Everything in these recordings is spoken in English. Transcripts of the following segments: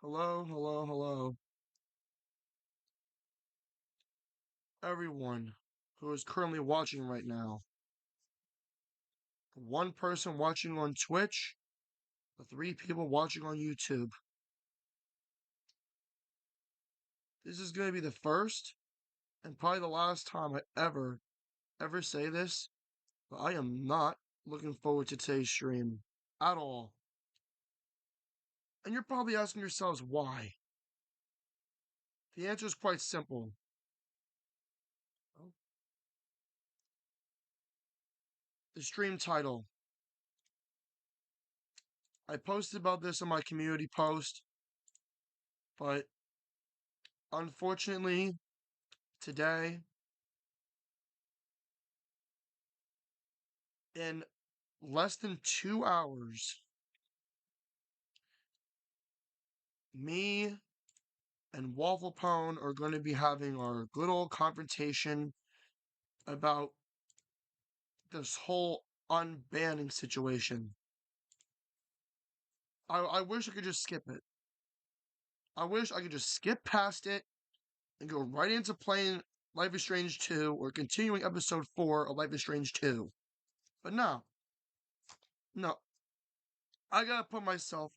Hello, hello, hello, everyone who is currently watching right now. One person watching on Twitch, the three people watching on YouTube. This is going to be the first and probably the last time I ever say this, but I am not looking forward to today's stream at all. And you're probably asking yourselves why. The answer is quite simple. The stream title. I posted about this on my community post, but unfortunately, today, in less than 2 hours, me and Waffle Pone are going to be having our good old confrontation about this whole unbanning situation. I wish I could just skip it. I wish I could just skip past it and go right into playing Life is Strange 2 or continuing episode 4 of Life is Strange 2. But no, I gotta put myself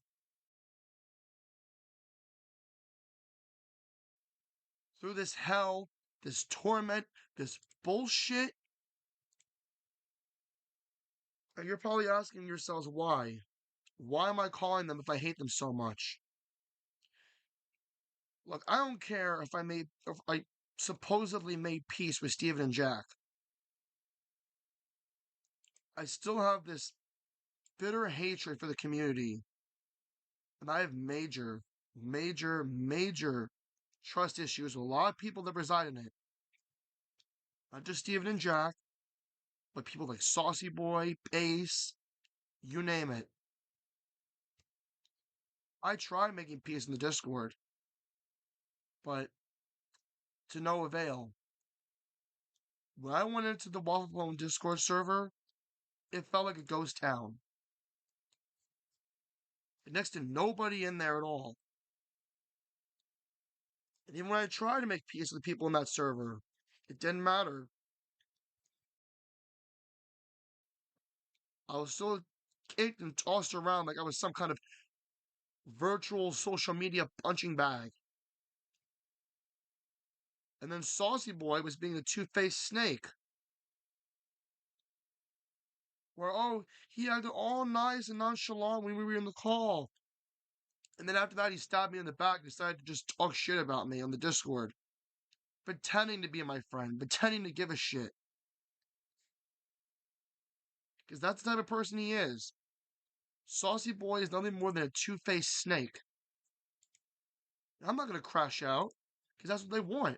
through this hell, this torment, this bullshit. And you're probably asking yourselves why. Why am I calling them if I hate them so much? Look, I don't care if I supposedly made peace with Steven and Jack. I still have this bitter hatred for the community. And I have major trust issues with a lot of people that reside in it. Not just Steven and Jack, but people like Saucy Boy, Pace, you name it. I tried making peace in the Discord, but to no avail. When I went into the Waffle Bone Discord server, it felt like a ghost town. Next to nobody in there at all. And even when I tried to make peace with the people in that server, it didn't matter. I was still kicked and tossed around like I was some kind of virtual social media punching bag. And then Saucy Boy was being a two-faced snake. Where, oh, he acted all nice and nonchalant when we were in the call. And then after that, he stabbed me in the back and decided to just talk shit about me on the Discord. Pretending to be my friend, pretending to give a shit. Because that's the type of person he is. Saucy Boy is nothing more than a two-faced snake. I'm not going to crash out, because that's what they want.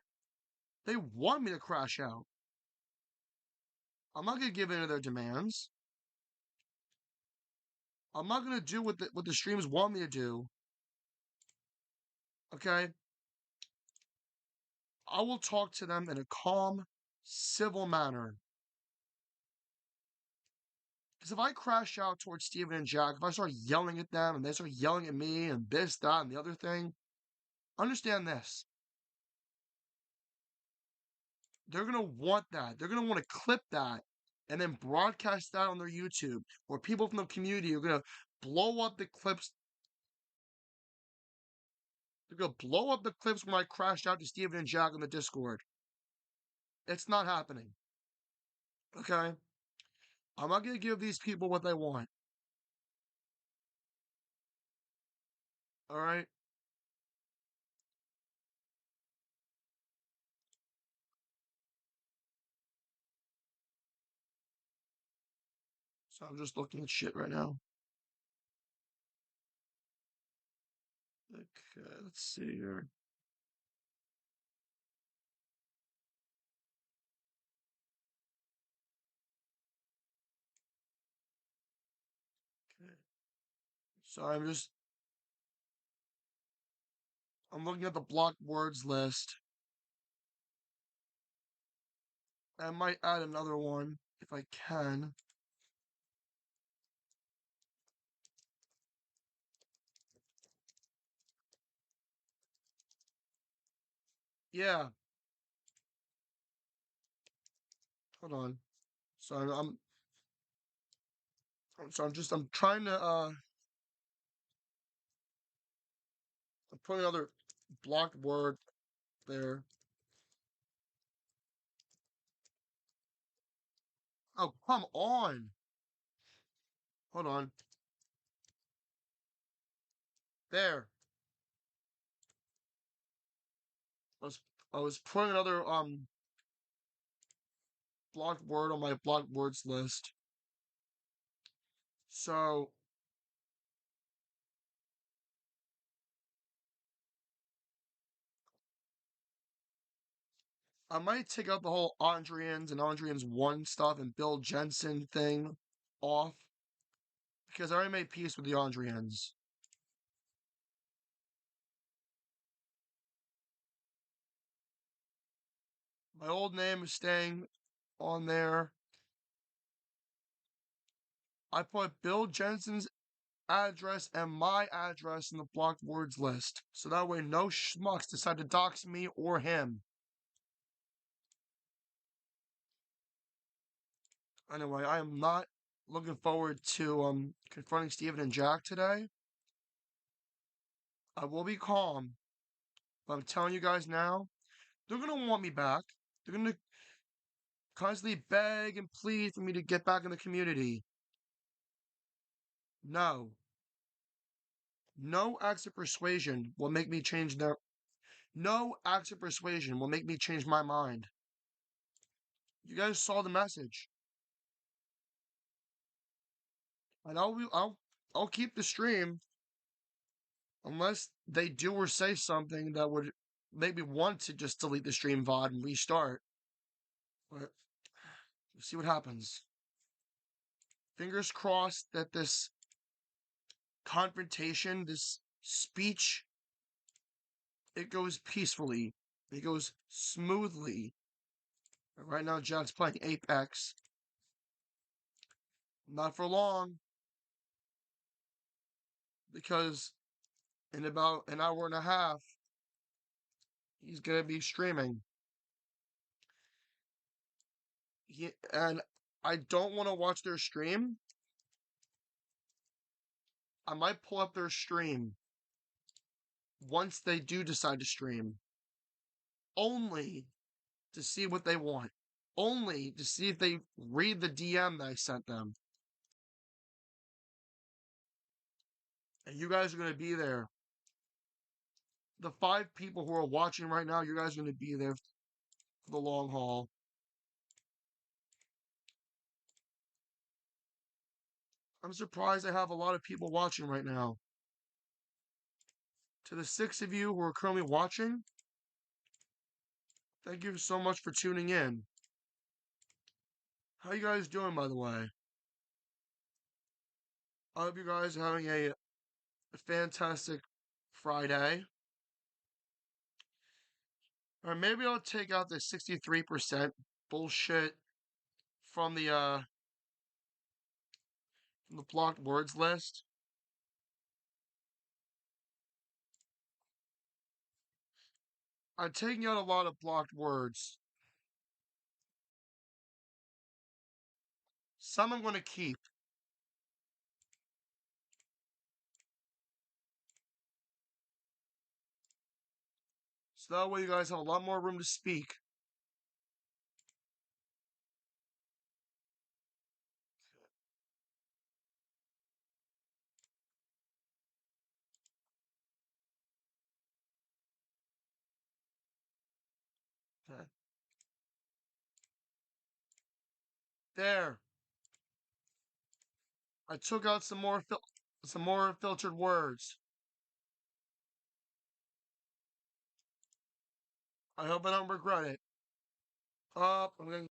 They want me to crash out. I'm not going to give in to their demands. I'm not going to do what the streams want me to do. Okay? I will talk to them in a calm, civil manner. Because if I crash out towards Steven and Jack, if I start yelling at them and they start yelling at me and this, that, and the other thing, understand this. They're going to want that. They're going to want to clip that and then broadcast that on their YouTube, or people from the community are going to blow up the clips. They're going to blow up the clips when I crashed out to Steven and Jack on the Discord. It's not happening. Okay? I'm not going to give these people what they want. Alright? So I'm just looking at shit right now. Okay, let's see here. Okay. So I'm looking at the blocked words list. I might add another one if I can. Yeah. Hold on. So I'm trying to I'm putting another blocked word there. Oh, come on. Hold on. There. I was I was putting another blocked word on my blocked words list. So I might take out the whole Andrians and Andrians 1 stuff and Bill Jensen thing off because I already made peace with the Andrians. My old name is staying on there. I put Bill Jensen's address and my address in the blocked words list. So that way no schmucks decide to dox me or him. Anyway, I am not looking forward to confronting Steven and Jack today. I will be calm, but I'm telling you guys now, they're gonna want me back. They're gonna constantly beg and plead for me to get back in the community. No. No acts of persuasion will make me change their no acts of persuasion will make me change my mind. You guys saw the message. And I'll keep the stream unless they do or say something that would make me want to just delete the stream VOD and restart. But we'll see what happens. Fingers crossed that this confrontation, this speech, it goes peacefully. It goes smoothly. Right now, Jack's playing Apex. Not for long, because in about an hour and a half, he's gonna be streaming. And I don't want to watch their stream. I might pull up their stream once they do decide to stream, only to see what they want, only to see if they read the DM that I sent them. And you guys are going to be there. The 5 people who are watching right now, you guys are going to be there for the long haul. I'm surprised I have a lot of people watching right now. To the 6 of you who are currently watching, thank you so much for tuning in. How you guys doing, by the way? I hope you guys are having a fantastic Friday. Or maybe I'll take out the 63% bullshit from the blocked words list. I'm taking out a lot of blocked words. Some I'm going to keep. So that way you guys have a lot more room to speak. Okay. There. I took out some more filtered words. I hope I don't regret it. I'm going to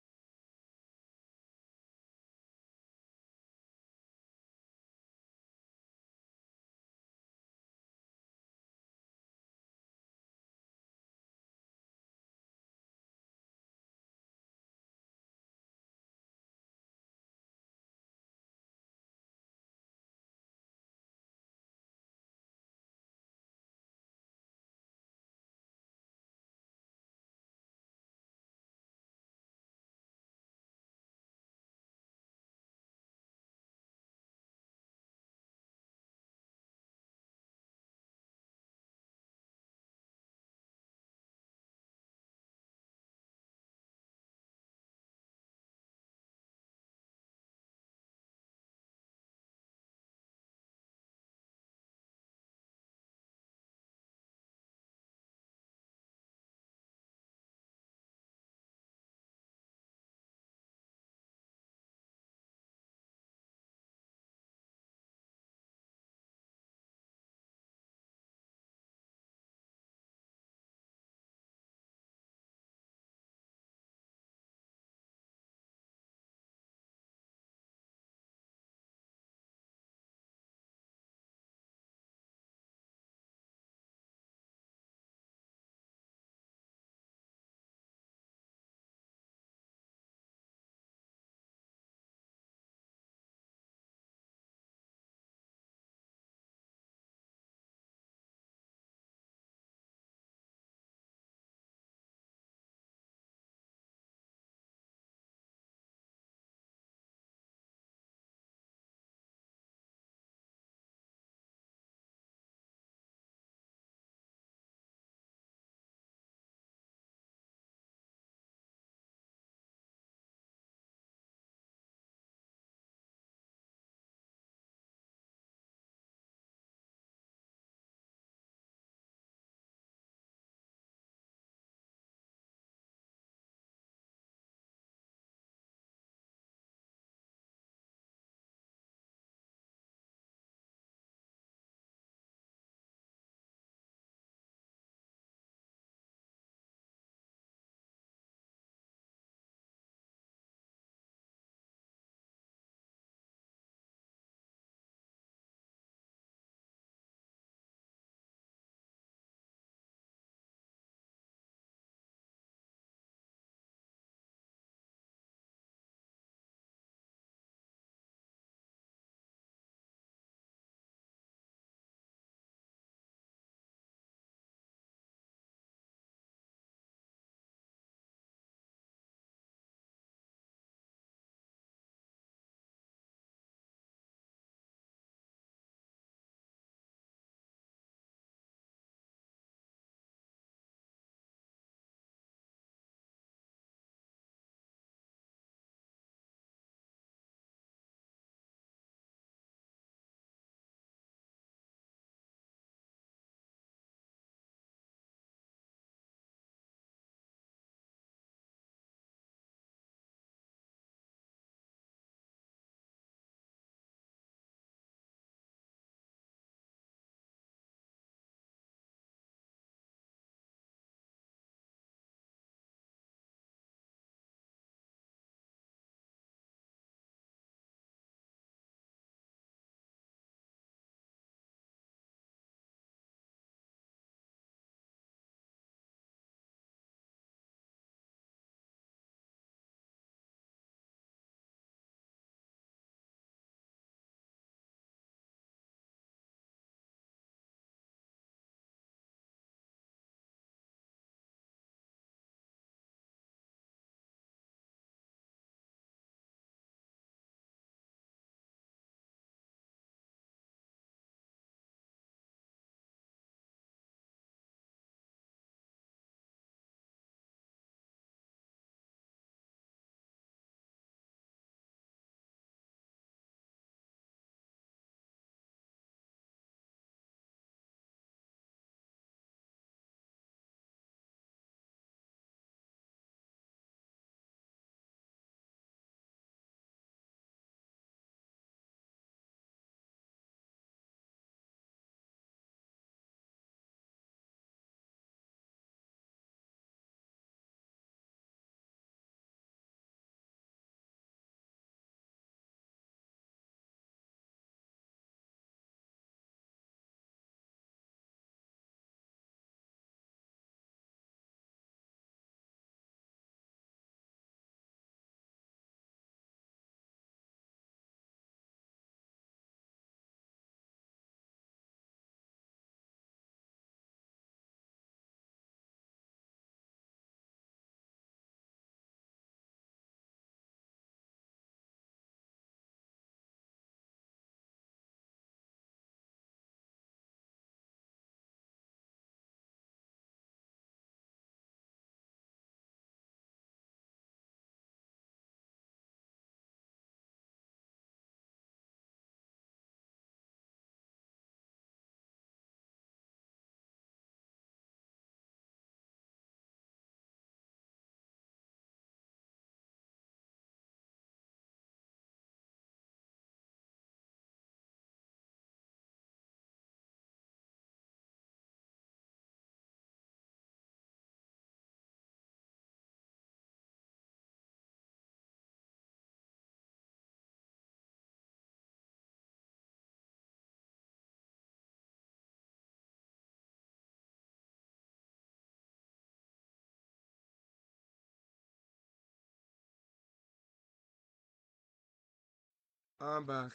I'm back.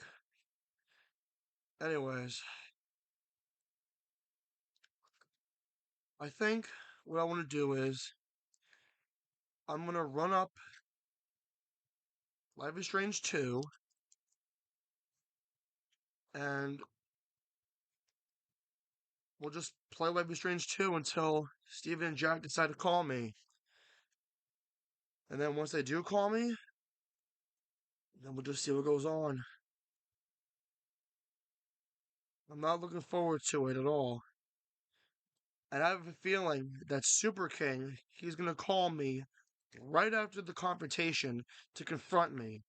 Anyways, I think what I want to do is I'm going to run up Life is Strange 2 and we'll just play Life is Strange 2 until Steven and Jack decide to call me. And then once they do call me, then we'll just see what goes on. I'm not looking forward to it at all. And I have a feeling that Super King, he's going to call me right after the confrontation to confront me.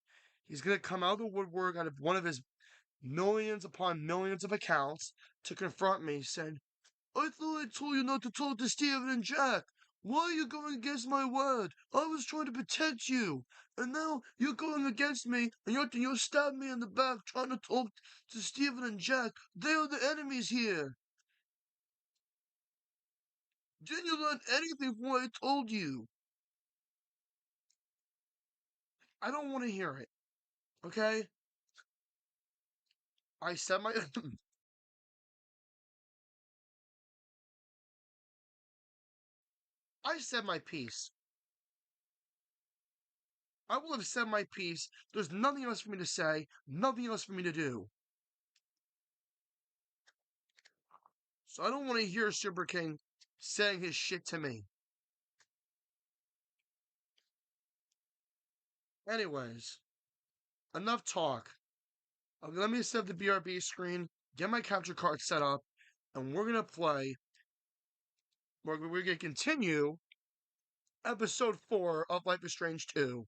He's going to come out of the woodwork out of one of his millions upon millions of accounts to confront me, saying, I thought I told you not to talk to Steven and Jack. Why are you going against my word? I was trying to protect you. And now you're going against me and you're stabbing me in the back trying to talk to Steven and Jack. They are the enemies here. Didn't you learn anything from what I told you? I don't want to hear it. Okay? I said my I said my piece. I will have said my piece. There's nothing else for me to say, nothing else for me to do. So I don't want to hear Super King saying his shit to me. Anyways, enough talk. Let me set the BRB screen, get my capture card set up, and we're gonna play. We're gonna continue episode 4 of Life is Strange 2.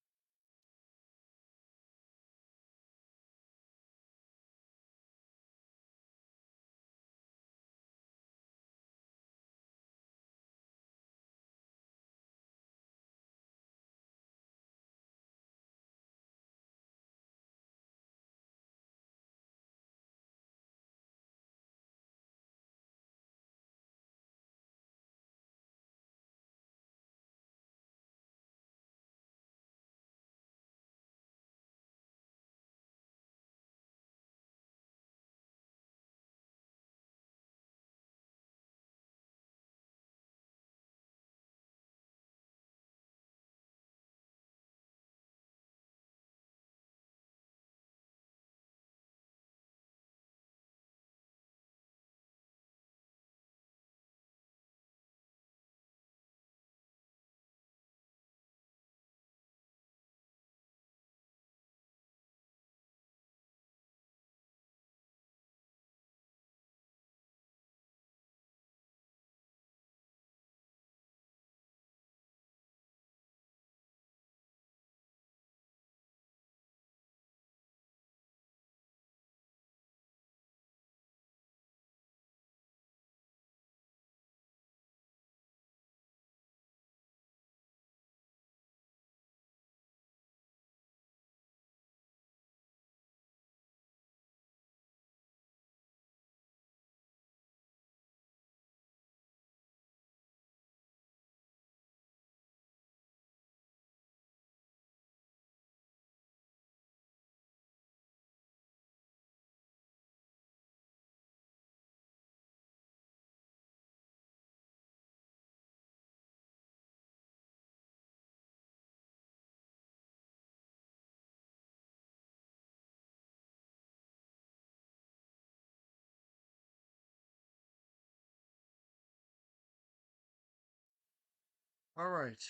Alright,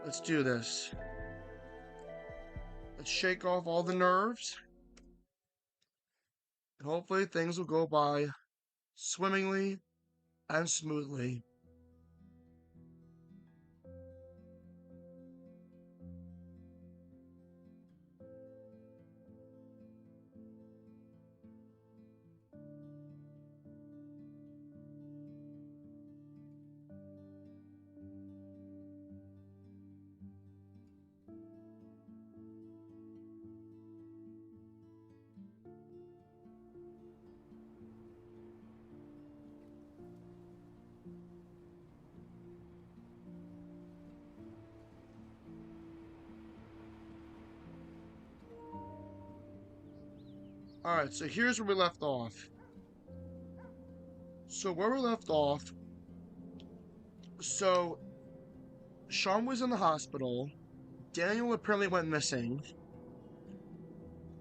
let's do this. Let's shake off all the nerves, and hopefully things will go by swimmingly and smoothly. Alright, so here's where we left off. So where we left off, so Sean was in the hospital. Daniel apparently went missing.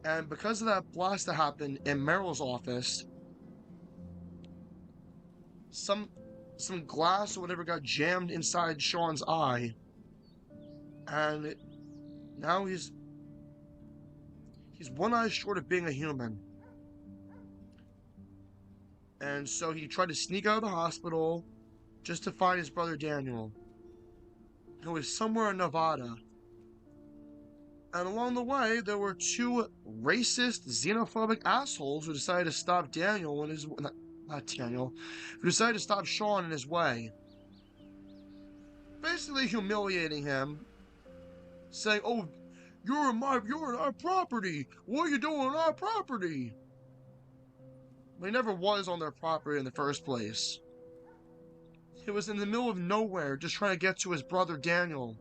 And because of that blast that happened in Meryl's office, some some glass or whatever got jammed inside Sean's eye. And now he's one eye short of being a human. And so he tried to sneak out of the hospital just to find his brother Daniel, who was somewhere in Nevada. And along the way, there were two racist, xenophobic assholes who decided to stop Daniel in his not Daniel, who decided to stop Sean in his way, basically humiliating him, saying, "Oh, you're in our property. What are you doing on our property?" But he never was on their property in the first place. He was in the middle of nowhere, just trying to get to his brother Daniel.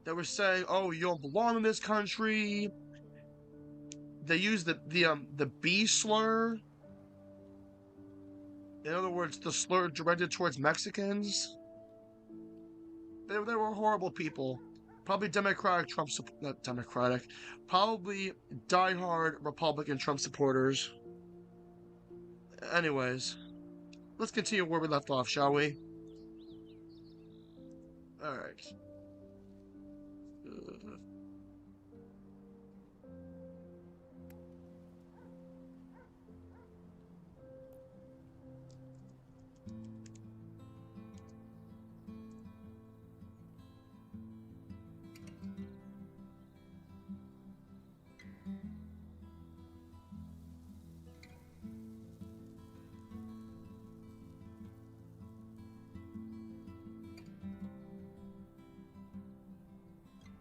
They were saying, "Oh, you don't belong in this country." They used the B slur. In other words, the slur directed towards Mexicans. They were horrible people. Probably not Democratic, probably diehard Republican Trump supporters. Anyways, let's continue where we left off, shall we? Alright.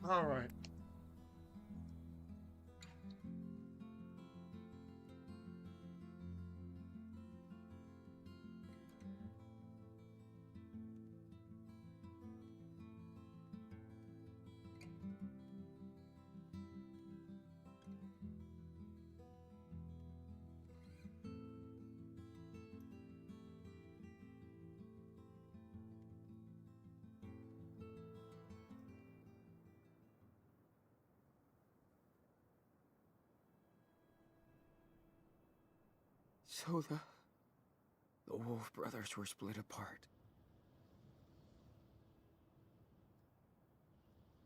Alright. So the Wolf brothers were split apart.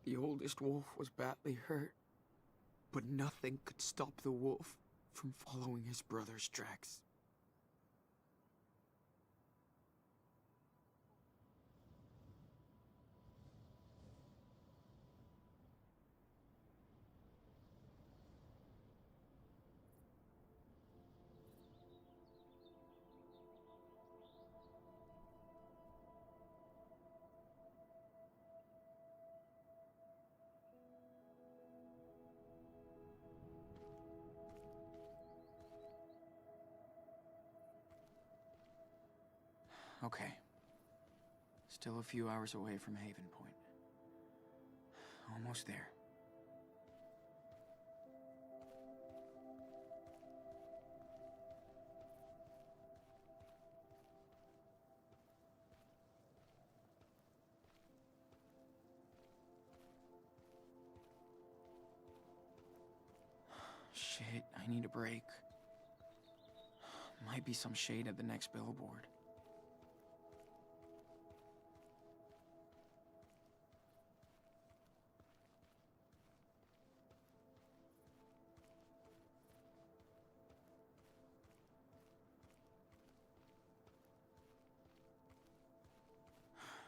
The oldest Wolf was badly hurt, but nothing could stop the Wolf from following his brother's tracks. Okay. Still a few hours away from Haven Point. Almost there. Shit, I need a break. Might be some shade at the next billboard.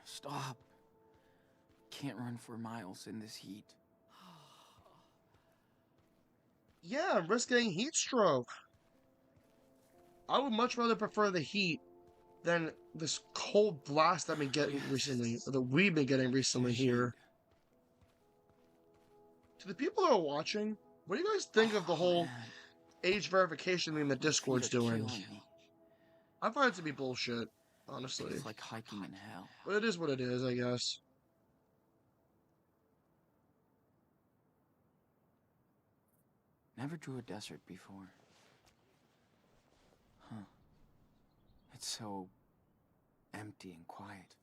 Stop. Can't run for miles in this heat. Yeah, I'm risking heat stroke. I would much rather prefer the heat than this cold blast I've been getting recently, or that we've been getting recently here. To the people that are watching, what do you guys think of the whole age verification thing that Discord's doing? I find it to be bullshit, honestly. It's like hiking in hell. But it is what it is, I guess. never drew a desert before. Huh. It's so empty and quiet.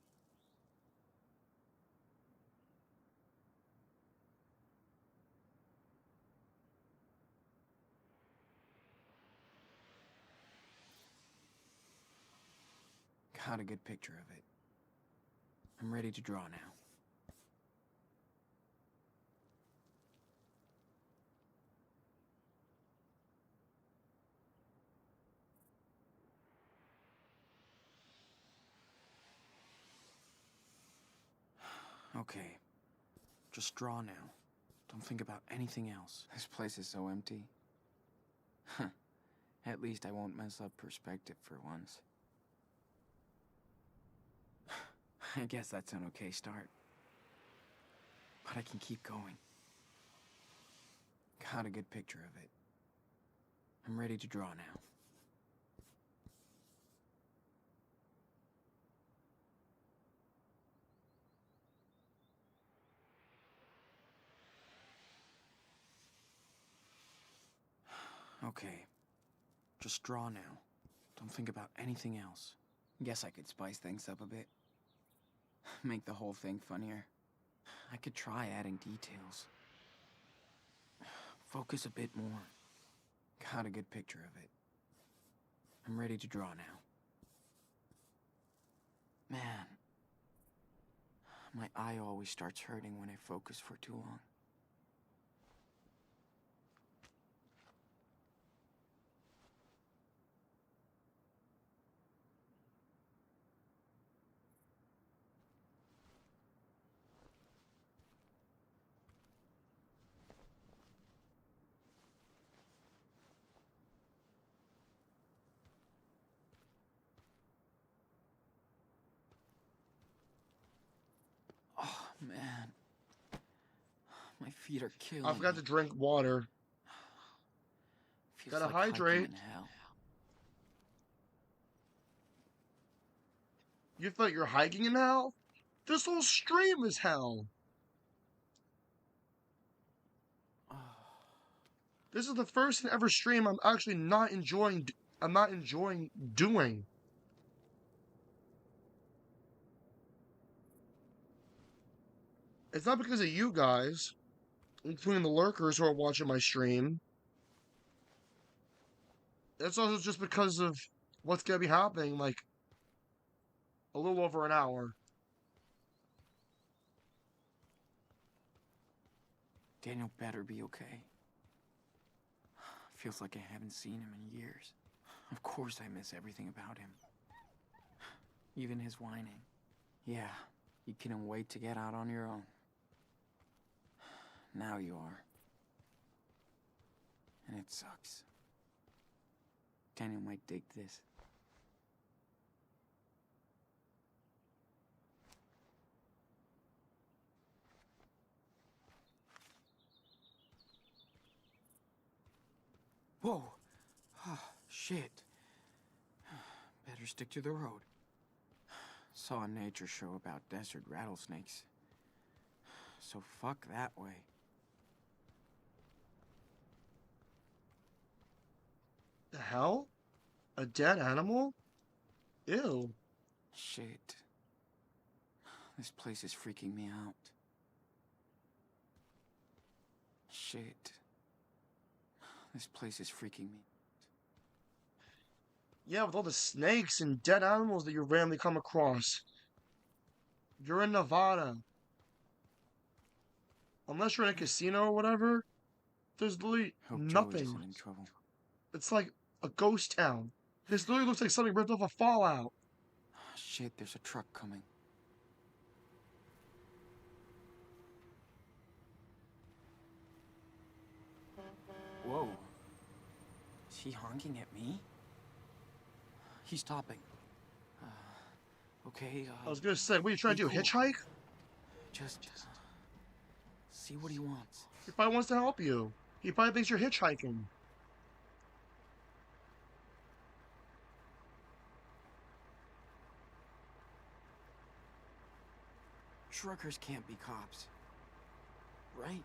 Got a good picture of it. I'm ready to draw now. Okay, just draw now. Don't think about anything else. This place is so empty. Huh. At least I won't mess up perspective for once. I guess that's an okay start. But I can keep going. Got a good picture of it. I'm ready to draw now. Okay, just draw now. Don't think about anything else. Guess I could spice things up a bit. Make the whole thing funnier. I could try adding details. Focus a bit more. Got a good picture of it. I'm ready to draw now. Man, my eye always starts hurting when I focus for too long. Oh, man. My feet are killing I forgot me. to drink water. Feels Gotta like hiking hydrate. in hell. You thought you're hiking in hell? This whole stream is hell. Oh, This is the first and ever stream I'm actually not enjoying. I'm not enjoying doing. It's not because of you guys, including the lurkers who are watching my stream. It's also just because of what's gonna be happening like a little over an hour. Daniel better be okay. Feels like I haven't seen him in years. Of course I miss everything about him. Even his whining. Yeah, you couldn't wait to get out on your own. Now you are. And it sucks. Daniel might dig this. Whoa! Ah, shit. Better stick to the road. Saw a nature show about desert rattlesnakes. So fuck that way. The hell? A dead animal? Ew. Shit. This place is freaking me out. Shit. This place is freaking me. Yeah, with all the snakes and dead animals that you randomly come across. You're in Nevada. Unless you're in a casino or whatever, there's literally Hope Joey nothing. isn't in trouble. It's like a ghost town. This literally looks like something ripped off a Fallout. Shit, there's a truck coming. Whoa. Is he honking at me? He's stopping. Okay, I was gonna say, what are you trying to do? be cool. Hitchhike? Just see what he wants. He probably wants to help you. He probably thinks you're hitchhiking. Truckers can't be cops. Right?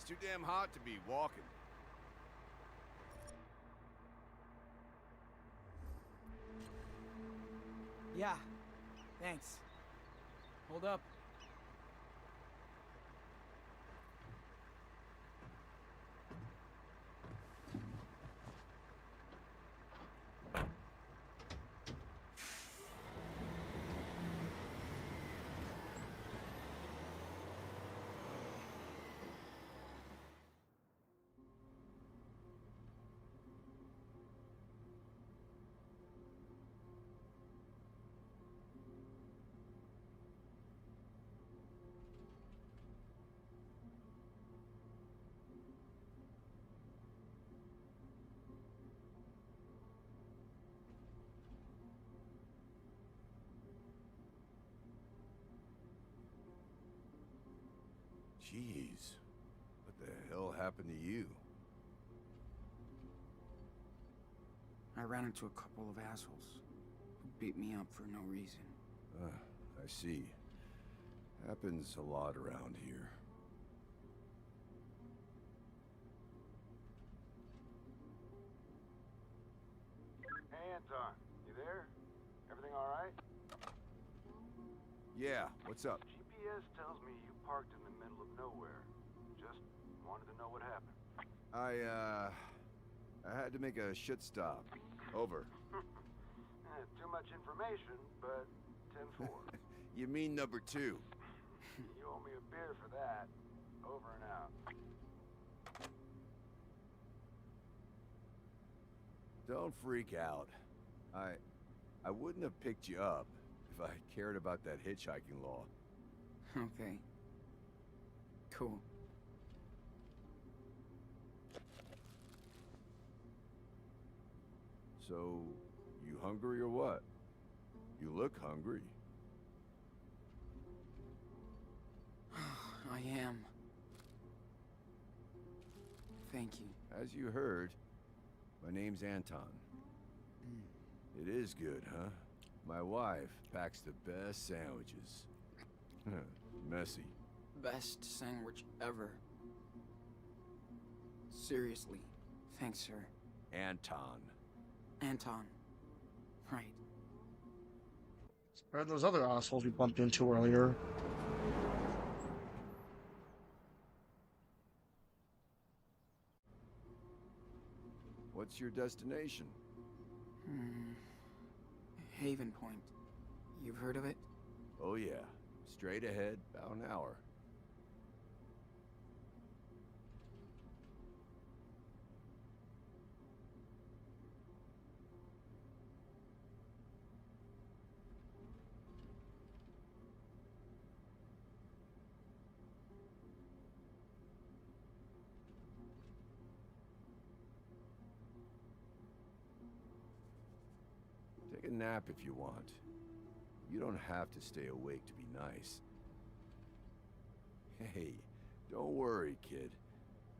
too damn hot to be walking. Yeah, thanks. Hold up. Jeez, what the hell happened to you? I ran into a couple of assholes who beat me up for no reason. I see. Happens a lot around here. Hey, Anton. You there? Everything alright? Yeah, what's up? GPS tells me you parked in the middle of nowhere. Just wanted to know what happened. I had to make a shit stop. Over. Too much information, but 10-4. You mean number 2? You owe me a beer for that. Over and out. Don't freak out. I wouldn't have picked you up if I cared about that hitchhiking law. Okay. Cool. So, you hungry or what? You look hungry. I am. Thank you. As you heard, my name's Anton. It is good, huh? My wife packs the best sandwiches. Messy. Best sandwich ever. Seriously. Thanks, sir. Anton. Anton. Right. It's better than those other assholes we bumped into earlier. What's your destination? Haven Point. You've heard of it? Oh yeah, straight ahead, about an hour. Take a nap if you want. You don't have to stay awake to be nice. Hey, don't worry, kid.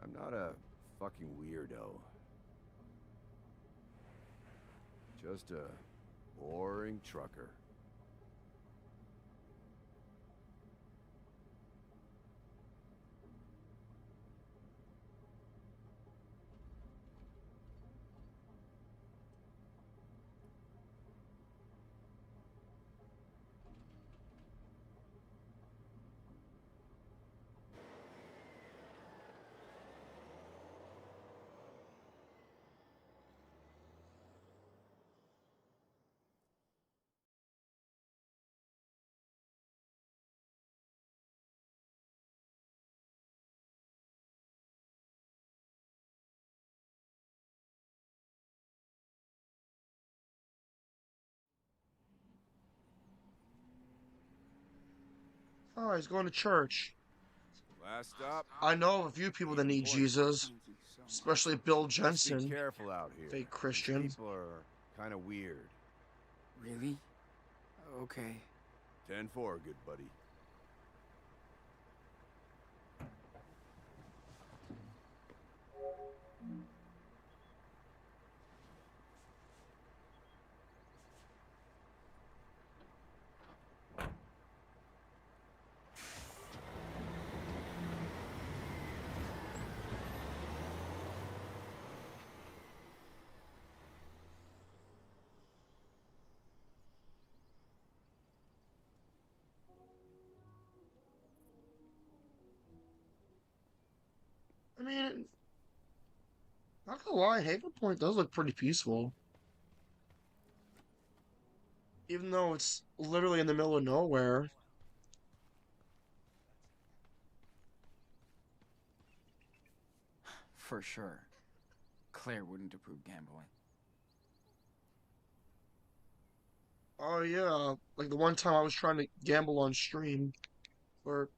I'm not a fucking weirdo. Just a boring trucker. Oh, he's going to church. Last stop. I know of a few people that need Jesus, Thank you so much. especially Bill Just be Jensen. careful out here. Fake These Christians. people are kind of weird. Really? Okay. 10-4, good buddy. mean, not gonna lie, Haven Point does look pretty peaceful. Even though it's literally in the middle of nowhere. For sure. Claire wouldn't approve gambling. Oh yeah, like the one time I was trying to gamble on stream, where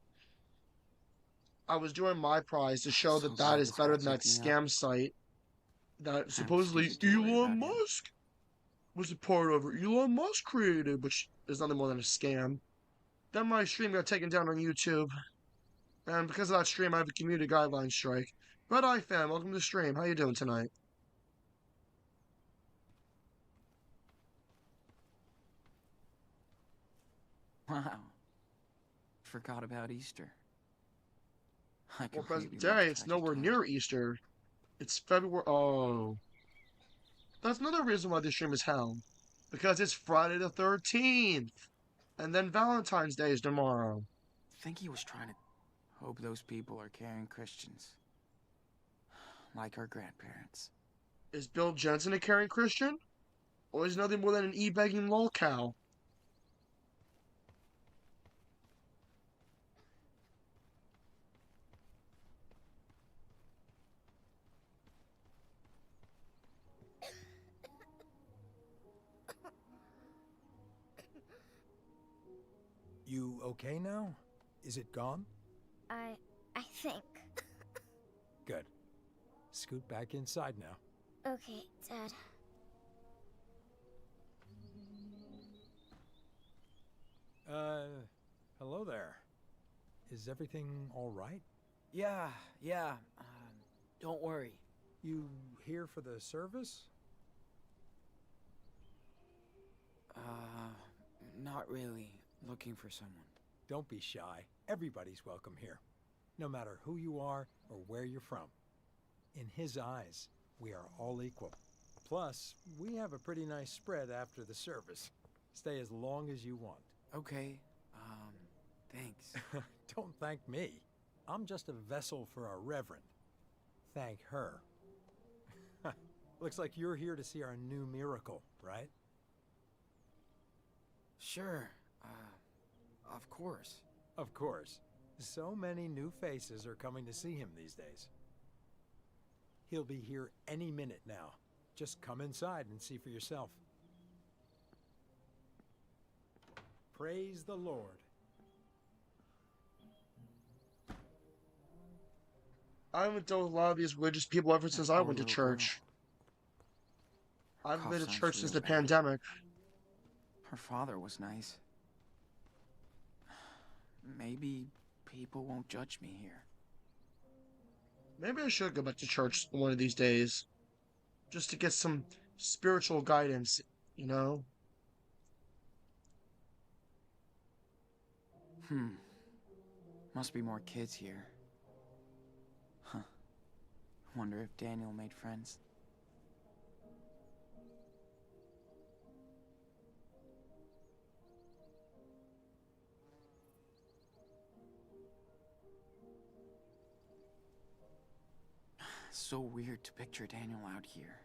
I was doing my prize to show So that that glad is this better guy than that picked me up. scam site that I'm just supposedly used to worry about Elon him. Musk was a part of it. Elon Musk created, which is nothing more than a scam. Then my stream got taken down on YouTube, and because of that stream, I have a community guideline strike. Red Eye fan, welcome to the stream. How you doing tonight? Wow. Forgot about Easter. I Well, completely present lost day, it's track of nowhere time. near Easter. It's February. Oh, that's another reason why this stream is hell. Because it's Friday the 13th, and then Valentine's Day is tomorrow. Think he was trying to hope those people are caring Christians. Like our grandparents. Is Bill Jensen a caring Christian? Or is he nothing more than an e-begging lolcow? You okay now? Is it gone? I think. Good. Scoot back inside now. Okay, Dad. Hello there. Is everything all right? Yeah, don't worry. You here for the service? Not really. Looking for someone. Don't be shy. Everybody's welcome here, no matter who you are or where you're from. In his eyes, we are all equal. Plus, we have a pretty nice spread after the service. Stay as long as you want. Okay, thanks. Don't thank me. I'm just a vessel for our Reverend. Thank her. Looks like you're here to see our new miracle, right? Sure, of course. Of course. So many new faces are coming to see him these days. He'll be here any minute now. Just come inside and see for yourself. Praise the Lord. I haven't dealt with a lot of these religious people ever since I poor went to little church. I haven't Cough been to sounds church since real the bad. pandemic. Her father was nice. Maybe people won't judge me here. Maybe I should go back to church one of these days. Just to get some spiritual guidance, you know? Must be more kids here. Huh. Wonder if Daniel made friends. So weird to picture Daniel out here.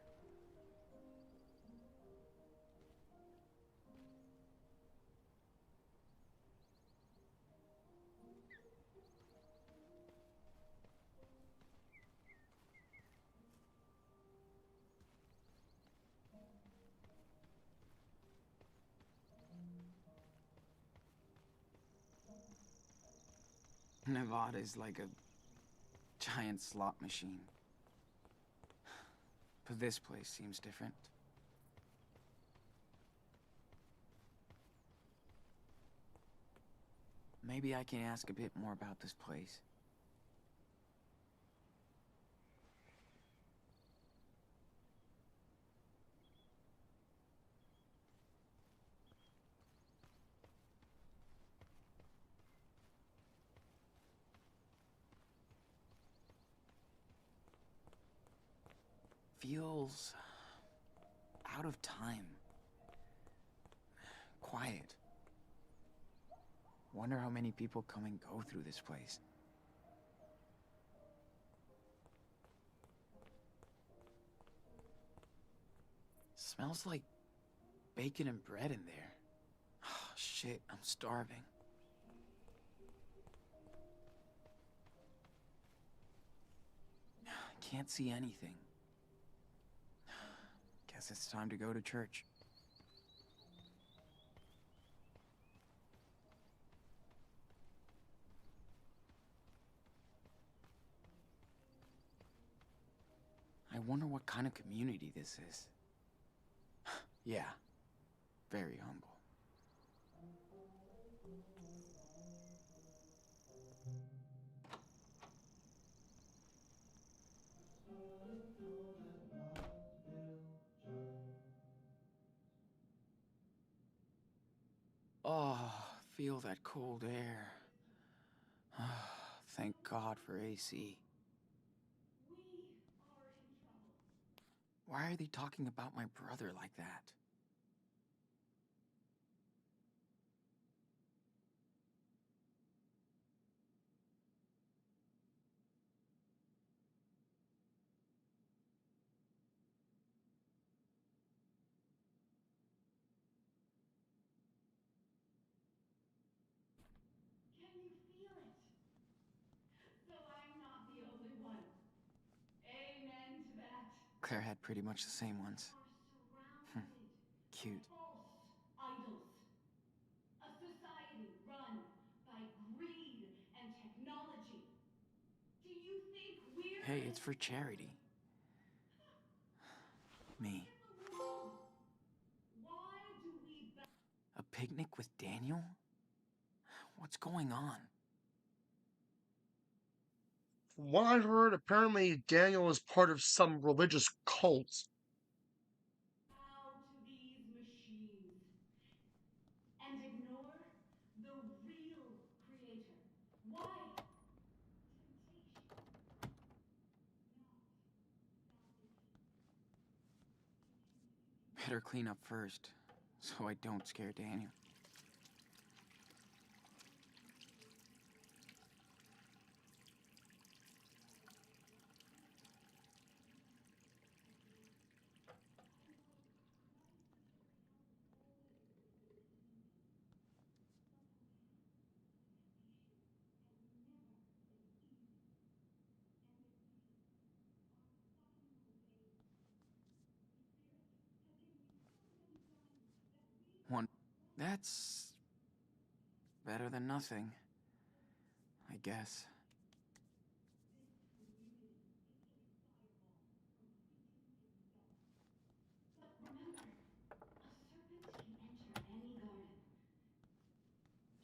Nevada is like a giant slot machine. But this place seems different. Maybe I can ask a bit more about this place. Feels out of time. Quiet. Wonder how many people come and go through this place. Smells like bacon and bread in there. Oh, shit, I'm starving. Can't see anything. Guess it's time to go to church. I wonder what kind of community this is. Yeah, very humble. Oh, feel that cold air. Thank God for AC. Why are they talking about my brother like that? Can you feel it? So I'm not the only one. Amen to that. Claire had pretty much the same ones. We are surrounded Cute. by false idols. A society run by greed and technology. Do you think we're Hey, it's for charity. Me. Look at the world. Why do we A picnic with Daniel? What's going on? From what I heard, apparently Daniel is part of some religious cult. bow to these machines and ignore the real creator? Why? Temptation, not salvation. Better clean up first, so I don't scare Daniel. One. That's better than nothing, I guess. But remember, a serpent can enter any garden,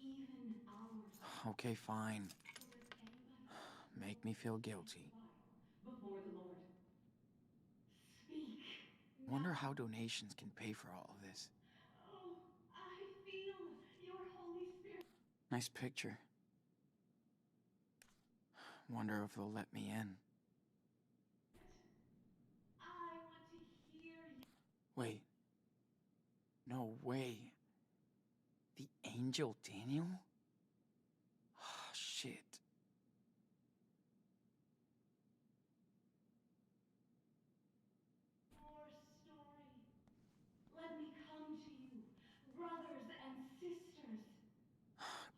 even ours. Okay, fine. So if anybody Make me feel guilty. before the Lord, speak. Wonder how donations can pay for all of this. Oh, I feel your Holy Spirit. Nice picture. Wonder if they'll let me in. I want to hear you. Wait. No way. The angel Daniel? Oh, shit. Your story. Let me come to you, brothers and sisters.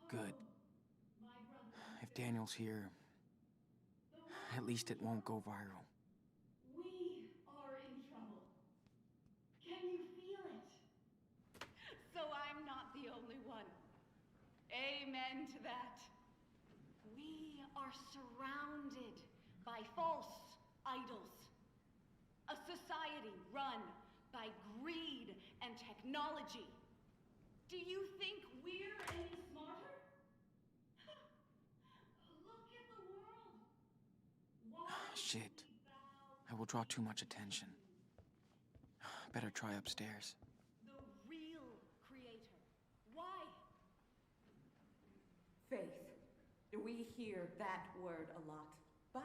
Good. Oh, my brothers and If sisters. Daniel's here, The world at least is it won't troubled. go viral. We are in trouble. Can you feel it? So I'm not the only one. Amen to that. We are surrounded by false idols. A society run by greed and technology. Do you think we're any smarter? Look at the world. Why Shit. do we bow I will draw too much attention. Better try upstairs. the real creator? Why? Faith. We hear that word a lot. But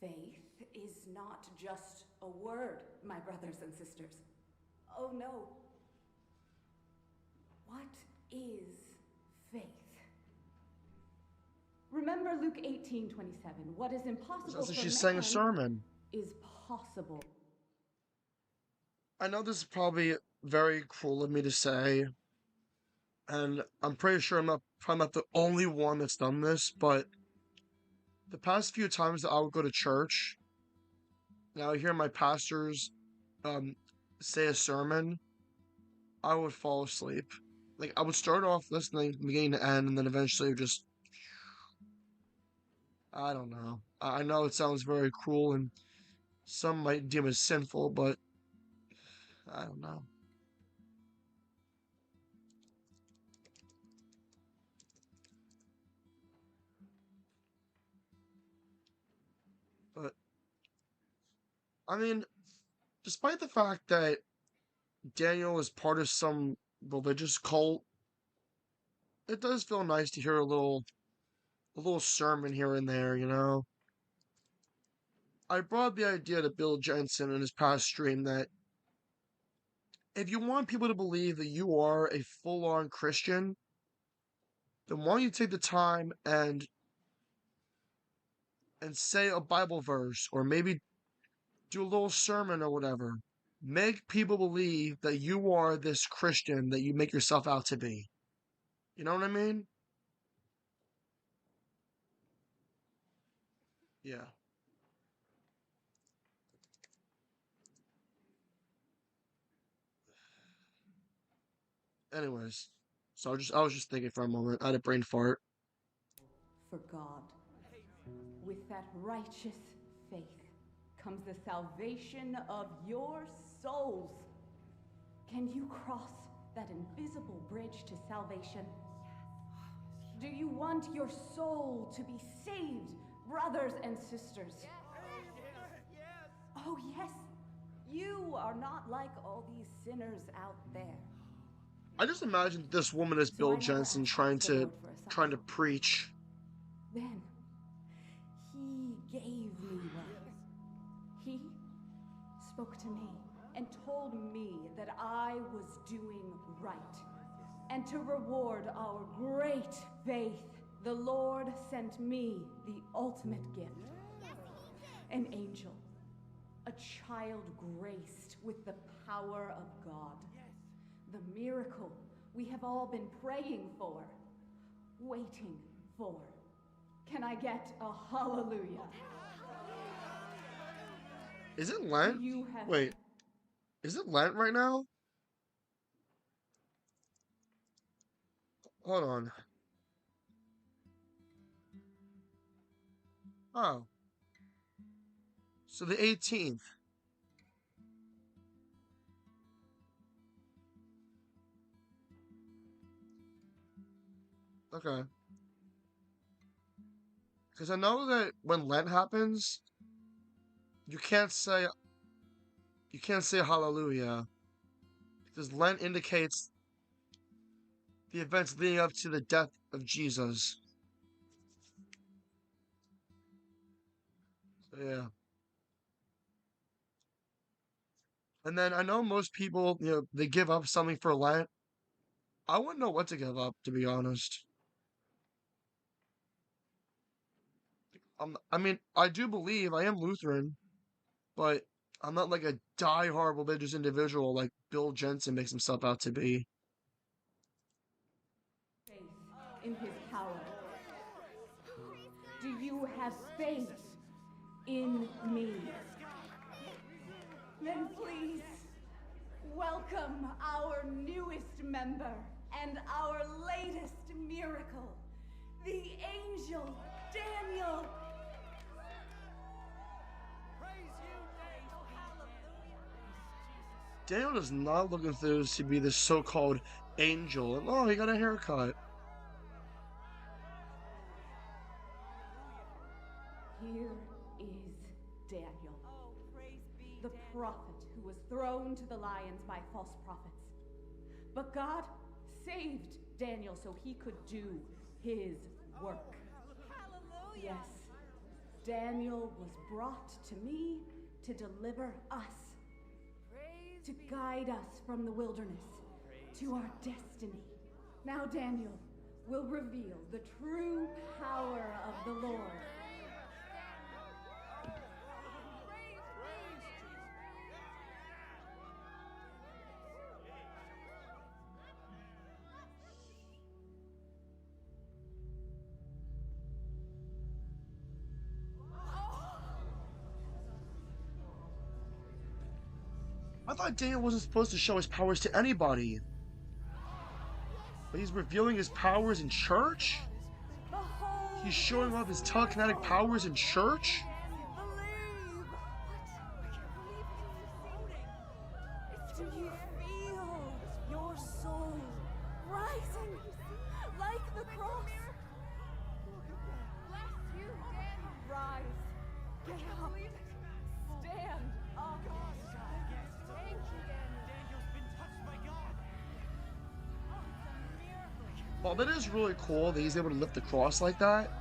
faith is not just a word, my brothers and sisters. Oh no. What is faith? Remember Luke 18:27. What is impossible That's for like she's saying a man sermon. is possible. I know this is probably very cruel of me to say, and I'm pretty sure probably not the only one that's done this, but the past few times that I would go to church, and I would hear my pastors um, say a sermon, I would fall asleep. Like, I would start off listening from beginning to end, and then eventually just, I don't know. I know it sounds very cruel, and some might deem it sinful, but I don't know. But, I mean, despite the fact that Daniel is part of some religious cult, it does feel nice to hear a little sermon here and there, you know? I brought the idea to Bill Jensen in his past stream that if you want people to believe that you are a full-on Christian, then why don't you take the time and say a Bible verse, or maybe do a little sermon or whatever. Make people believe that you are this Christian that you make yourself out to be. You know what I mean? Yeah. Anyways, so I was just thinking for a moment. I had a brain fart. For God. With that righteous faith comes the salvation of your souls. Can you cross that invisible bridge to salvation? Do you want your soul to be saved, brothers and sisters? Oh, yes. You are not like all these sinners out there. I just imagined this woman as So Bill I never Jensen asked trying the to Lord for a sign. trying to preach. Then, he gave me one. He spoke to me and told me that I was doing right. And to reward our great faith, the Lord sent me the ultimate gift. An angel. A child graced with the power of God. The miracle we have all been praying for, waiting for. Can I get a hallelujah? Is it Lent? Do you have Wait, is it Lent right now? Hold on. Oh, so the 18th. Okay. Because I know that when Lent happens, you can't say you can't say hallelujah because Lent indicates the events leading up to the death of Jesus. So, yeah. And then I know most people, they give up something for Lent. I wouldn't know what to give up, to be honest. I mean, I do believe I am Lutheran, but I'm not like a die-hard religious individual like Bill Jensen makes himself out to be. faith in his power? Do you have faith in me? Then please welcome our newest member and our latest miracle, the angel Daniel. Daniel does not look enthused to be this so-called angel. And oh, he got a haircut. Here is Daniel, the prophet who was thrown to the lions by false prophets. But God saved Daniel so he could do his work. Yes, Daniel was brought to me to deliver us, to guide us from the wilderness to our destiny. Now Daniel will reveal the true power of the Lord. I thought Daniel wasn't supposed to show his powers to anybody. But he's revealing his powers in church? He's showing off his telekinetic powers in church? Do you feel your soul rising like the cross? Bless you, Daniel. Rise. Get up. Stand up. Thank you, Daniel. Daniel's been touched by God. Oh, it's a miracle. Well, that is really cool that he's able to lift the cross like that.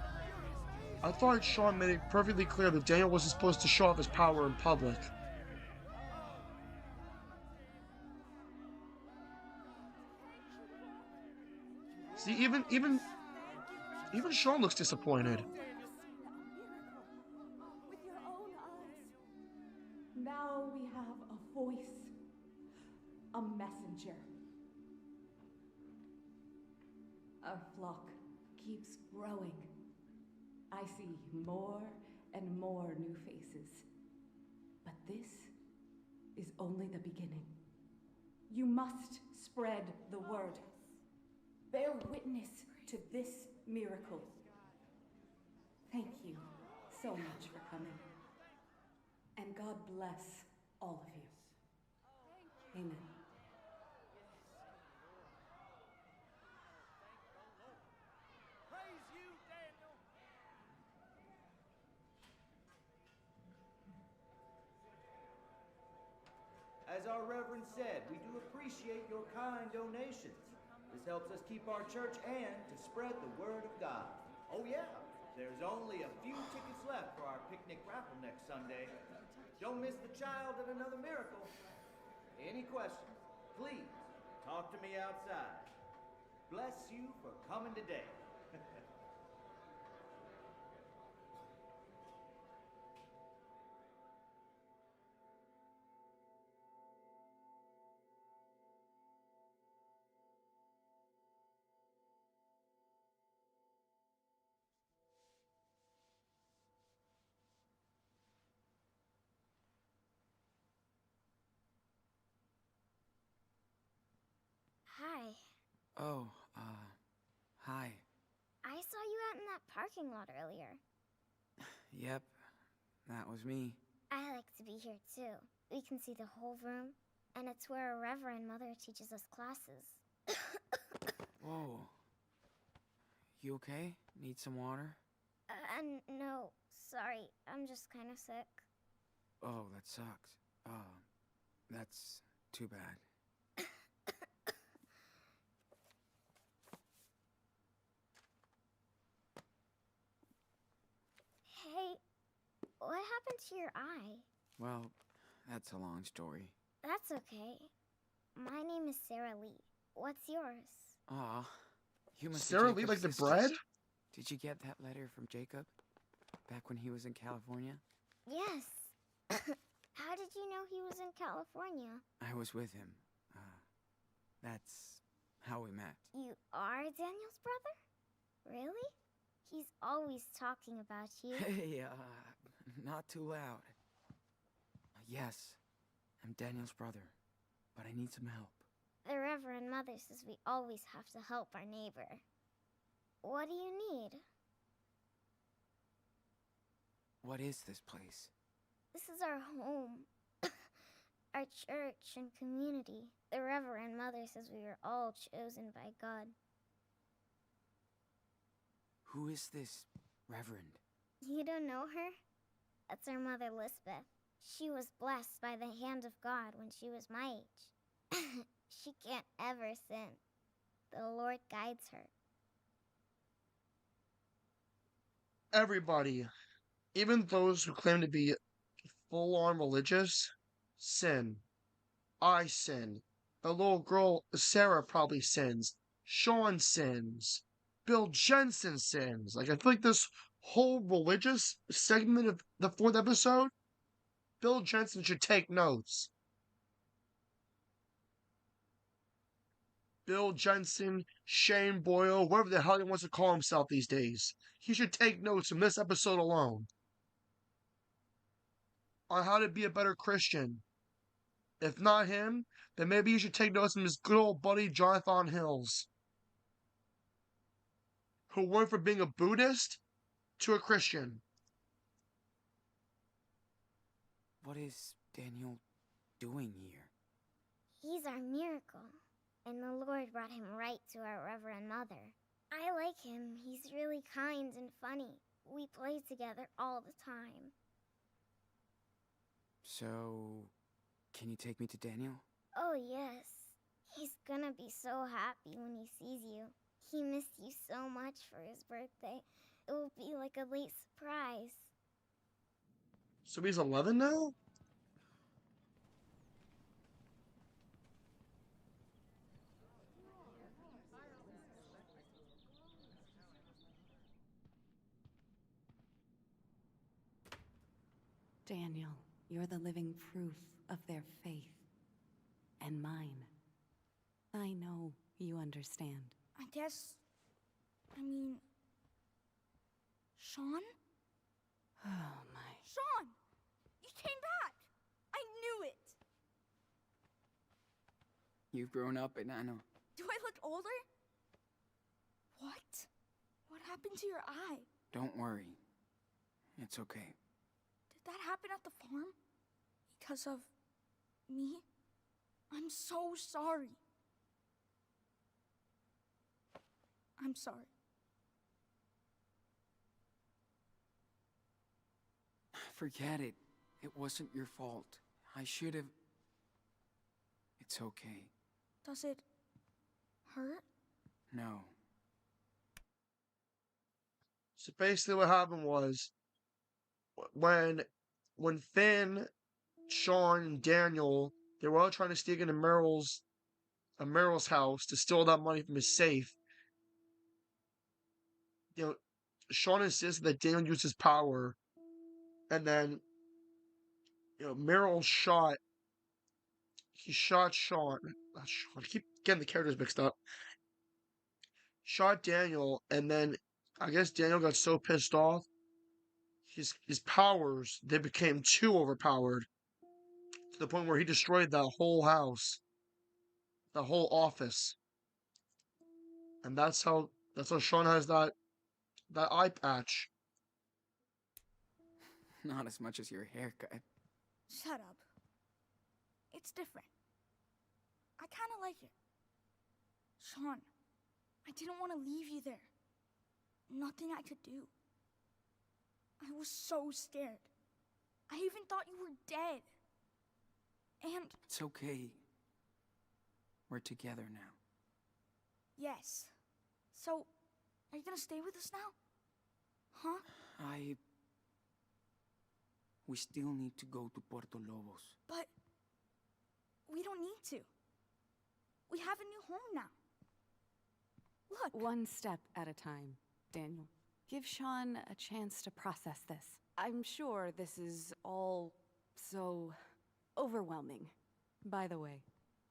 I thought Sean made it perfectly clear that Daniel wasn't supposed to show off his power in public. See, even Sean looks disappointed. With your own eyes. Now we have a voice, a messenger. Our flock keeps growing. I see more and more new faces. But this is only the beginning. You must spread the word. Bear witness to this miracle. Thank you so much for coming. And God bless all of you. Amen. As our Reverend said, we do appreciate your kind donations. This helps us keep our church and to spread the word of God. Oh yeah, there's only a few tickets left for our picnic raffle next Sunday. Don't miss the child at another miracle. Any questions, please talk to me outside. Bless you for coming today. Hi. Oh, hi. I saw you out in that parking lot earlier. Yep, that was me. I like to be here too. We can see the whole room, and it's where a Reverend Mother teaches us classes. Whoa. You okay? Need some water? No, sorry. I'm just kind of sick. Oh, that sucks. That's too bad. Hey, what happened to your eye? Well, that's a long story. That's okay. My name is Sarah Lee. What's yours? Aw, you must be Sarah Lee, Jacob's like the sisters. bread? Did you get that letter from Jacob? Back when he was in California? Yes. How did you know he was in California? I was with him. That's how we met. You are Daniel's brother? Really? He's always talking about you. Hey, not too loud. Yes, I'm Daniel's brother, but I need some help. The Reverend Mother says we always have to help our neighbor. What do you need? What is this place? This is our home. Our church and community. The Reverend Mother says we were all chosen by God. Who is this Reverend? You don't know her? That's our mother, Lisbeth. She was blessed by the hand of God when she was my age. She can't ever sin. The Lord guides her. Everybody, even those who claim to be full-on religious, sin. I sin. The little girl, Sarah, probably sins. Sean sins. Bill Jensen sins. Like, I feel like this whole religious segment of the 4th episode, Bill Jensen should take notes. Bill Jensen, Shane Boyle, whatever the hell he wants to call himself these days. He should take notes from this episode alone on how to be a better Christian. If not him, then maybe you should take notice from his good old buddy Jonathan Hills, who went from being a Buddhist to a Christian. What is Daniel doing here? He's our miracle, and the Lord brought him right to our Reverend Mother. I like him. He's really kind and funny. We play together all the time. So, can you take me to Daniel? Oh, yes. He's gonna be so happy when he sees you. He missed you so much for his birthday. It will be like a late surprise. So he's 11 now? Daniel, you're the living proof of their faith. And mine. I know you understand. I mean... Sean? Oh my. Sean! You came back! I knew it! You've grown up, Enano. Do I look older? What? What happened to your eye? Don't worry. It's okay. Did that happen at the farm? Because of... me? I'm so sorry. I'm sorry. Forget it. It wasn't your fault. I should have... It's okay. Does it... hurt? No. So basically what happened was, when Finn, Sean, and Daniel, they were all trying to sneak into Meryl's house to steal that money from his safe. Sean insisted that Daniel used his power, and then, Meryl shot Sean. Not Sean. I keep getting the characters mixed up. Shot Daniel, and then I guess Daniel got so pissed off, his powers, they became too overpowered, to the point where he destroyed that whole house, the whole office. And that's how Sean has that eye patch. Not as much as your haircut. Shut up. It's different. I kind of like it. Sean, I didn't want to leave you there. Nothing I could do. I was so scared. I even thought you were dead. And... It's okay. We're together now. Yes. So, are you gonna stay with us now? Huh? We still need to go to Puerto Lobos. But... we don't need to. We have a new home now. Look. One step at a time, Daniel. Give Sean a chance to process this. I'm sure this is all so overwhelming. By the way,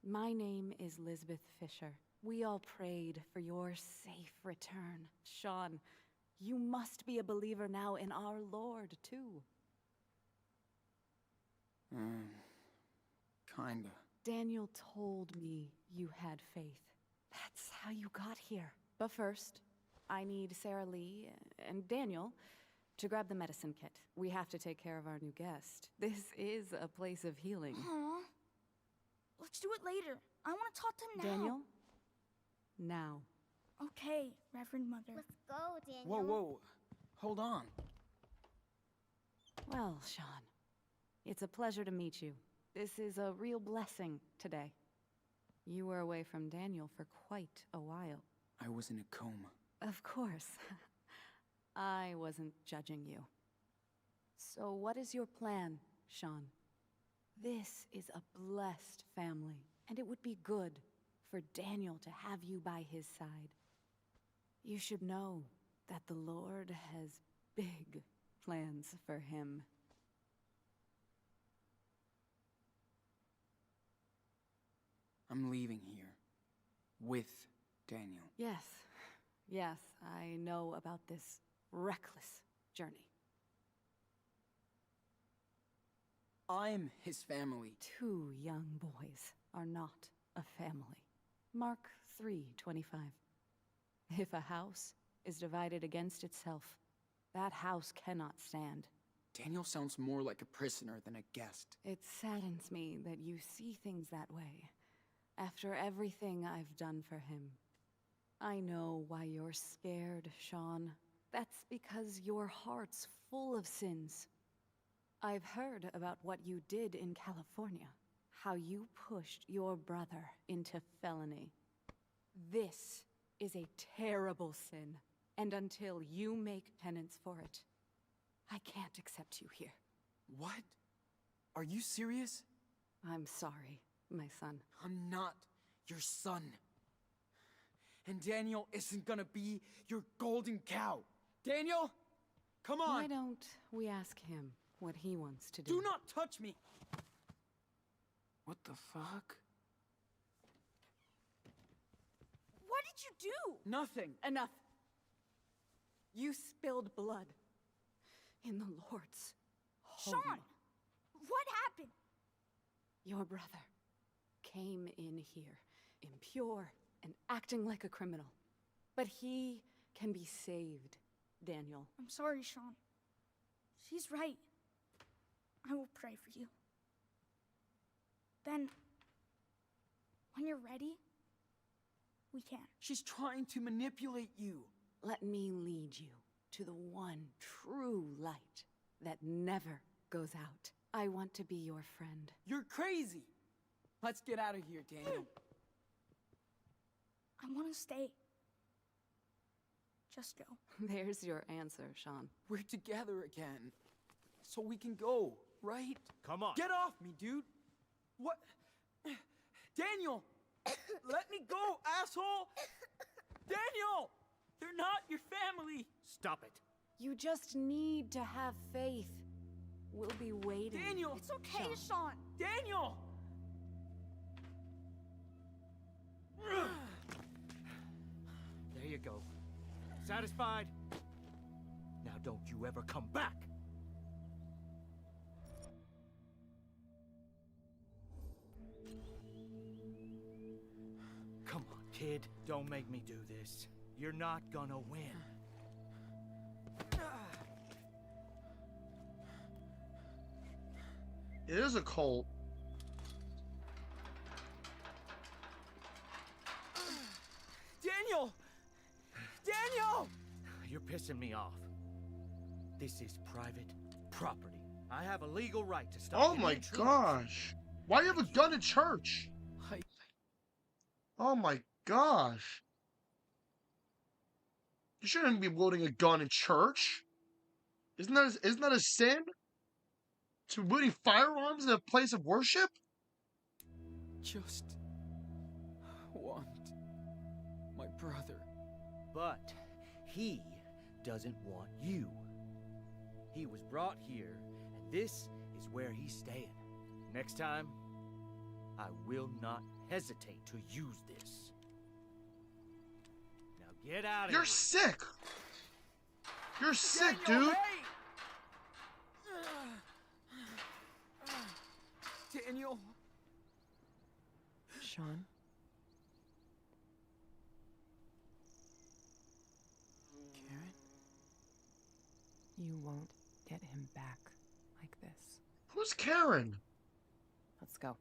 my name is Lisbeth Fisher. We all prayed for your safe return. Sean, you must be a believer now in our Lord, too. Kinda. Daniel told me you had faith. That's how you got here. But first, I need Sarah Lee and Daniel to grab the medicine kit. We have to take care of our new guest. This is a place of healing. Aw. Let's do it later. I want to talk to him now. Daniel? Now. Okay, Reverend Mother. Let's go, Daniel. Whoa, whoa. Hold on. Well, Sean, it's a pleasure to meet you. This is a real blessing today. You were away from Daniel for quite a while. I was in a coma. Of course. I wasn't judging you. So what is your plan, Sean? This is a blessed family, and it would be good for Daniel to have you by his side. You should know that the Lord has big plans for him. I'm leaving here. With Daniel. Yes. Yes, I know about this reckless journey. I'm his family. 2 young boys are not a family. Mark 3:25. If a house is divided against itself, that house cannot stand. Daniel sounds more like a prisoner than a guest. It saddens me that you see things that way, after everything I've done for him. I know why you're scared, Sean. That's because your heart's full of sins. I've heard about what you did in California, how you pushed your brother into felony. This is a terrible sin, and until you make penance for it, I can't accept you here. What? Are you serious? I'm sorry, my son. I'm not your son. And Daniel isn't gonna be your golden cow. Daniel, come on! Why don't we ask him what he wants to do? Do not touch me! What the fuck? What did you do? Nothing. Enough. You spilled blood in the Lord's home. Sean, what happened? Your brother came in here, impure and acting like a criminal. But he can be saved, Daniel. I'm sorry, Sean. She's right. I will pray for you. Then, when you're ready, we can. She's trying to manipulate you. Let me lead you to the one true light that never goes out. I want to be your friend. You're crazy. Let's get out of here, Daniel. I want to stay. Just go. There's your answer, Sean. We're together again. So we can go, right? Come on. Get off me, dude. What? Daniel! Let me go, asshole! Daniel! They're not your family! Stop it. You just need to have faith. We'll be waiting. Daniel! It's okay, Sean. Daniel! There you go. Satisfied? Now don't you ever come back! Come on, kid. Don't make me do this. You're not gonna win. It is a cult. Daniel! Daniel! You're pissing me off. This is private property. I have a legal right to stop Oh any my intruders. gosh. Why do you have a gun in church? Oh my gosh. You shouldn't be wielding a gun in church. Isn't that a sin? To be wielding firearms in a place of worship? Just want my brother. But he doesn't want you. He was brought here, and this is where he's staying. Next time, I will not hesitate to use this. Now get out of here. You're sick. You're sick, Daniel, dude. hey! Daniel. Sean? Karen? You won't get him back like this. Who's Karen? Let's go.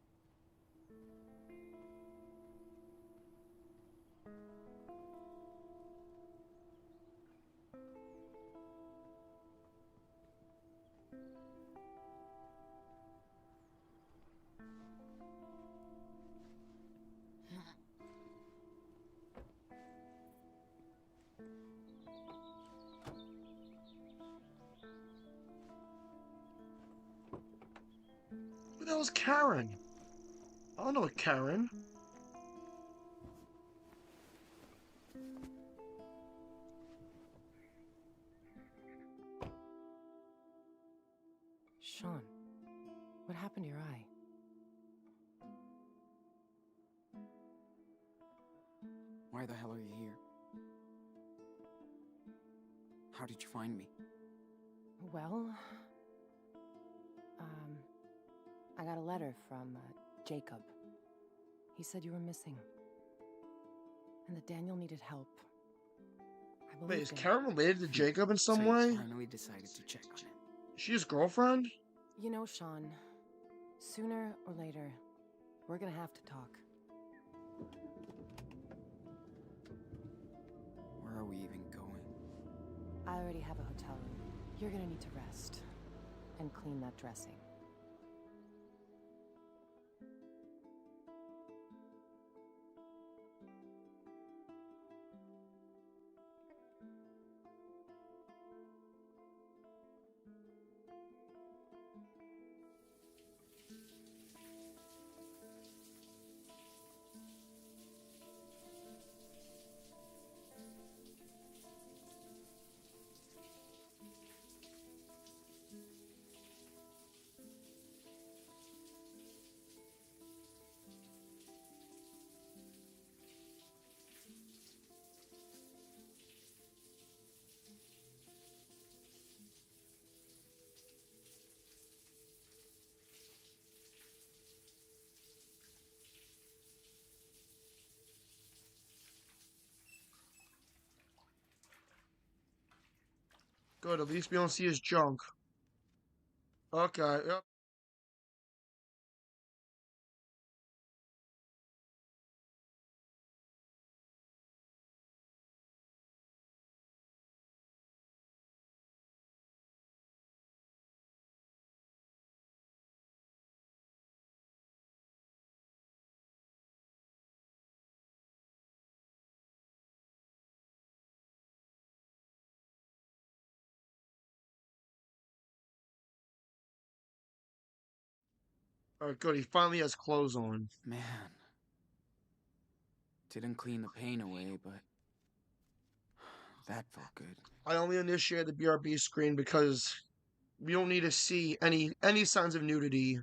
Who the hell is Karen? I don't know a Karen. Sean, what happened to your eye? Why the hell are you here? How did you find me? Well, got a letter from Jacob. He said you were missing. And that Daniel needed help. I Wait, believe is Karen related to Jacob in So some you way? finally decided to check on it. Is she his girlfriend? You know, Sean, sooner or later, we're gonna have to talk. Where are we even going? I already have a hotel room. You're gonna need to rest and clean that dressing. Good, at least we don't see his junk. Okay, yep. Alright, good, he finally has clothes on. Man. Didn't clean the pain away, but that felt good. I only initiated the BRB screen because we don't need to see any signs of nudity,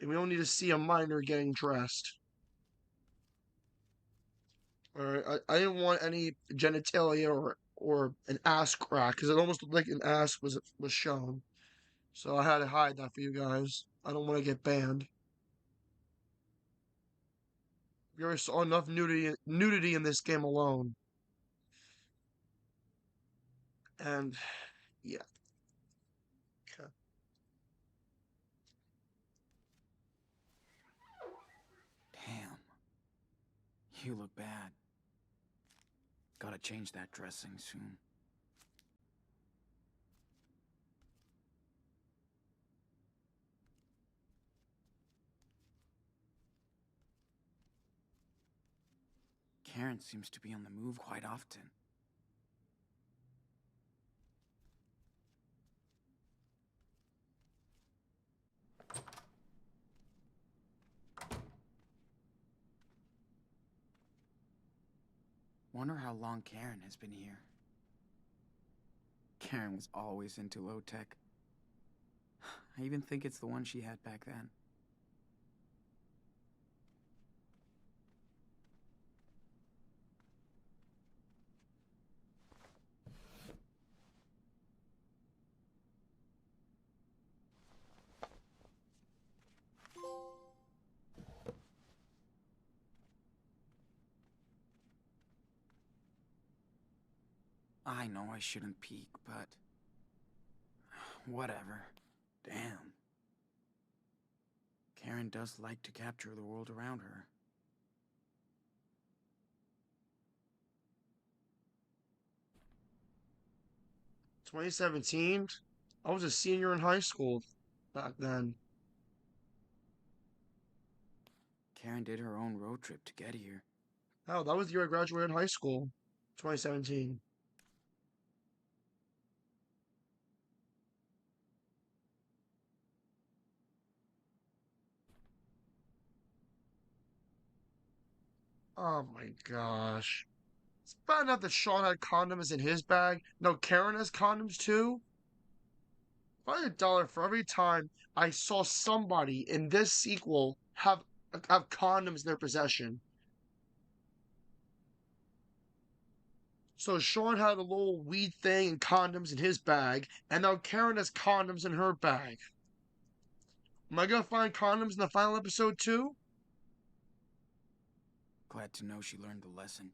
and we don't need to see a minor getting dressed. Alright, I didn't want any genitalia or an ass crack, because it almost looked like an ass was shown. So I had to hide that for you guys. I don't want to get banned. We already saw enough nudity in this game alone. And yeah. Okay. Damn. You look bad. Gotta change that dressing soon. Karen seems to be on the move quite often. Wonder how long Karen has been here. Karen was always into low tech. I even think it's the one she had back then. I know I shouldn't peek, but whatever. Damn. Karen does like to capture the world around her. – 2017? I was a senior in high school back then. Karen did her own road trip to get here. Oh, that was the year I graduated high school. 2017. Oh my gosh. It's bad enough that Sean had condoms in his bag. No, Karen has condoms too. If I had $1 for every time I saw somebody in this sequel have condoms in their possession. So Sean had a little weed thing and condoms in his bag, and now Karen has condoms in her bag. Am I gonna find condoms in the final episode too? Glad to know she learned the lesson.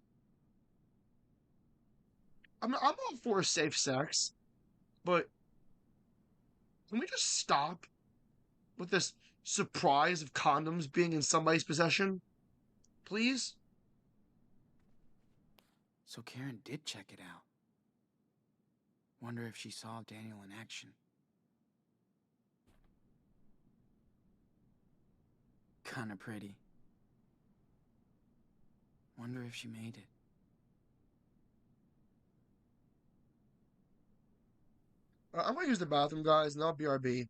I'm all for safe sex, but can we just stop with this surprise of condoms being in somebody's possession? Please? So Karen did check it out. Wonder if she saw Daniel in action. Kinda pretty. Wonder if she made it. I'm gonna use the bathroom, guys, and I'll BRB.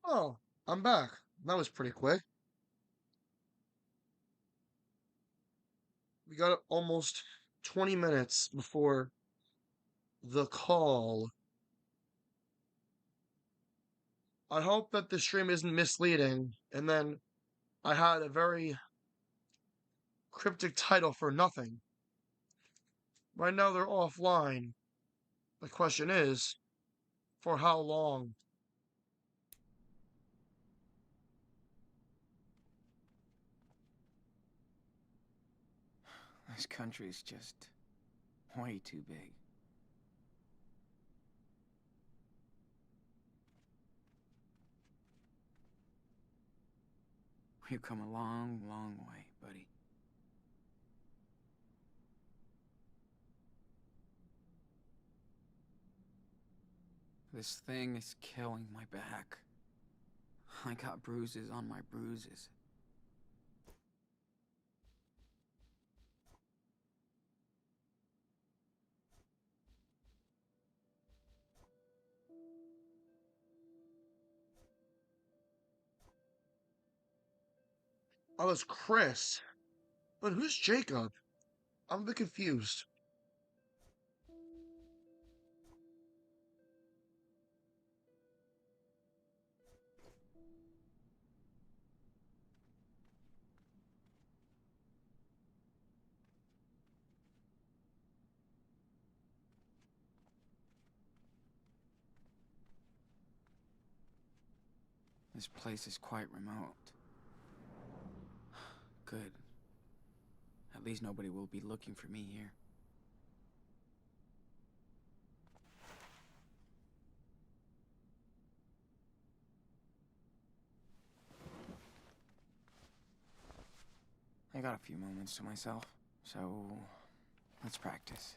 Oh, I'm back. That was pretty quick. We got almost 20 minutes before the call. I hope that the stream isn't misleading, and then I had a very cryptic title for nothing. Right now they're offline. The question is, for how long? This country's just way too big. We've come a long, long way, buddy. This thing is killing my back. I got bruises on my bruises. Oh, it's Chris. But who's Jacob? I'm a bit confused. This place is quite remote. Good. At least nobody will be looking for me here. I got a few moments to myself, so let's practice.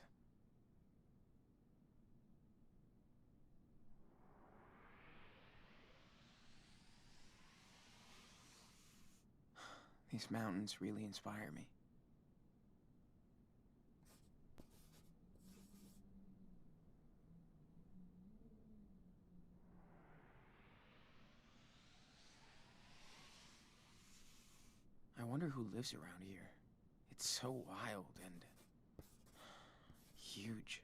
These mountains really inspire me. I wonder who lives around here. It's so wild and huge.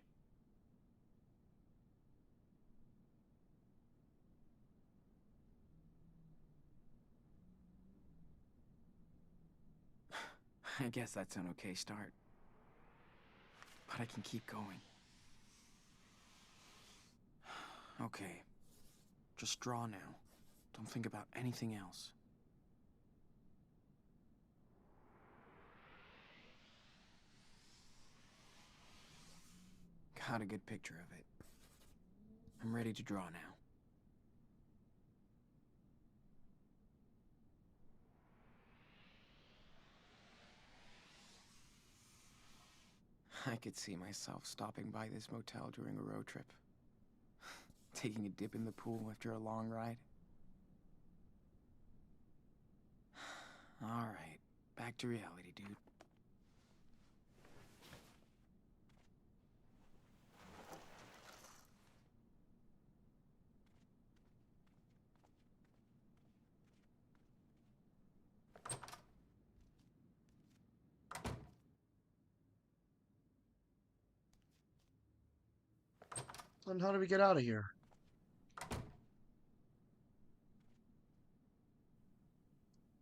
I guess that's an okay start. But I can keep going. Okay. Just draw now. Don't think about anything else. Got a good picture of it. I'm ready to draw now. I could see myself stopping by this motel during a road trip. Taking a dip in the pool after a long ride. Alright, back to reality, dude. Then how do we get out of here?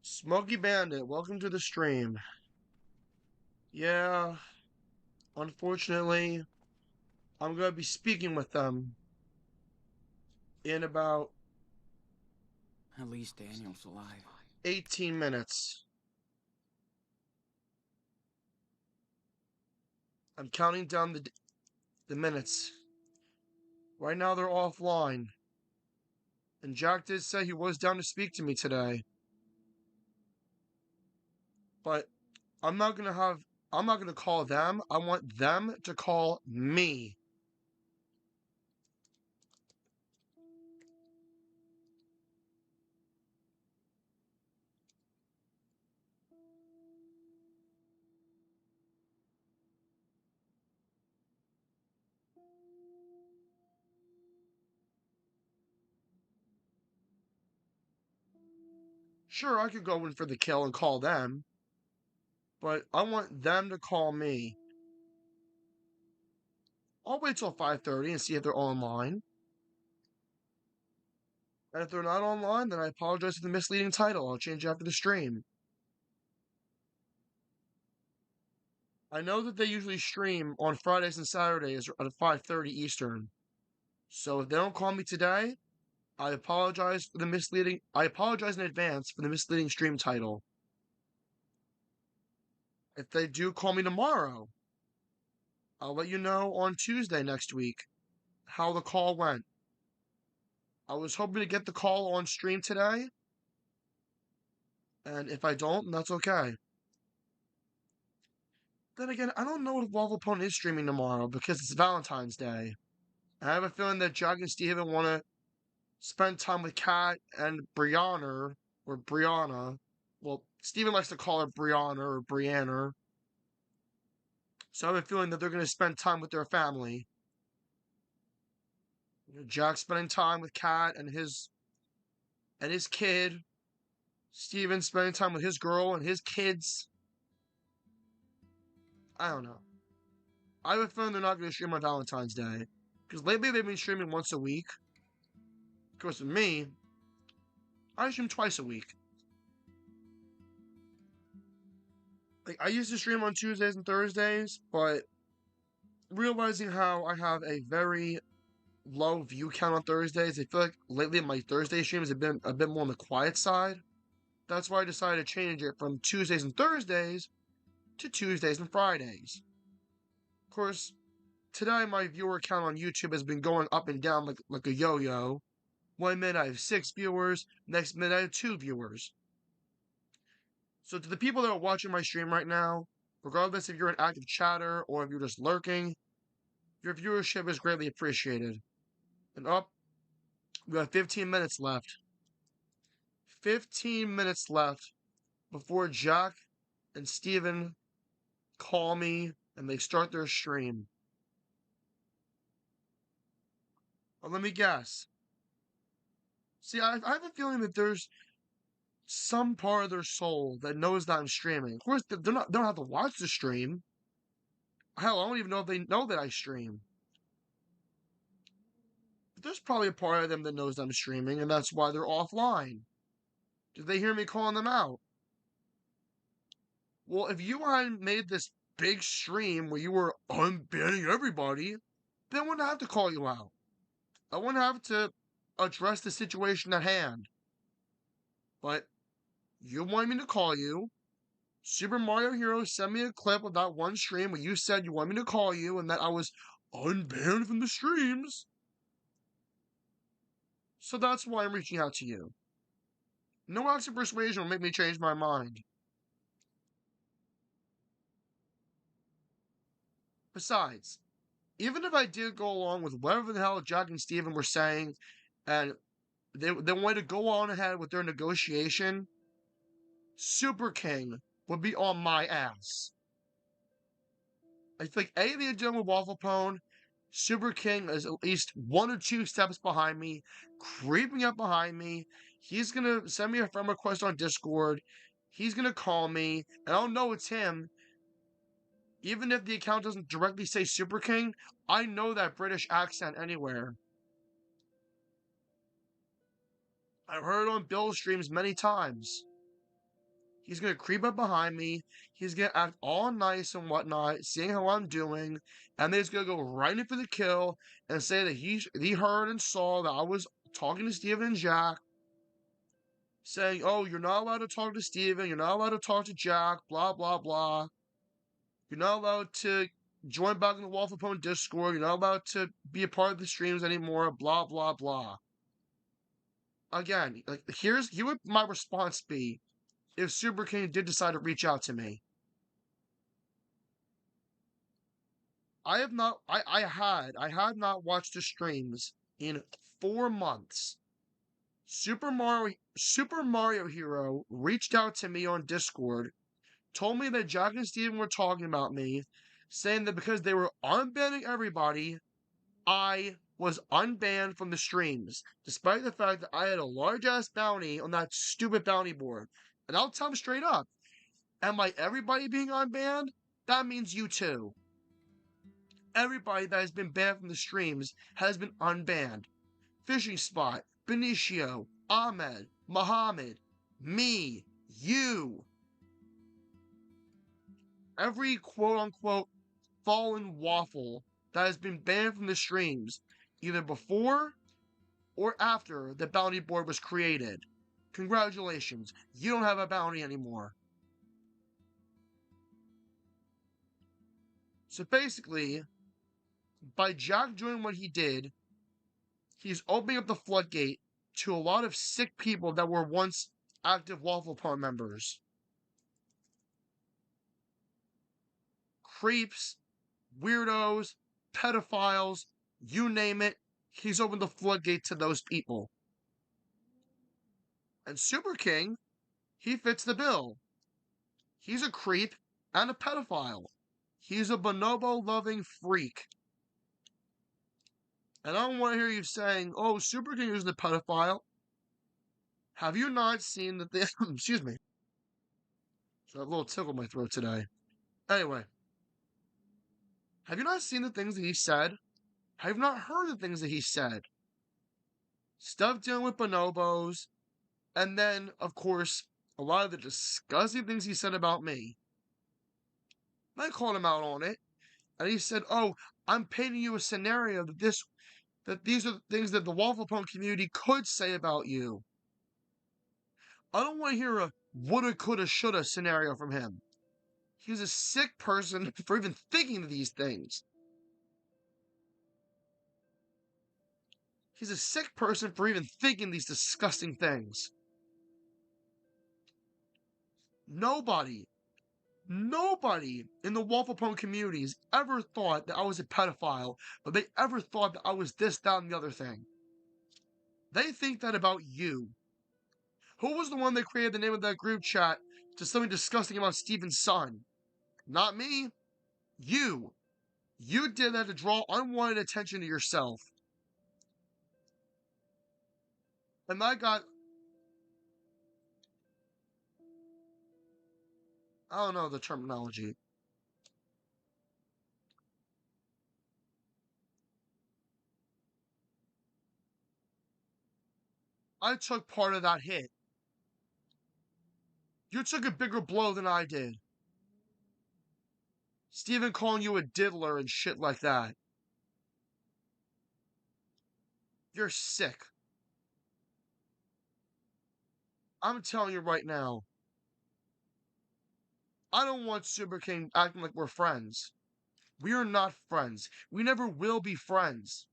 Smokey Bandit, welcome to the stream. Yeah, unfortunately, I'm going to be speaking with them in about At least Daniel's alive. 18 minutes. I'm counting down the minutes. Right now they're offline. And Jack did say he was down to speak to me today. But I'm not gonna call them. I want them to call me. Sure, I could go in for the kill and call them. But I want them to call me. I'll wait till 5:30 and see if they're online. And if they're not online, then I apologize for the misleading title. I'll change it after the stream. I know that they usually stream on Fridays and Saturdays at 5:30 Eastern. So if they don't call me today, I apologize for the misleading. I apologize in advance for the misleading stream title. If they do call me tomorrow, I'll let you know on Tuesday next week how the call went. I was hoping to get the call on stream today, and if I don't, that's okay. Then again, I don't know if Love Opponent is streaming tomorrow because it's Valentine's Day. I have a feeling that Jack and Steven want to spend time with Kat and Brianna, or Brianna. Well, Steven likes to call her Brianna or Brianna. So I have a feeling that they're going to spend time with their family. Jack spending time with Kat and his kid. Steven spending time with his girl and his kids. I don't know. I have a feeling they're not going to stream on Valentine's Day. Because lately they've been streaming once a week. Of course, with me, I stream twice a week. Like, I used to stream on Tuesdays and Thursdays, but realizing how I have a very low view count on Thursdays, I feel like lately my Thursday streams have been a bit more on the quiet side. That's why I decided to change it from Tuesdays and Thursdays to Tuesdays and Fridays. Of course, today my viewer count on YouTube has been going up and down like a yo-yo. One minute I have 6 viewers, next minute I have 2 viewers. So to the people that are watching my stream right now, regardless if you're an active chatter or if you're just lurking, your viewership is greatly appreciated. And we have 15 minutes left. 15 minutes left before Jack and Steven call me and they start their stream. Well, let me guess. See, I have a feeling that there's some part of their soul that knows that I'm streaming. Of course, they don't have to watch the stream. Hell, I don't even know if they know that I stream. But there's probably a part of them that knows that I'm streaming, and that's why they're offline. Did they hear me calling them out? Well, if you hadn't made this big stream where you were unbanning everybody, then I wouldn't have to call you out. I wouldn't have to address the situation at hand. But you want me to call you. Super Mario Heroes sent me a clip of that one stream where you said you want me to call you and that I was unbanned from the streams. So that's why I'm reaching out to you. No acts of persuasion will make me change my mind. Besides, even if I did go along with whatever the hell Jack and Steven were saying, and they wanted to go on ahead with their negotiation, Super King would be on my ass. I think anything to do with Waffle Pone, Super King is at least 1 or 2 steps behind me, creeping up behind me. He's gonna send me a friend request on Discord. He's gonna call me, and I'll know it's him. Even if the account doesn't directly say Super King, I know that British accent anywhere. I've heard it on Bill's streams many times. He's gonna creep up behind me. He's gonna act all nice and whatnot, seeing how I'm doing, and then he's gonna go right in for the kill and say that he heard and saw that I was talking to Steven and Jack, saying, "Oh, you're not allowed to talk to Steven. You're not allowed to talk to Jack. Blah blah blah. You're not allowed to join back in the Waffle Pone Discord. You're not allowed to be a part of the streams anymore. Blah blah blah." Again, like here would my response be if Super King did decide to reach out to me. I had not watched the streams in 4 months. Super Mario Hero reached out to me on Discord, told me that Jack and Steven were talking about me, saying that because they were unbanning everybody, I was unbanned from the streams, despite the fact that I had a large ass bounty on that stupid bounty board. And I'll tell them straight up, am I everybody being unbanned? That means you too. Everybody that has been banned from the streams has been unbanned. Fishing Spot, Benicio, Ahmed, Muhammad, me, you. Every quote-unquote fallen waffle that has been banned from the streams, either before or after the bounty board was created. Congratulations, you don't have a bounty anymore. So basically, by Jack doing what he did, he's opening up the floodgate to a lot of sick people that were once active Waffle Pone members. Creeps, weirdos, pedophiles, you name it, he's opened the floodgate to those people. And Super King, he fits the bill. He's a creep and a pedophile. He's a bonobo-loving freak. And I don't want to hear you saying, "Oh, Super King isn't a pedophile." Have you not seen that they... Excuse me. So I have a little tickle in my throat today. Anyway. Have you not seen the things that he said? Have you not heard the things that he said? Stuff dealing with bonobos. And then, of course, a lot of the disgusting things he said about me. I called him out on it. And he said, "Oh, I'm painting you a scenario that these are the things that the Waffle Pone community could say about you." I don't want to hear a woulda, coulda, shoulda scenario from him. He's a sick person for even thinking of these things. He's a sick person for even thinking these disgusting things. Nobody in the Waffle Pone community has ever thought that I was a pedophile, but they ever thought that I was this, that, and the other thing. They think that about you. Who was the one that created the name of that group chat to something disgusting about Steven's son? Not me. You. You did that to draw unwanted attention to yourself. And I don't know the terminology. I took part of that hit. You took a bigger blow than I did. Steven calling you a diddler and shit like that. You're sick. I'm telling you right now. I don't want Super King acting like we're friends. We are not friends. We never will be friends.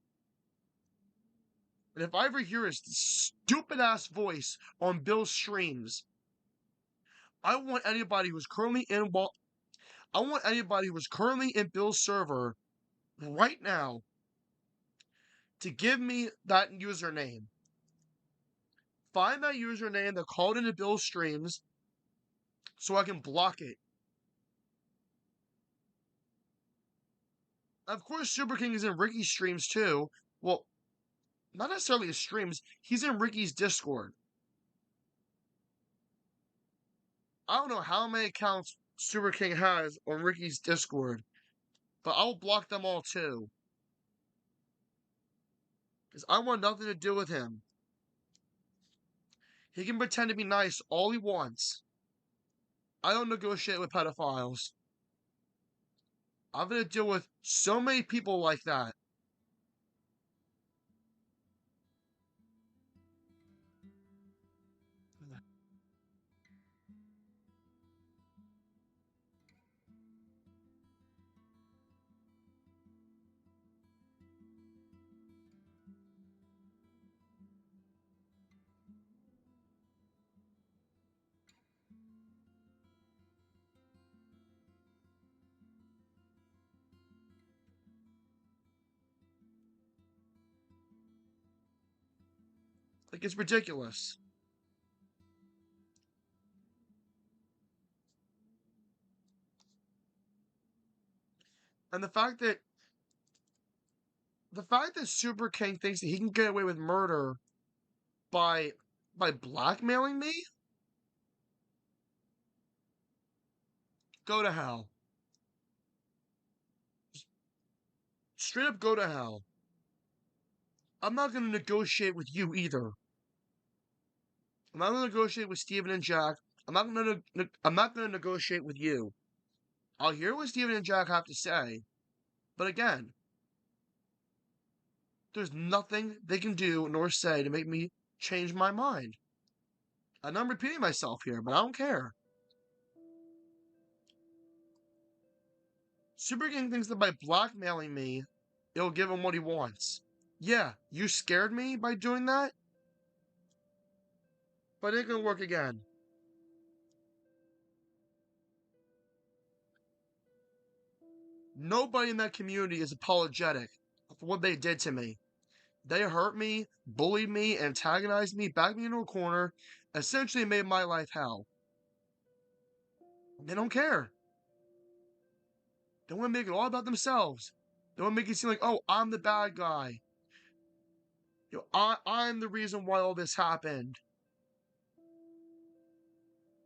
And if I ever hear his stupid ass voice on Bill's streams, I want anybody who's currently in Bill's server right now to give me that username. Find that username that called into Bill's streams so I can block it. Of course, Super King is in Ricky's streams too. Well, not necessarily his streams. He's in Ricky's Discord. I don't know how many accounts Super King has on Ricky's Discord, but I'll block them all too. Because I want nothing to do with him. He can pretend to be nice all he wants. I don't negotiate with pedophiles. I'm going to deal with so many people like that. Like, it's ridiculous. And the fact that Super King thinks that he can get away with murder by blackmailing me? Go to hell. Straight up go to hell. I'm not going to negotiate with you either. I'm not going to negotiate with Steven and Jack. I'm not going to negotiate with you. I'll hear what Steven and Jack have to say. But again, there's nothing they can do nor say to make me change my mind. I know I'm repeating myself here, but I don't care. Super King thinks that by blackmailing me, it'll give him what he wants. Yeah, you scared me by doing that? But it ain't gonna work again. Nobody in that community is apologetic for what they did to me. They hurt me, bullied me, antagonized me, backed me into a corner, essentially made my life hell. They don't care. They want to make it all about themselves. They want to make it seem like, oh, I'm the bad guy. You know, I'm the reason why all this happened.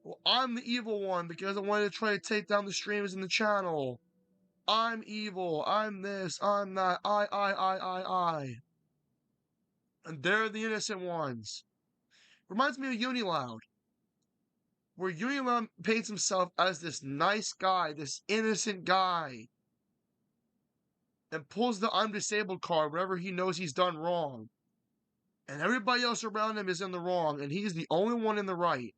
Well, I'm the evil one because I wanted to try to take down the streamers in the channel. I'm evil. I'm this. I'm that. I. And they're the innocent ones. Reminds me of Uniloud. Where Uniloud paints himself as this nice guy, this innocent guy. And pulls the I'm disabled card whenever he knows he's done wrong. And everybody else around him is in the wrong, and he's the only one in the right.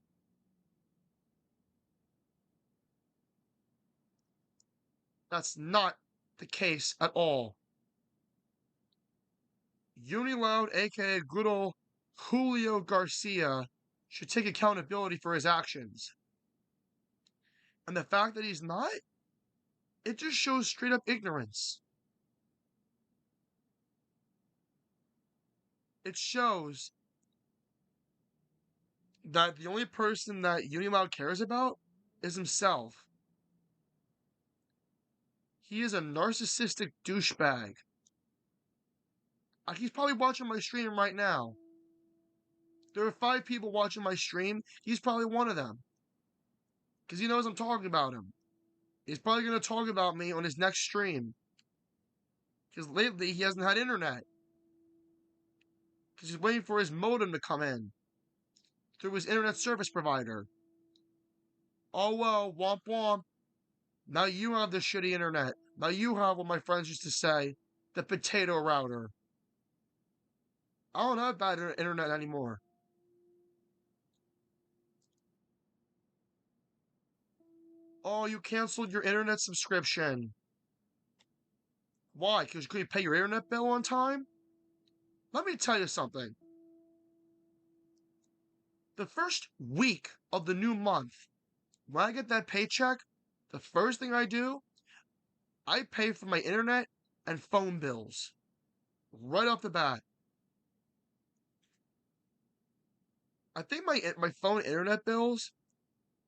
That's not the case at all. Uniloud, aka good old Julio Garcia, should take accountability for his actions. And the fact that he's not, it just shows straight up ignorance. It shows that the only person that Uniloud cares about is himself. He is a narcissistic douchebag. Like, he's probably watching my stream right now. There are 5 people watching my stream. He's probably one of them. Because he knows I'm talking about him. He's probably going to talk about me on his next stream. Because lately he hasn't had internet. Because he's waiting for his modem to come in. Through his internet service provider. Oh well, womp womp. Now you have the shitty internet. Now you have what my friends used to say, the potato router. I don't have bad internet anymore. Oh, you canceled your internet subscription. Why? Because you couldn't pay your internet bill on time? Let me tell you something. The first week of the new month, when I get that paycheck, the first thing I do, I pay for my internet and phone bills. Right off the bat. I think my phone internet bills,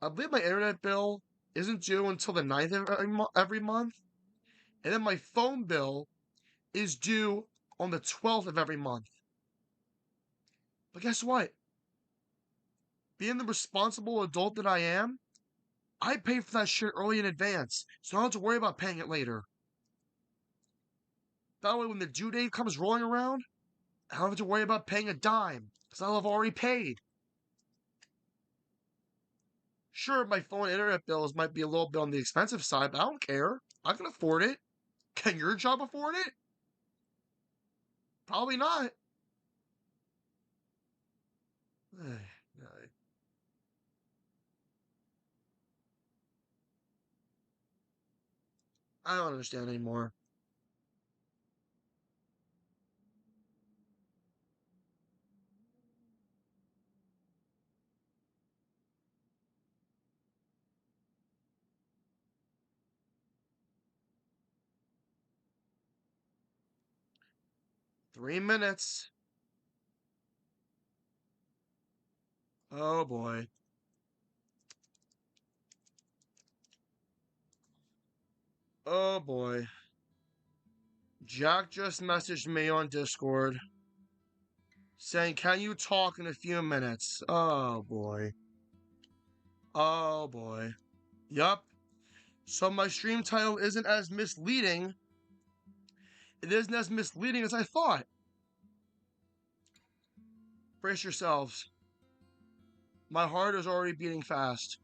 I believe my internet bill isn't due until the 9th of every month. And then my phone bill is due on the 12th of every month. But guess what? Being the responsible adult that I am, I pay for that shit early in advance, so I don't have to worry about paying it later. That way, when the due date comes rolling around, I don't have to worry about paying a dime, because I'll have already paid. Sure, my phone and internet bills might be a little bit on the expensive side, but I don't care. I can afford it. Can your job afford it? Probably not. I don't understand anymore. Three minutes. Oh boy. Oh boy. Jack just messaged me on Discord saying, can you talk in a few minutes? Oh boy. Oh boy. Yup. So my stream title isn't as misleading. It isn't as misleading as I thought. Brace yourselves. My heart is already beating fast.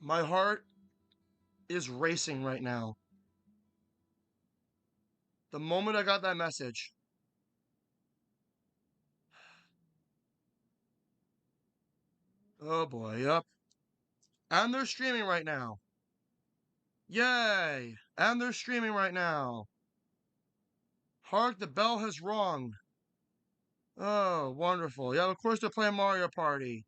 My heart is racing right now. The moment I got that message. Oh boy, yep. And they're streaming right now. Yay! And they're streaming right now. Hark, the bell has rung. Oh, wonderful. Yeah, of course they're playing Mario Party.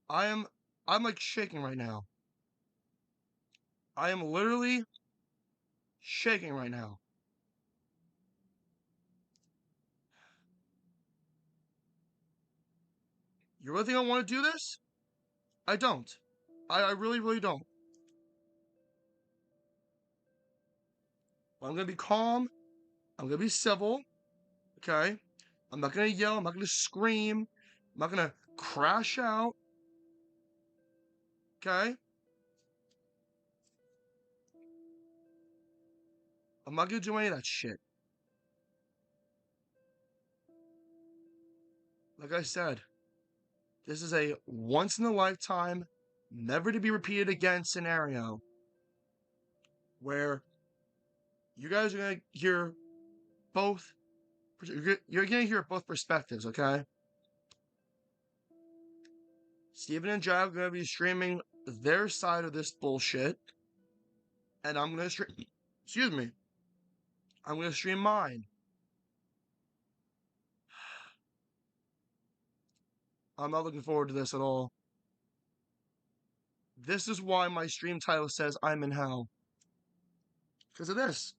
I'm like shaking right now. I am literally shaking right now. You really think I want to do this? I don't. I really, really don't. But I'm going to be calm. I'm going to be civil. Okay? I'm not going to yell. I'm not going to scream. I'm not going to crash out. Okay? I'm not going to do any of that shit. Like I said, this is a once in a lifetime, never to be repeated again scenario where you guys are going to hear both. You're going to hear both perspectives, okay? Steven and Jack are going to be streaming their side of this bullshit. And I'm going to stream... Excuse me. I'm going to stream mine. I'm not looking forward to this at all. This is why my stream title says I'm in hell. Because of this.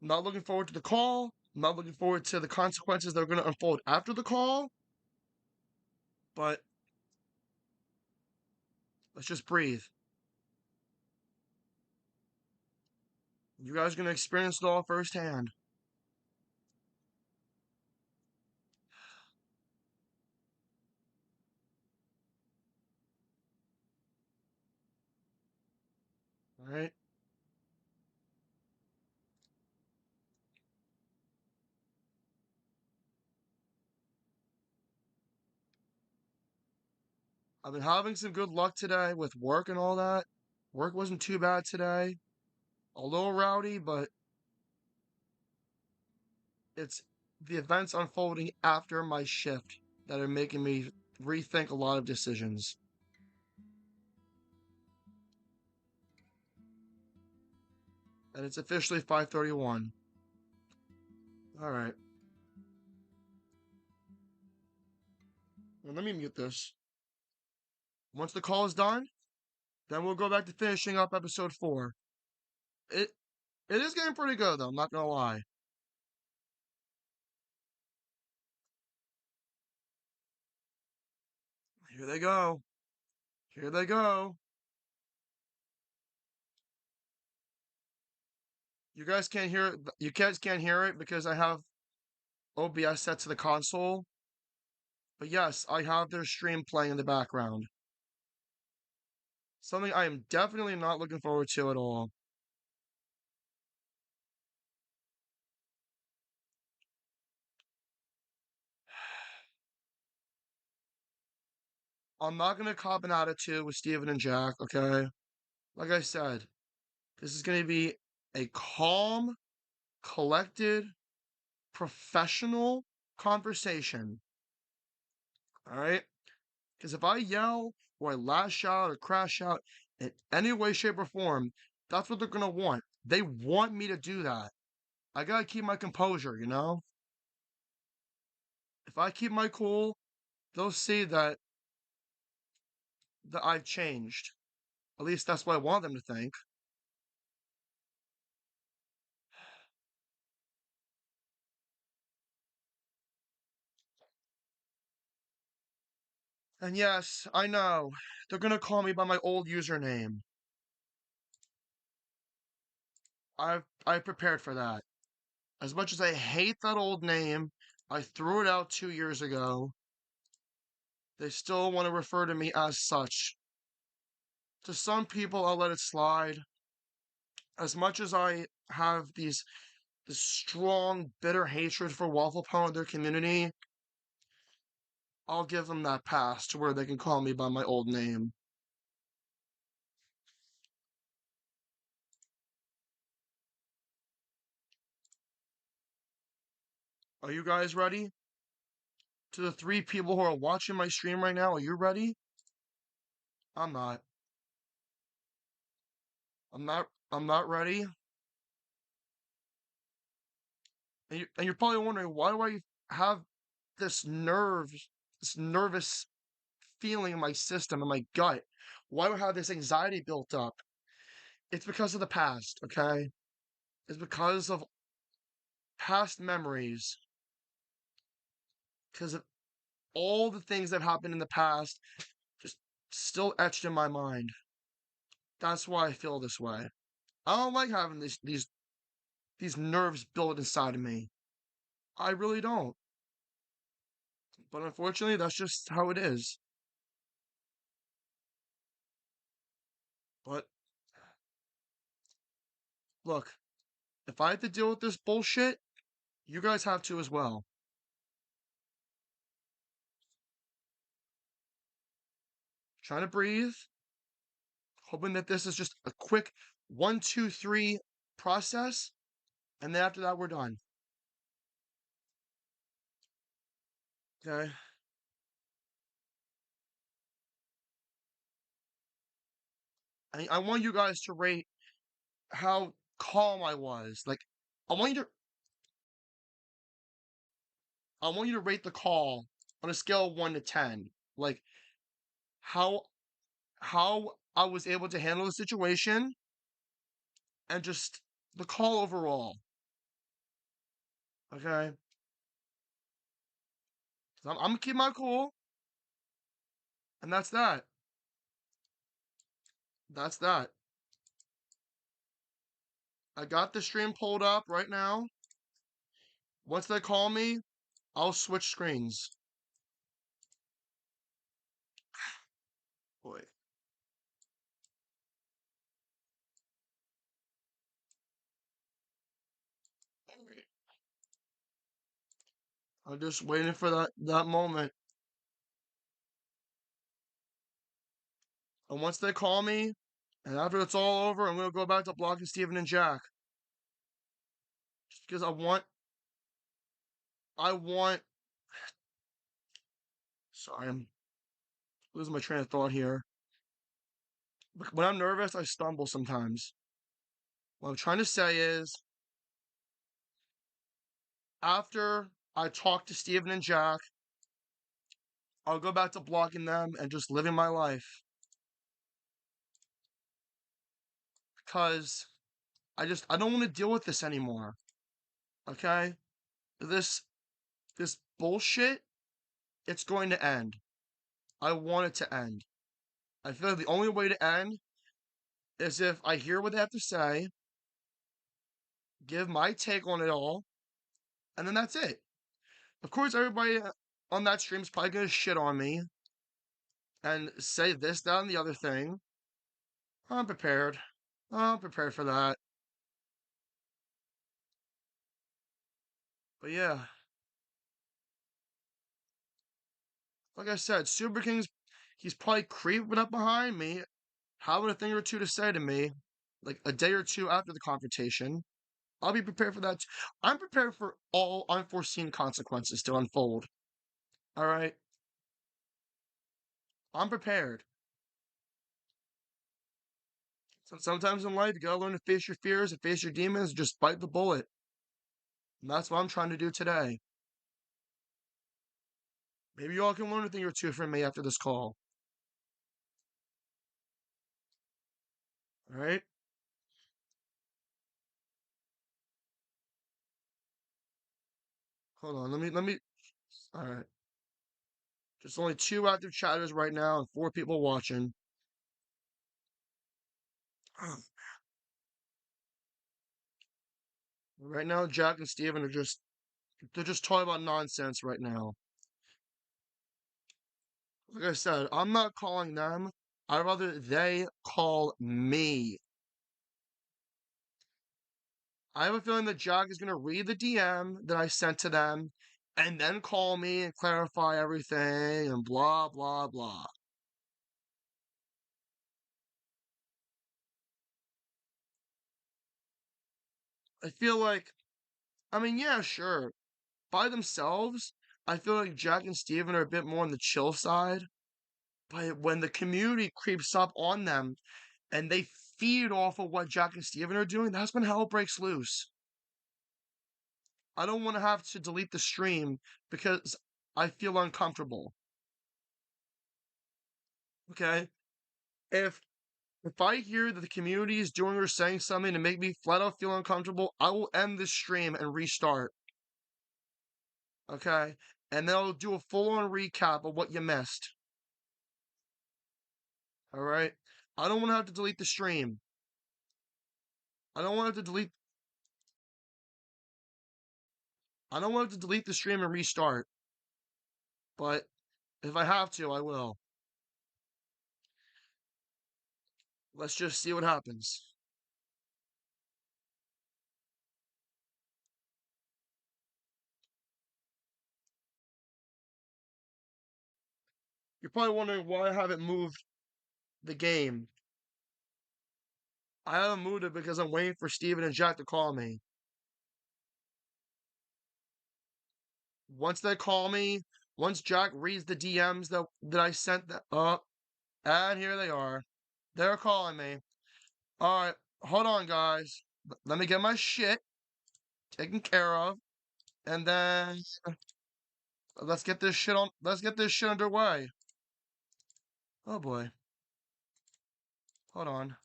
I'm not looking forward to the call. I'm not looking forward to the consequences that are going to unfold after the call. But let's just breathe. You guys are going to experience it all firsthand. Alright? I've been having some good luck today with work and all that. Work wasn't too bad today. A little rowdy, but it's the events unfolding after my shift that are making me rethink a lot of decisions. And it's officially 5:31. All right. Well, let me mute this. Once the call is done, then we'll go back to finishing up episode 4. It is getting pretty good though, I'm not gonna lie. Here they go. Here they go. You guys can't hear it. You guys can't hear it because I have OBS set to the console. But yes, I have their stream playing in the background. Something I am definitely not looking forward to at all. I'm not going to cop an attitude with Steven and Jack, okay? Like I said, this is going to be a calm, collected, professional conversation. All right? Because if I yell or I lash out or crash out in any way, shape, or form, that's what they're going to want. They want me to do that. I got to keep my composure, you know? If I keep my cool, they'll see that I've changed. At least that's what I want them to think. And yes, I know, they're gonna call me by my old username. I've prepared for that. As much as I hate that old name, I threw it out 2 years ago. They still want to refer to me as such. To some people, I'll let it slide. As much as I have this strong, bitter hatred for Waffle Pone and their community, I'll give them that pass to where they can call me by my old name. Are you guys ready? To the 3 people who are watching my stream right now, are you ready? I'm not. I'm not ready. And you're probably wondering, why do I have this nervous feeling in my system, in my gut? Why do I have this anxiety built up? It's because of the past, okay? It's because of past memories. Because of all the things that happened in the past, just still etched in my mind. That's why I feel this way. I don't like having these nerves built inside of me. I really don't. But unfortunately, that's just how it is. But look, if I have to deal with this bullshit, you guys have to as well. Trying to breathe, hoping that this is just a quick 1, 2, 3 process, and then after that, we're done. Okay. I want you guys to rate how calm I was. Like, I want you to rate the call on a scale of 1 to 10. Like, how I was able to handle the situation and just the call overall. Okay? So I'm gonna keep my cool. And that's that. That's that. I got the stream pulled up right now. Once they call me, I'll switch screens. Boy. I'm just waiting for that moment. And once they call me, and after it's all over, I'm gonna go back to blocking Steven and Jack. Just because I want sorry, losing my train of thought here. When I'm nervous, I stumble sometimes. What I'm trying to say is, after I talk to Steven and Jack, I'll go back to blocking them and just living my life. Because I don't want to deal with this anymore. Okay? This bullshit, it's going to end. I want it to end. I feel like the only way to end is if I hear what they have to say, give my take on it all, and then that's it. Of course, everybody on that stream is probably going to shit on me and say this, that, and the other thing. I'm prepared. I'm prepared for that. But yeah. Like I said, Super King's, he's probably creeping up behind me, having a thing or two to say to me, like a day or two after the confrontation. I'll be prepared for that. I'm prepared for all unforeseen consequences to unfold. All right? I'm prepared. So sometimes in life, you gotta learn to face your fears and face your demons, just bite the bullet. And that's what I'm trying to do today. Maybe you all can learn a thing or two from me after this call. All right? Hold on, let me. All right. Just only 2 active chatters right now and 4 people watching. Right now, Jack and Steven are they're just talking about nonsense right now. Like I said, I'm not calling them. I'd rather they call me. I have a feeling that Jack is going to read the DM that I sent to them and then call me and clarify everything and blah, blah, blah. I feel like, I mean, yeah, sure. By themselves, I feel like Jack and Steven are a bit more on the chill side. But when the community creeps up on them and they feed off of what Jack and Steven are doing, that's when hell breaks loose. I don't want to have to delete the stream because I feel uncomfortable. Okay? If I hear that the community is doing or saying something to make me flat out feel uncomfortable, I will end this stream and restart. Okay? And then I'll do a full-on recap of what you missed. Alright? I don't want to have to delete the stream. I don't want to have to delete the stream and restart. But if I have to, I will. Let's just see what happens. You're probably wondering why I haven't moved the game. I haven't moved it because I'm waiting for Steven and Jack to call me. Once they call me, once Jack reads the DMs that I sent them up, and here they are. They're calling me. Alright, hold on guys. Let me get my shit taken care of. And then let's get this shit underway. Oh boy. Hold on.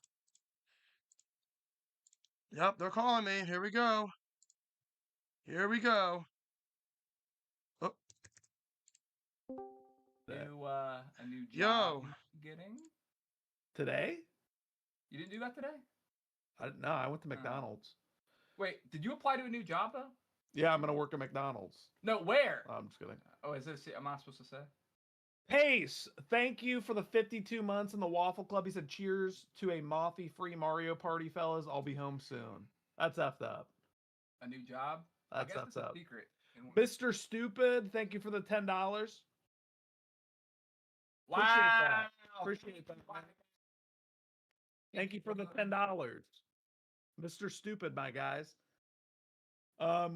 Yep, they're calling me. Here we go. Here we go. Oh. A new job Yo. getting? Today? You didn't do that today? I didn't know. I went to McDonald's. Wait, did you apply to a new job though? Yeah, I'm gonna work at McDonald's. No, where? I'm just kidding. Oh, is this? Am I supposed to say? Pace, thank you for the 52 months in the Waffle Club. He said, cheers to a Mothy-free Mario Party, fellas. I'll be home soon. That's effed up. A new job? That's I guess effed it's a up. secret. Mr. Stupid, thank you for the $10. Wow. Appreciate that. Man. Thank you for the $10. Mr. Stupid, my guys.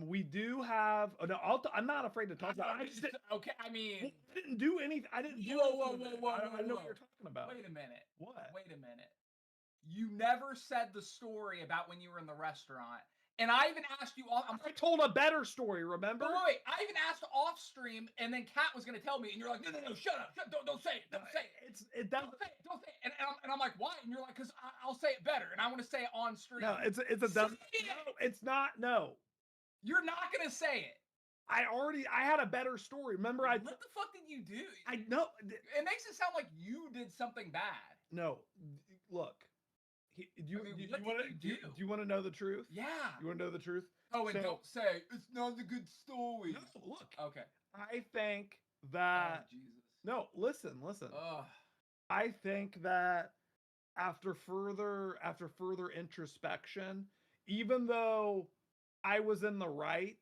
We do have. Oh, no, I'm not afraid to talk about it. I just didn't, Okay, I mean, I didn't do anything. I didn't do whoa, anything. whoa, whoa, I know whoa. what you're talking about. Wait a minute. What? Wait a minute. You never said the story about when you were in the restaurant. And I even asked you off. I told a better story, remember? But wait, I even asked off stream, and then Kat was going to tell me, and you're like, no, shut up. Don't say it. Don't say it. Don't say it. Don't say it. And I'm like, why? And you're like, because I'll say it better, and I want to say it on stream. No, it's a dumb. No, it's not. No. You're not going to say it. I had a better story. Remember, What the fuck did you do? I know. It makes it sound like you did something bad. No, look. Do you want to know the truth? Yeah. You want to know the truth? Oh, and don't say it's not a good story. No, look. Okay. I think that. Oh, Jesus. No, listen. Ugh. I think that after further introspection, even though I was in the right,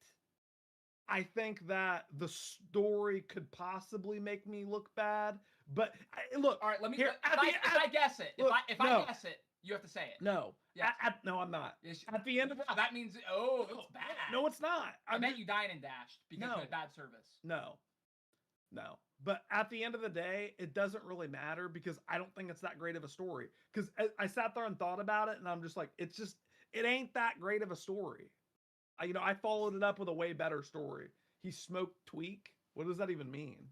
I think that the story could possibly make me look bad. But look, all right. Let me. Here, if I guess it, look, if I guess it, you have to say it. No. Yes. No, I'm not. Yes. At the end of that means it's bad. No, it's not. I bet you dined and dashed because of bad service. No. But at the end of the day, it doesn't really matter because I don't think it's that great of a story. Because I sat there and thought about it, and I'm just like, it ain't that great of a story. I followed it up with a way better story. He smoked tweak. What does that even mean?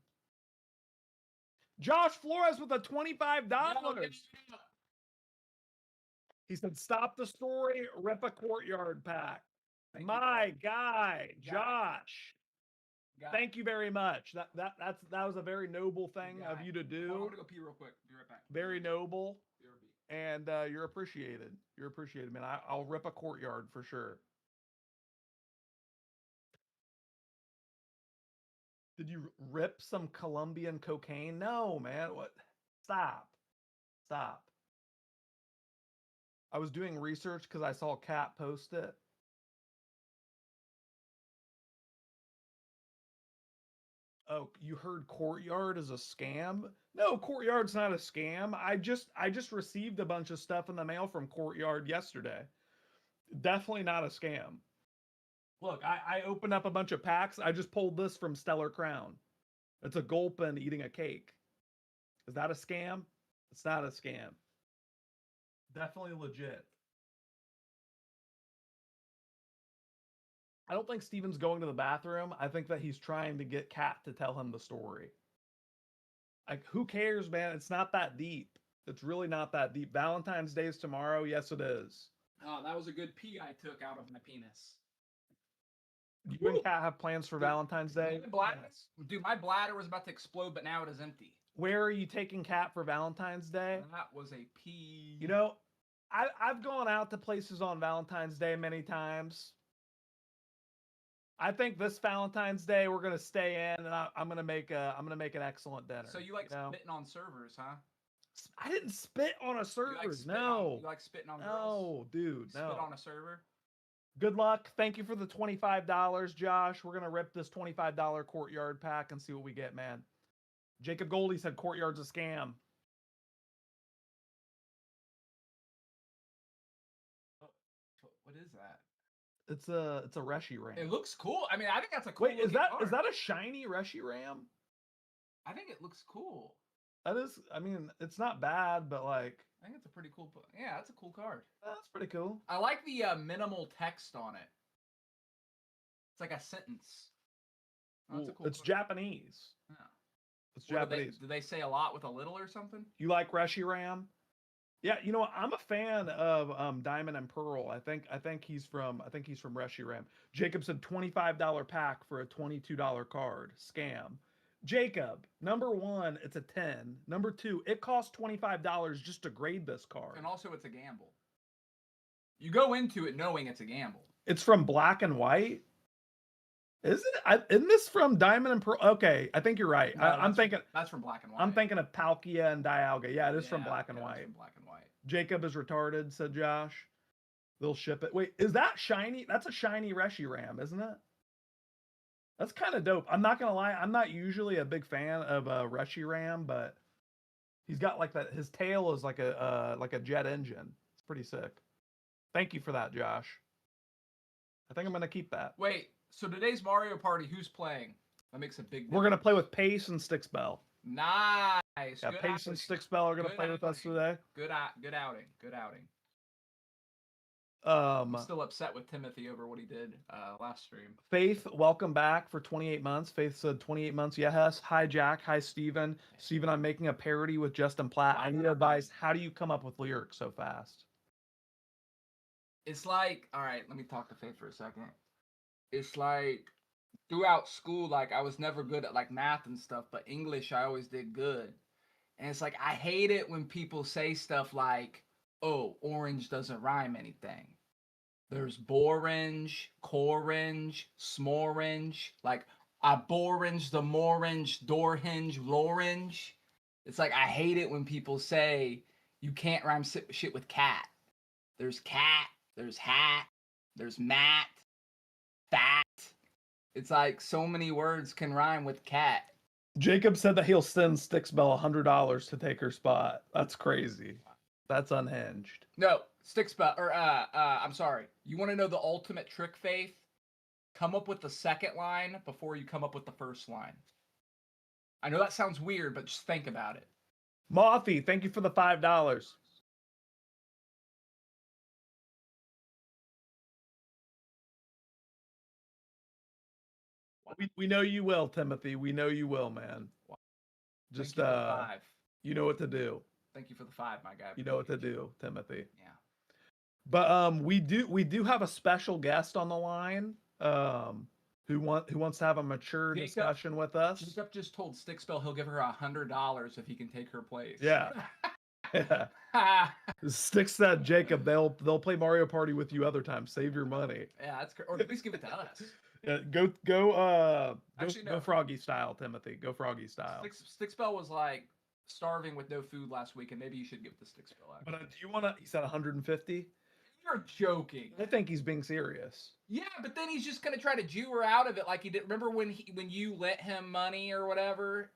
Josh Flores with a $25. He said, "Stop the story, rip a courtyard pack." My guy, Josh. Thank you very much. That was a very noble thing of you to do. I'm gonna go pee real quick. Be right back. Very noble, and you're appreciated. You're appreciated, man. I'll rip a courtyard for sure. Did you rip some Colombian cocaine? No, man. What? Stop. I was doing research because I saw Kat post it. Oh, you heard Courtyard is a scam? No, Courtyard's not a scam. I just received a bunch of stuff in the mail from Courtyard yesterday. Definitely not a scam. Look, I opened up a bunch of packs. I just pulled this from Stellar Crown. It's a Gulpin eating a cake. Is that a scam? It's not a scam. Definitely legit. I don't think Steven's going to the bathroom. I think that he's trying to get Kat to tell him the story. Like, who cares, man? It's not that deep. It's really not that deep. Valentine's Day is tomorrow. Yes, it is. Oh, that was a good pee I took out of my penis. You and Kat have plans for Valentine's Day? Dude, my bladder was about to explode, but now it is empty. Where are you taking Kat for Valentine's Day? That was a pee. I've gone out to places on Valentine's Day many times. I think this Valentine's Day we're gonna stay in, and I'm gonna make an excellent dinner. So you like spitting on servers, huh? I didn't spit on a server. No. You like spitting on girls? No, dude. No. Spit on a server? Good luck. Thank you for the $25, Josh. We're gonna rip this $25 Courtyard pack and see what we get, man. Jacob Goldie said Courtyard's a scam. What is that? It's a Reshiram. It looks cool. I mean, I think that's a cool. Wait, is that a shiny Reshiram? I think it looks cool. That is. I mean, it's not bad, but like. I think it's a pretty cool. Yeah, that's a cool card. That's pretty cool. I like the minimal text on it. It's like a sentence. Oh, that's a cool. It's card. Japanese. Yeah. It's Japanese. Do they say a lot with a little or something? You like Reshiram? Yeah, you know what? I'm a fan of Diamond and Pearl. I think he's from Reshiram. Jacob said $25 pack for a $22 card. Scam. Jacob, number one, it's a 10. Number two, it costs $25 just to grade this card. And also it's a gamble. You go into it knowing it's a gamble. It's from Black and White? Is it? Isn't this from Diamond and Pearl? Okay, I think you're right. No, I'm thinking that's from Black and White. I'm thinking of Palkia and Dialga. Yeah, it is from Black and White. From Black and White. Jacob is retarded, said Josh. They'll ship it. Wait, is that shiny? That's a shiny Reshiram, isn't it? That's kind of dope. I'm not gonna lie. I'm not usually a big fan of Reshiram, but he's got like that. His tail is like a jet engine. It's pretty sick. Thank you for that, Josh. I think I'm gonna keep that. Wait, so today's Mario Party, who's playing? That makes a big difference. We're gonna play with Pace and Sticksbell. Nice. Yeah, Good Pace and outing. Sticksbell are gonna Good play with us outing. today. Good outing. Good outing. I'm I'm still upset with Timothy over what he did last stream. Faith, welcome back for 28 months. Faith said 28 months. Yes. Hi, Jack. Hi, Steven. Steven, I'm making a parody with Justin Platt. I need advice. How do you come up with lyrics so fast? It's like, all right, let me talk to Faith for a second. It's like throughout school, like I was never good at like math and stuff, but English I always did good. And it's like I hate it when people say stuff like, oh, orange doesn't rhyme anything. There's borange, corange, smorange, like I borange, the morange, door hinge, lorange. It's like I hate it when people say you can't rhyme shit with cat. There's cat, there's hat, there's mat, fat. It's like so many words can rhyme with cat. Jacob said that he'll send Sticksbell $100 to take her spot. That's crazy. That's unhinged. No, Sticksbell, or I'm sorry. You want to know the ultimate trick, Faith? Come up with the second line before you come up with the first line. I know that sounds weird, but just think about it. Mothy, thank you for the $5. We know you will, Timothy. We know you will, man. Just Thank you for the 5. You know what to do. Thank you for the 5, my guy. You know what to do, Timothy. Yeah. But we do have a special guest on the line who wants to have a mature discussion with us. Jacob just told Stickspell he'll give her $100 if he can take her place. Yeah. Sticks said, Jacob, they'll play Mario Party with you other times. Save your money. Yeah, that's or at least give it to us. Yeah, Actually, no. go Froggy style, Timothy. Go Froggy style. Stickspell was like starving with no food last week, and maybe you should give it to Stickspell. But do you want to? He said 150. You're joking. I think he's being serious. Yeah, but then he's just gonna try to Jew her out of it, like he did. Remember when you lent him money or whatever?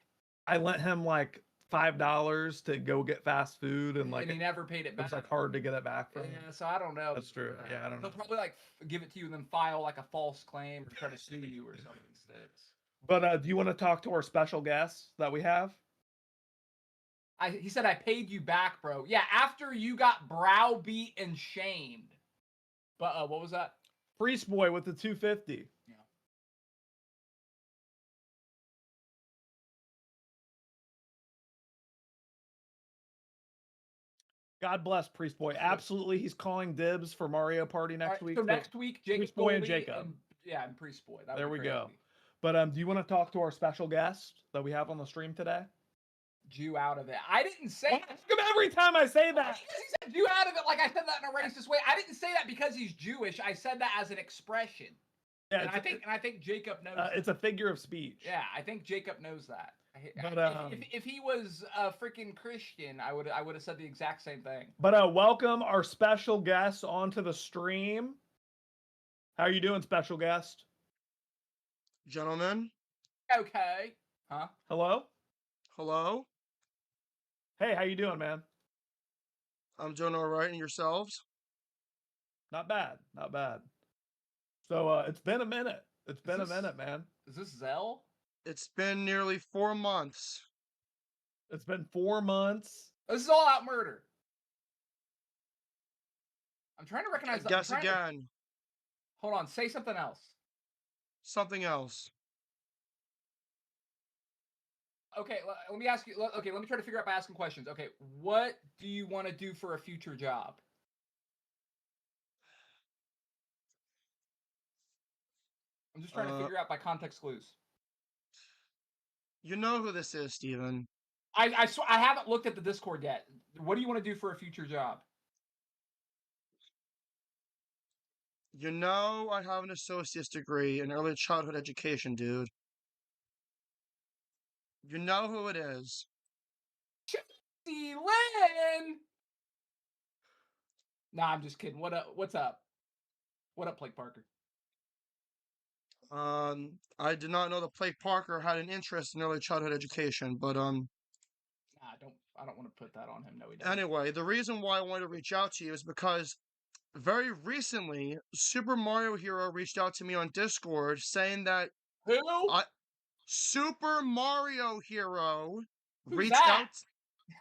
I lent him like $5 to go get fast food, and he never paid it back. It's like hard to get it back from him. Yeah, so I don't know. That's true. Yeah, I don't know. He'll probably like give it to you and then file like a false claim or try to sue you or something instead. But do you want to talk to our special guests that we have? He said I paid you back, bro. Yeah, after you got browbeat and shamed. But what was that? Priest Boy with the 250. Yeah. God bless Priest Boy. Absolutely, he's calling dibs for Mario Party next week. So next week, Jacob Priest Boy and Goldie Jacob. And Priest Boy. There we go. But do you want to talk to our special guest that we have on the stream today? Jew out of it. I didn't say that. Every time I say that. He said Jew out of it like I said that in a racist way. I didn't say that because he's Jewish. I said that as an expression. Yeah, and I think Jacob knows it's a figure of speech. Yeah, I think Jacob knows that. But, if he was a freaking Christian, I would have said the exact same thing. But welcome our special guest onto the stream. How are you doing, special guest? Gentlemen. Okay. Huh? Hello? Hello? Hey, how you doing, man? I'm doing all right, and yourselves? Not bad. Not bad. So it's been a minute. It's been a minute, man. Is this Zell? It's been nearly 4 months. It's been 4 months. This is all out murder. I'm trying to recognize that. Guess again. Hold on. Say something else. Something else. Okay, let me ask you. Okay, let me try to figure out by asking questions. Okay, what do you want to do for a future job? I'm just trying to figure out by context clues. You know who this is, Steven. I haven't looked at the Discord yet. What do you want to do for a future job? You know I have an associate's degree in early childhood education, dude. You know who it is. Chelsea Lynn! Nah, I'm just kidding. What's up? What up, Blake Parker? I did not know that Blake Parker had an interest in early childhood education, but Nah, I don't want to put that on him. No, he doesn't. Anyway, the reason why I wanted to reach out to you is because very recently, Super Mario Hero reached out to me on Discord saying that Who? Super Mario Hero Who's reached that? out.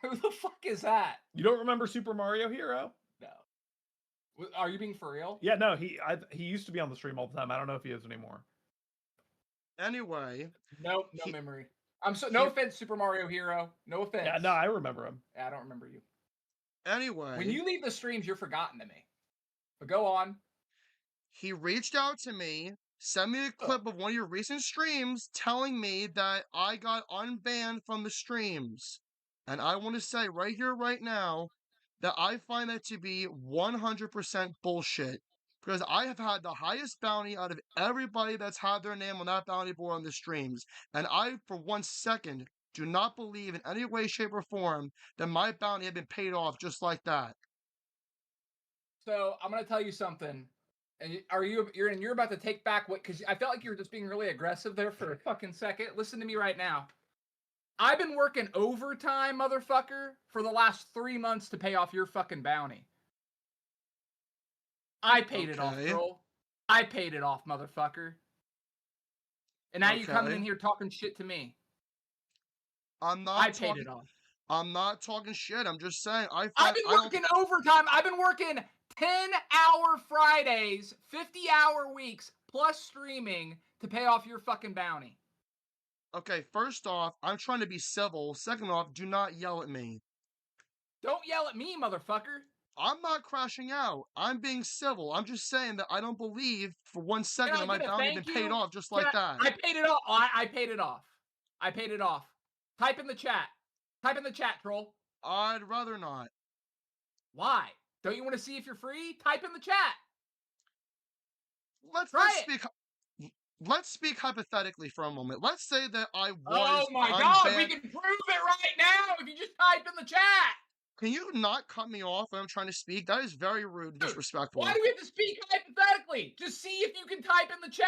Who the fuck is that? You don't remember Super Mario Hero? No. Are you being for real? Yeah, no, he used to be on the stream all the time. I don't know if he is anymore. Anyway, No memory. No offense, Super Mario Hero. No offense. Yeah, no, I remember him. Yeah, I don't remember you. Anyway, When you leave the streams, you're forgotten to me. But go on. He reached out to me, sent me a clip of one of your recent streams telling me that I got unbanned from the streams. And I want to say right here, right now, that I find that to be 100% bullshit. Because I have had the highest bounty out of everybody that's had their name on that bounty board on the streams. And I, for 1 second, do not believe in any way, shape, or form that my bounty had been paid off just like that. So I'm gonna tell you something. And you're about to take back what? Because I felt like you were just being really aggressive there for a fucking second. Listen to me right now. I've been working overtime, motherfucker, for the last 3 months to pay off your fucking bounty. I paid it off, troll. I paid it off, motherfucker. And now you coming in here talking shit to me. I paid it off. I'm not talking shit. I'm just saying. I've been working overtime. I've been working 10-hour Fridays, 50-hour weeks, plus streaming to pay off your fucking bounty. Okay, first off, I'm trying to be civil. Second off, do not yell at me. Don't yell at me, motherfucker. I'm not crashing out. I'm being civil. I'm just saying that I don't believe for 1 second that my bounty had been paid off just like that. I paid it off. I paid it off. I paid it off. Type in the chat. Type in the chat, troll. I'd rather not. Why? Don't you want to see if you're free? Type in the chat. Let's speak hypothetically for a moment. Let's say that I was. Oh my god, we can prove it right now if you just type in the chat. Can you not cut me off when I'm trying to speak? That is very rude and disrespectful. Why do we have to speak hypothetically? Just see if you can type in the chat.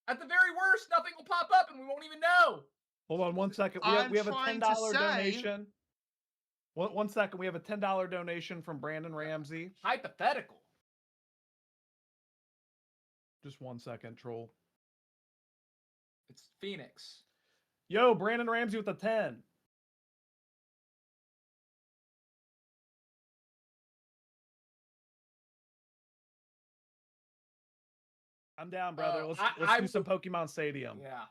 At the very worst, nothing will pop up and we won't even know. Hold on 1 second. We have a $10 donation. One second. We have a $10 donation from Brandon Ramsey. Hypothetical. Just 1 second, troll. It's Phoenix. Yo, Brandon Ramsey with a 10. I'm down, brother. Let's do some Pokemon Stadium. Yeah.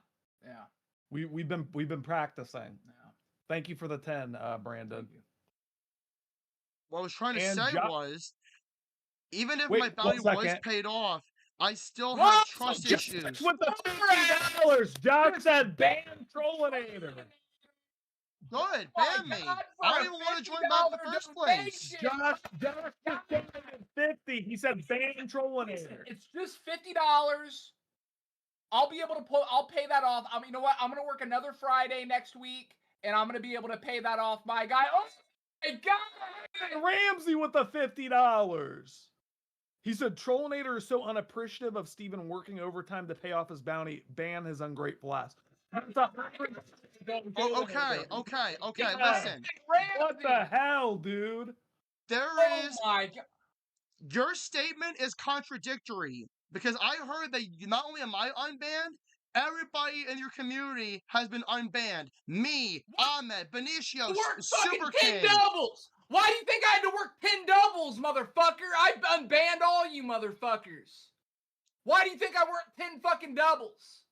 We've been practicing. Yeah. Thank you for the 10, Brandon. What I was trying to say was, even if my bounty was paid off, I still have trust issues. With the $50, Josh said ban Trollinator. Good, ban me. I don't even want to join back in the first place. Josh just gave him 50. He said ban Trollinator. It's just $50. I'll be able to I'll pay that off. You know what? I'm gonna work another Friday next week, and I'm gonna be able to pay that off, my guy. Oh my god! Ramsey with the $50. He said Trollinator is so unappreciative of Steven working overtime to pay off his bounty. Ban his ungrateful ass. Okay. Listen. What the hell, dude? Your statement is contradictory because I heard that not only am I unbanned, everybody in your community has been unbanned. Me, Ahmed, Benicio, Super King. Doubles. Why do you think I had to work 10 doubles, motherfucker? I unbanned all you motherfuckers. Why do you think I worked 10 fucking doubles?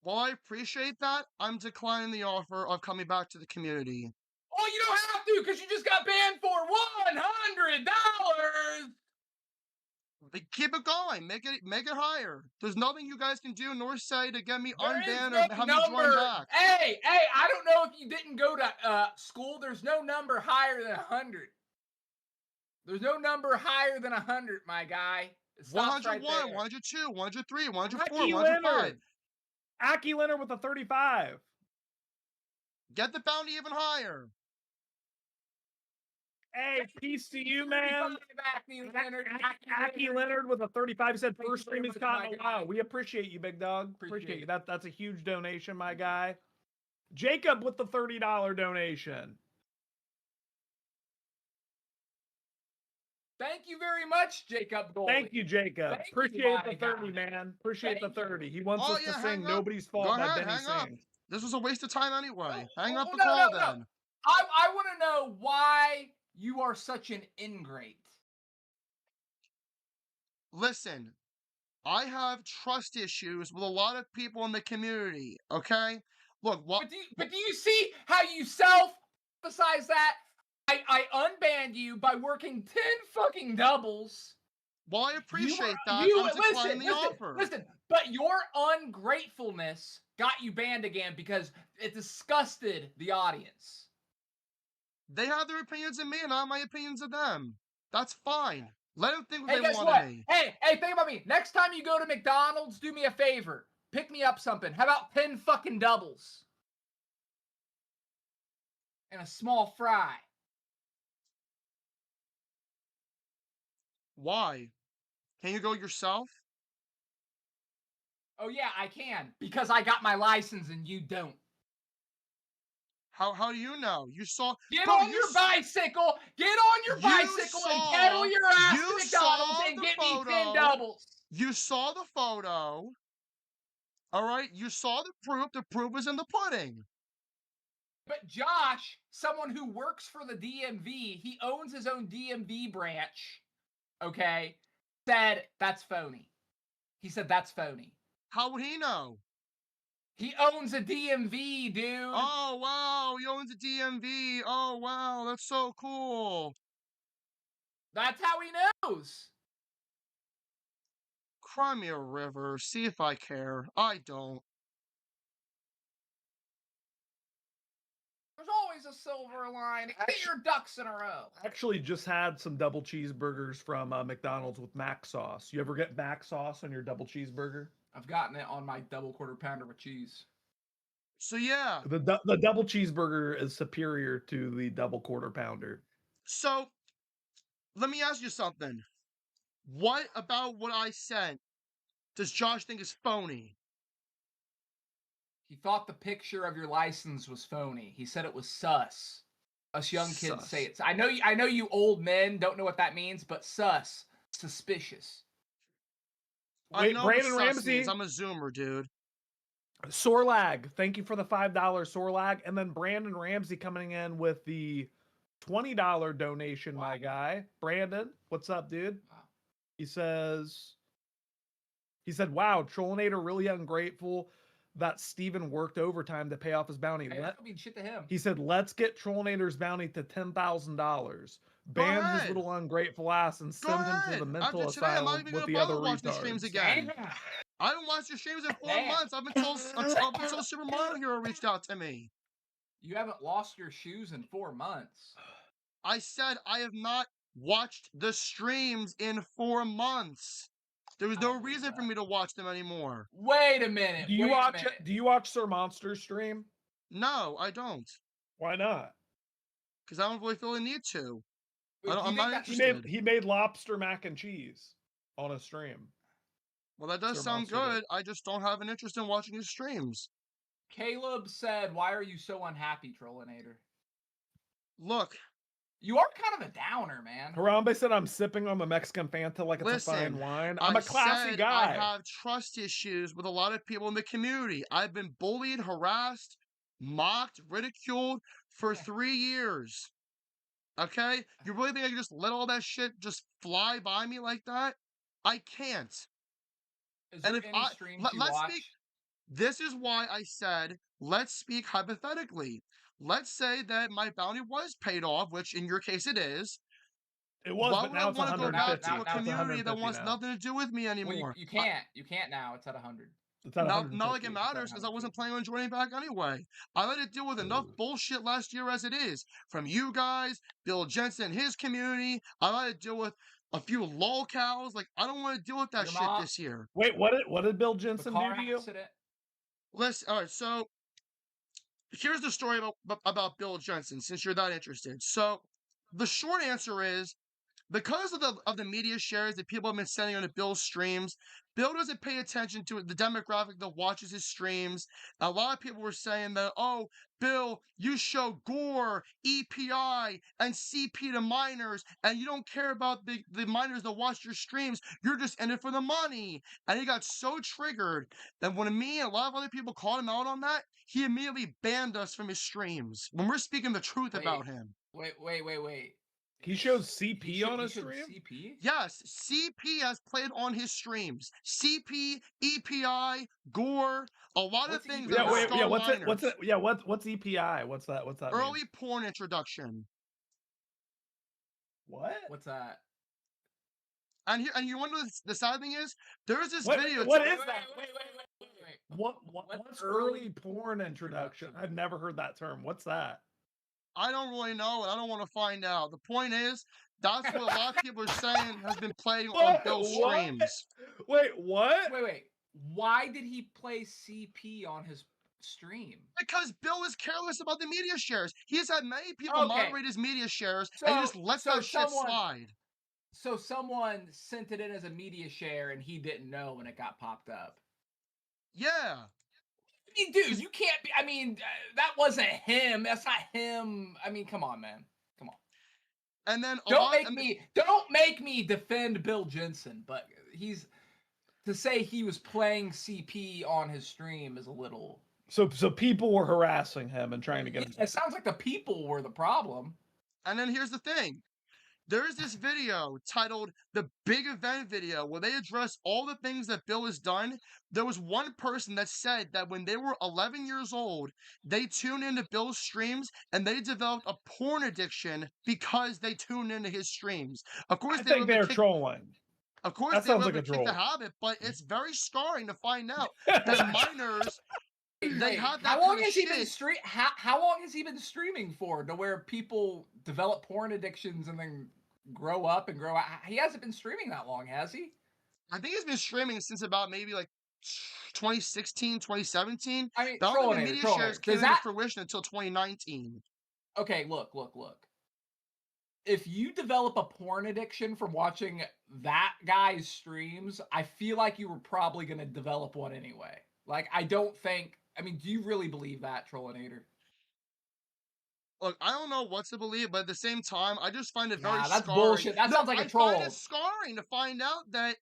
Well, I appreciate that. I'm declining the offer of coming back to the community. Oh, you don't have to, because you just got banned for $100. Keep it going. Make it higher. There's nothing you guys can do nor say to get me unbanned or have me join back. Hey, I don't know if you didn't go to school. There's no number higher than 100. There's no number higher than 100, my guy. 101, 102, 103, 104, 105. Aki Leonard with a 35. Get the bounty even higher. Hey, peace to you, man. Aki Leonard with a 35. He said first stream he's caught in a while. We appreciate you, big dog. Appreciate you. That's a huge donation, my guy. Jacob with the $30 donation. Thank you very much, Jacob Goldie. Thank you, Jacob. Thank you, Appreciate my the 30, guy. man. Appreciate Thank the you. 30. He wants Oh us yeah, to hang sing up. Nobody's Go Fault by ahead, Benny hang up. Sings. This was a waste of time anyway. Hang up the no, call no, then. no. I want to know why you are such an ingrate. Listen, I have trust issues with a lot of people in the community. Okay, look, what? But do you see how you self-emphasize that? I unbanned you by working 10 fucking doubles. Well, I appreciate that. You I'm declining the offer. Listen, but your ungratefulness got you banned again because it disgusted the audience. They have their opinions of me, and I have my opinions of them. That's fine. Let them think what Hey, they guess want what? of me. Hey, think about me. Next time you go to McDonald's, do me a favor. Pick me up something. How about 10 fucking doubles? And a small fry. Why? Can you go yourself? Oh yeah, I can. Because I got my license and you don't. How do you know? You saw. Get Bro, on your bicycle. Get on your bicycle and pedal your ass to McDonald's and get me 10 doubles. You saw the photo. All right? You saw the proof. The proof was in the pudding. But Josh, someone who works for the DMV, he owns his own DMV branch, okay, said that's phony. He said that's phony. How would he know? He owns a DMV, dude. Oh, wow. He owns a DMV. Oh, wow. That's so cool. That's how he knows. Cry me a river. See if I care. I don't. There's always a silver lining. Get your ducks in a row. Actually, just had some double cheeseburgers from McDonald's with mac sauce. You ever get mac sauce on your double cheeseburger? I've gotten it on my double quarter pounder with cheese. So, yeah. The double cheeseburger is superior to the double quarter pounder. So, let me ask you something. What about what I sent does Josh think is phony? He thought the picture of your license was phony. He said it was sus. Us young kids Sus. say it. I know you old men don't know what that means, but sus, suspicious. I Wait, know Brandon what sus Ramsey. means. I'm a zoomer, dude. Sorlag, thank you for the $5 Sorlag. And then Brandon Ramsey coming in with the $20 donation, my guy. Brandon, what's up, dude? Wow. He said, wow, Trollinator really ungrateful that Steven worked overtime to pay off his bounty. Hey, that could mean shit to him. He said, let's get Trollinator's bounty to $10,000. Ban his ahead. little ungrateful ass and Go send him ahead. to the mental After today, I'm not asylum even with gonna the other bother watching the streams retards. again. I haven't watched your streams in 4 months. Up until Super Mario Hero reached out to me. You haven't lost your shoes in 4 months. I said I have not watched the streams in 4 months. There was no reason for me to watch them anymore. Wait a minute. Do you watch Sir Monster stream? No, I don't. Why not? Because I don't really feel the need to. Wait, I'm not interested. He made lobster mac and cheese on a stream. Well, that does Sir sound Monster good. did. I just don't have an interest in watching his streams. Caleb said, why are you so unhappy, Trollinator? Look. You are kind of a downer, man. Harambe said I'm sipping on the Mexican Fanta like it's a fine wine. I'm a classy said guy. I have trust issues with a lot of people in the community. I've been bullied, harassed, mocked, ridiculed for 3 years. Okay? You really think I can just let all that shit just fly by me like that? I can't. Is there any streams you watch? This is why I said, let's speak hypothetically. Let's say that my bounty was paid off, which in your case it is. It was, Why but would now I it's want to go 150. back to a community that wants now. nothing to do with me anymore? Well, you can't. You can't now. It's at 100. It's at Not 150. like it matters because I wasn't planning on joining back anyway. I let it deal with enough bullshit last year as it is. From you guys, Bill Jensen, his community. I let it deal with a few lolcows. Like, I don't want to deal with that shit this year. Wait, what did Bill Jensen do to you? Accident. Listen, all right, so here's the story about Bill Jensen, since you're that interested. So the short answer is, because of the media shares that people have been sending on to Bill's streams, Bill doesn't pay attention to the demographic that watches his streams. A lot of people were saying that, oh, Bill, you show gore, EPI, and CP to minors, and you don't care about the minors that watch your streams. You're just in it for the money. And he got so triggered that when me and a lot of other people called him out on that, he immediately banned us from his streams when we're speaking the truth about him. Wait. He shows CP on his stream? CP? Yes, CP has played on his streams. CP, EPI, gore, a lot of things. Yeah, wait, yeah. What's minors. it? What's it? Yeah, what's EPI? What's that? What's that? Early mean? porn introduction. What? What's that? And you wonder the sad thing is, there's this What- video. what is that? Wait. What's early porn introduction? I've never heard that term. What's that? I don't really know, and I don't want to find out. The point is, that's what a lot of people are saying has been playing on Bill's streams. Wait, what? Wait. Why did he play CP on his stream? Because Bill is careless about the media shares. He's had many people Okay. moderate his media shares, and he just lets that shit slide. So someone sent it in as a media share, and he didn't know when it got popped up. Yeah. I mean, dude, you can't be. I mean, that wasn't him. That's not him. I mean, come on, man. Come on. And then Don't make me defend Bill Jensen, but he's to say he was playing CP on his stream is a little. So people were harassing him and trying to get him. It sounds like the people were the problem. And then here's the thing. There's this video titled The Big Event Video where they address all the things that Bill has done. There was one person that said that when they were 11 years old, they tuned into Bill's streams and they developed a porn addiction because they tuned into his streams. Of course, I think they're trolling. Of course, That they sounds would like a kick the troll. habit, but it's very scarring to find out that minors they have that How long kind of has he been shit. How long has he been streaming for? To where people develop porn addictions and then grow up and grow out. He hasn't been streaming that long, has he? I think he's been streaming since about maybe like 2016, 2017. I mean, but I don't think the Trollinator, media Trollinator. shares came Does into that- fruition until 2019. Okay, look. If you develop a porn addiction from watching that guy's streams, I feel like you were probably going to develop one anyway. Like, I don't think. I mean, do you really believe that, Trollinator? Look, I don't know what to believe, but at the same time, I just find it very Nah, that's scarring. bullshit. That sounds like a I troll. find it scarring to find out that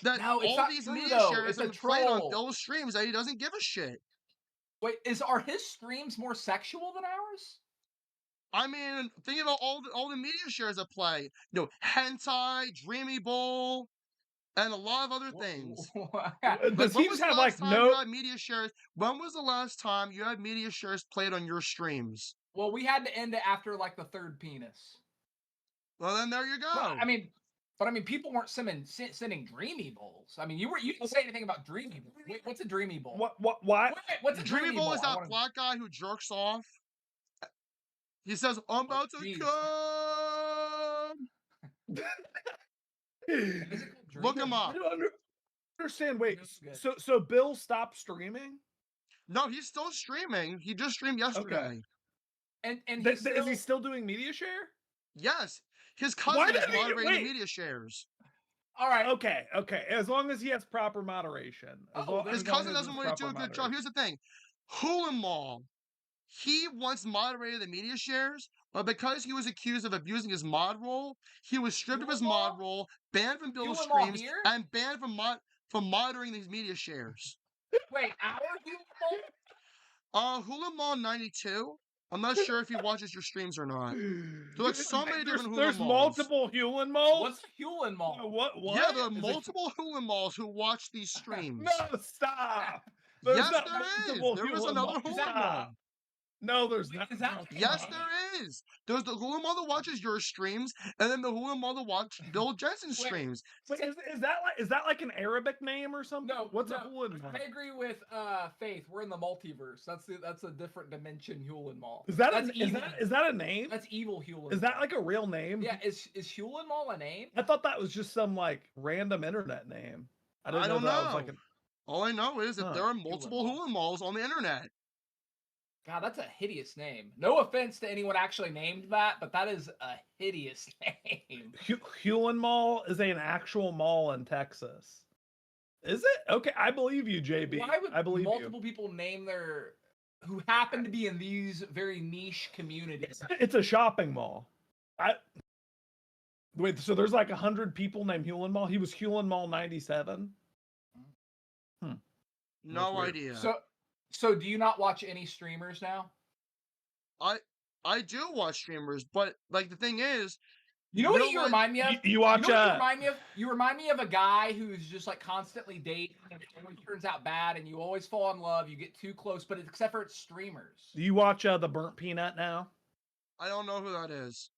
No, it's all not these true, media though. shares It's a have been played on troll. Bill's streams that he doesn't give a shit. Wait, are his streams more sexual than ours? I mean, think about all the media shares that play. You know, hentai, Dreamy Bowl, and a lot of other things. Does he when was just the have last like time no? you had media shares? When was the last time you had media shares played on your streams? Well, we had to end it after like the third penis. Well, then there you go. But, I mean, people weren't sending Dreamy Bowls. I mean, you didn't say anything about Dreamy Bowl. Wait, what's a Dreamy Bowl? What? Wait, what's a Dreamy Bowl is I that wanna- black guy who jerks off. He says, "I'm about to jeez. come." Look him up. I don't understand. Wait, This is good. so Bill stopped streaming? No, he's still streaming. He just streamed yesterday. And Is he still doing media share? Yes, his Why cousin is did he- moderating wait. the media shares. All right. Okay. As long as he has proper moderation. His cousin doesn't want to do a good job. Here's the thing: Hula Mall, he once moderated the media shares, but because he was accused of abusing his mod role, he was stripped of his mod role, banned from Bill's Hula Mall streams, here? and banned from monitoring these media shares. Wait, our Hula Mall? Hula Mall 92. I'm not sure if he watches your streams or not. There's like so many different Hula There's Malls. multiple Hewlin malls. What's a Hewlin Mall? What? Yeah, there are multiple Hula Malls who watch these streams. No, stop. There's Yes, not there is. multiple There is Hewlin another malls. Hula Stop. Mall. No, there's not. Yes, there is. There's the Hula Mall that watches your streams, and then the Hula Mall that watches Bill Jensen's streams. Wait, is that like an Arabic name or something? No, What's no, a Hewlin Mall? I agree with Faith. We're in the multiverse. That's a different dimension Hewlin Mall. Is that That's is that a name? That's evil Hewlin. Is that like a real name? Yeah, is Hewlin Mall a name? I thought that was just some like random internet name. I didn't don't know that know. was like an. All I know is that Huh. there are multiple Hula Malls on the internet. God, that's a hideous name. No offense to anyone actually named that, but that is a hideous name. Hewlin Mall is an actual mall in Texas. Is it? Okay, I believe you, JB. Why would I believe multiple people name their who happen to be in these very niche communities? It's a shopping mall. Wait, so there's like 100 people named Hewlin Mall? He was Hewlin Mall 97? No idea. So do you not watch any streamers now? I do watch streamers, but like the thing is, you know what you remind me of? You watch you know what you remind me of? You remind me of a guy who's just like constantly dating and it always turns out bad and you always fall in love, you get too close, but except for it's streamers. Do you watch The Burnt Peanut now? I don't know who that is.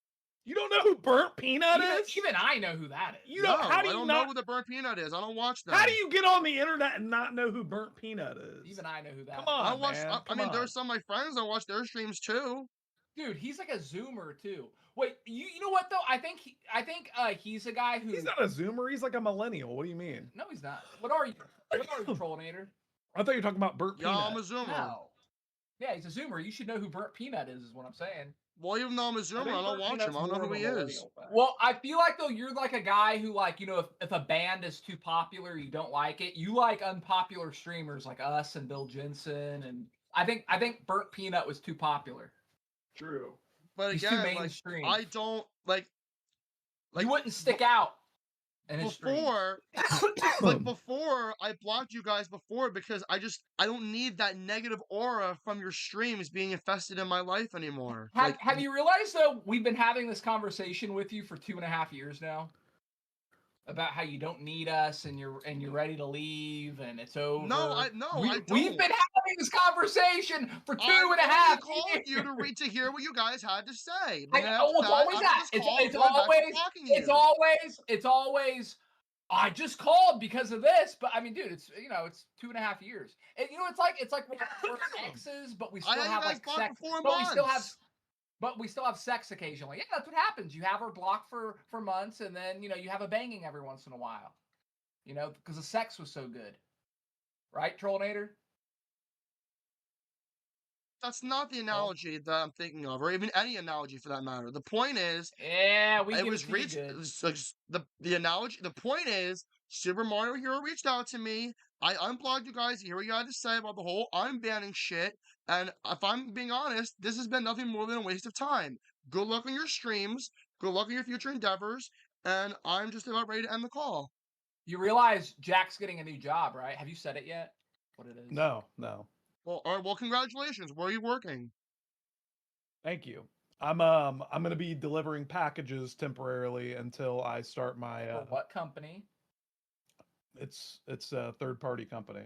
You don't know who Burnt Peanut is? Even I know who that is. You know, how do I you don't not know who the Burnt Peanut is. I don't watch that. How do you get on the internet and not know who Burnt Peanut is? Even I know who that Come on, I watch. man. I mean, there's some of my friends that watch their streams too. Dude, he's like a Zoomer too. Wait, you know what though? I think he's a guy who. He's not a Zoomer. He's like a millennial. What do you mean? No, he's not. What are you? What are you, Trollinator? I thought you were talking about Burnt Peanut. Yeah, I'm a Zoomer. No. Yeah, he's a Zoomer. You should know who Burnt Peanut is what I'm saying. Well, even though I'm a Zoomer, I don't watch him. I don't know who he is. Well, I feel like though you're like a guy who like, you know, if a band is too popular, you don't like it. You like unpopular streamers like us and Bill Jensen, and I think Burnt Peanut was too popular. True. But He's again, too like, mainstream. I don't like you wouldn't stick out. In his before, like before, I blocked you guys before because I don't need that negative aura from your streams being infested in my life anymore. Have you realized though we've been having this conversation with you for 2.5 years now about how you don't need us and you're ready to leave and it's over? I don't. We've been having this conversation for 2.5 I called you to hear what you guys had to say. It's always that. It's always. I just called because of this, but I mean, dude, it's 2.5 years. And, it's like we're exes, but we still have like sex. But we still have sex occasionally. Yeah, that's what happens. You have her blocked for months, and then you have a banging every once in a while. Because the sex was so good, right, Trollinator? That's not the analogy that I'm thinking of, or even any analogy for that matter. The point is, it was reached. The analogy. The point is, Super Mario Hero reached out to me. I unplugged you guys. Hear what you had to say about the whole unbanning shit. And if I'm being honest, this has been nothing more than a waste of time. Good luck on your streams. Good luck on your future endeavors. And I'm just about ready to end the call. You realize Jack's getting a new job, right? Have you said it yet? What it is? No. Well, congratulations. Where are you working? Thank you. I'm going to be delivering packages temporarily until I start my. For what company? It's a third-party company.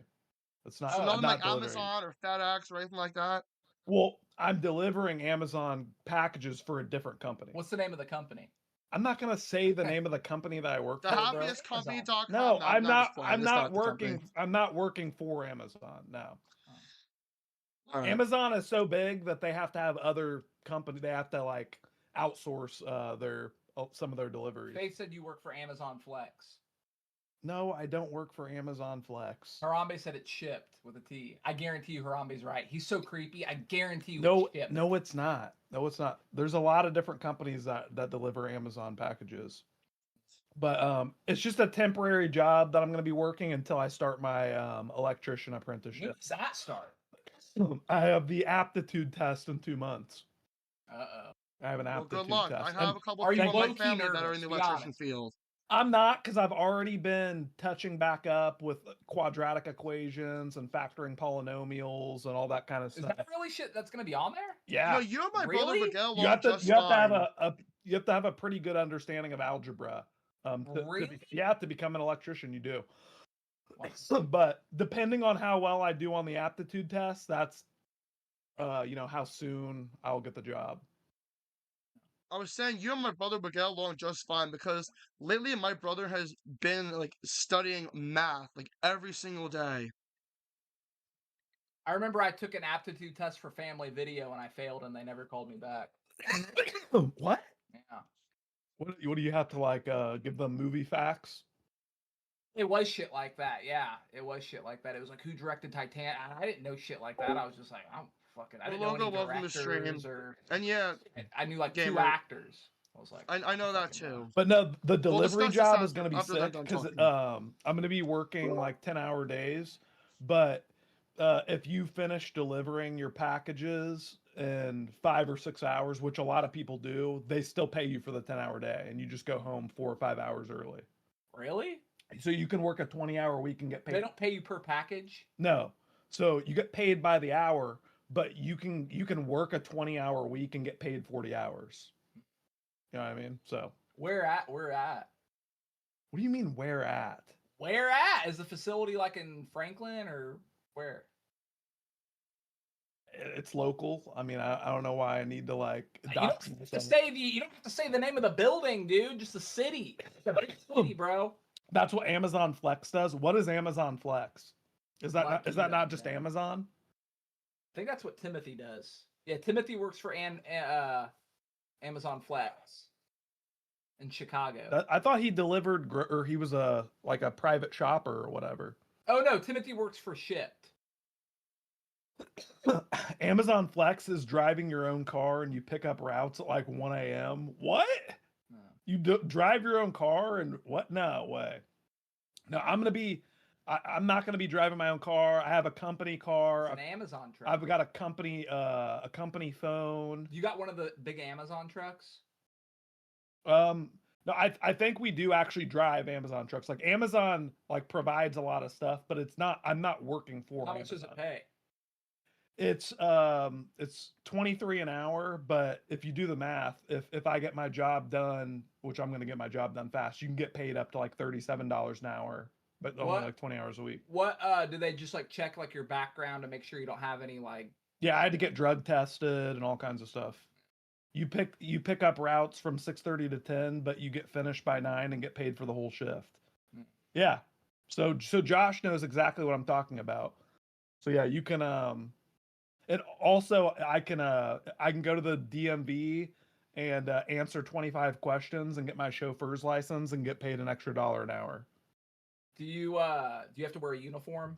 It's not. So nothing like delivering. Amazon or FedEx or anything like that. Well, I'm delivering Amazon packages for a different company. What's the name of the company? I'm not going to say the name of the company that I work for. TheHappiestCompany.com. No, I'm not. I'm not working. I'm not working for Amazon. No. Right. Amazon is so big that they have to have other companies. They have to like outsource some of their deliveries. Faith said you work for Amazon Flex. No, I don't work for Amazon Flex. Harambe said it's shipped with a T. I guarantee you Harambe's right. He's so creepy. I guarantee you No, it's not. No, it's not. There's a lot of different companies that deliver Amazon packages. But it's just a temporary job that I'm going to be working until I start my electrician apprenticeship. When does that start? I have the aptitude test in 2 months. Uh-oh. I have an aptitude good luck. test. I have a couple of people in my family that are in the electrician field. I'm not, because I've already been touching back up with quadratic equations and factoring polynomials and all that kind of stuff. Is that really shit that's going to be on there? Yeah. No, you and my brother Miguel you have to have a pretty good understanding of algebra. To become an electrician, you do. But depending on how well I do on the aptitude test, that's how soon I'll get the job. I was saying you and my brother would get along just fine because lately my brother has been like studying math like every single day. I remember I took an aptitude test for family video and I failed and they never called me back. What? Yeah. What do you have to give them movie facts? It was shit like that. Yeah, it was shit like that. It was like who directed Titanic. I didn't know shit like that. I was just like, I'm fucking. I didn't know any directors or. And yeah, I knew like gamer. 2 actors. I was like, I know that too. But no, the We'll delivery discuss this job after, is going to be after they're sick done because talking. I'm going to be working like 10-hour days. But if you finish delivering your packages in 5 or 6 hours, which a lot of people do, they still pay you for the 10-hour day, and you just go home 4 or 5 hours early. Really? So you can work a 20-hour week and get paid. They don't pay you per package? No. So you get paid by the hour, but you can work a 20-hour week and get paid 40 hours. You know what I mean? So Where at? Where at? what do you mean where at? Where at? Is the facility like in Franklin or where? It's local. I mean, I don't know why I need to like You don't dox have to myself. say you don't have to say the name of the building, dude. Just the city. The big city, bro. That's what Amazon Flex does. What is Amazon Flex? Is that Like, is that you not don't just know. Amazon? I think that's what Timothy does. Yeah, Timothy works for Amazon Flex in Chicago. I thought he delivered or he was a like a private shopper or whatever. Oh no, Timothy works for Shipped. Amazon Flex is driving your own car and you pick up routes at like 1 a.m. What? No. You drive your own car and what? No way. No, I'm not gonna be driving my own car. I have a company car. It's an Amazon truck. I've got a company phone. You got one of the big Amazon trucks? No, I think we do actually drive Amazon trucks. Like Amazon like provides a lot of stuff, but I'm not working for How Amazon. much does it pay? It's 23 an hour, but if you do the math, if I get my job done, which I'm going to get my job done fast, you can get paid up to like $37 an hour, but only What? like 20 hours a week. What do they just like check like your background to make sure you don't have any like Yeah, I had to get drug tested and all kinds of stuff. You pick up routes from 6:30 to 10, but you get finished by 9 and get paid for the whole shift. Hmm. Yeah. So Josh knows exactly what I'm talking about. So yeah, you can and also I can go to the DMV and answer 25 questions and get my chauffeur's license and get paid an extra $1 an hour. do you have to wear a uniform?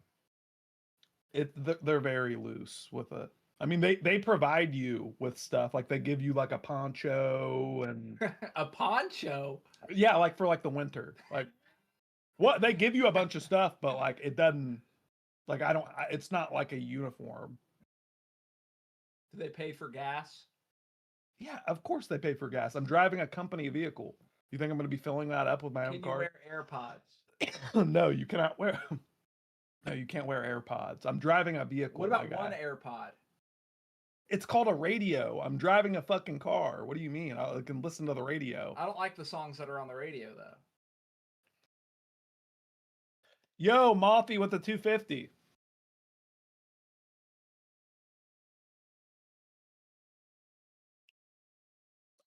They're very loose with it. I mean, they provide you with stuff like they give you like a poncho and A poncho? yeah, like for like the winter. Like what they give you a bunch of stuff, but like it doesn't like it's not like a uniform. Do they pay for gas? Yeah, of course they pay for gas. I'm driving a company vehicle. You think I'm going to be filling that up with my Can own you car? wear AirPods? No, you cannot wear. No, you can't wear AirPods. I'm driving a vehicle. What about my guy. one AirPod? It's called a radio. I'm driving a fucking car. What do you mean? I can listen to the radio. I don't like the songs that are on the radio though. Yo, Mothy with the 250.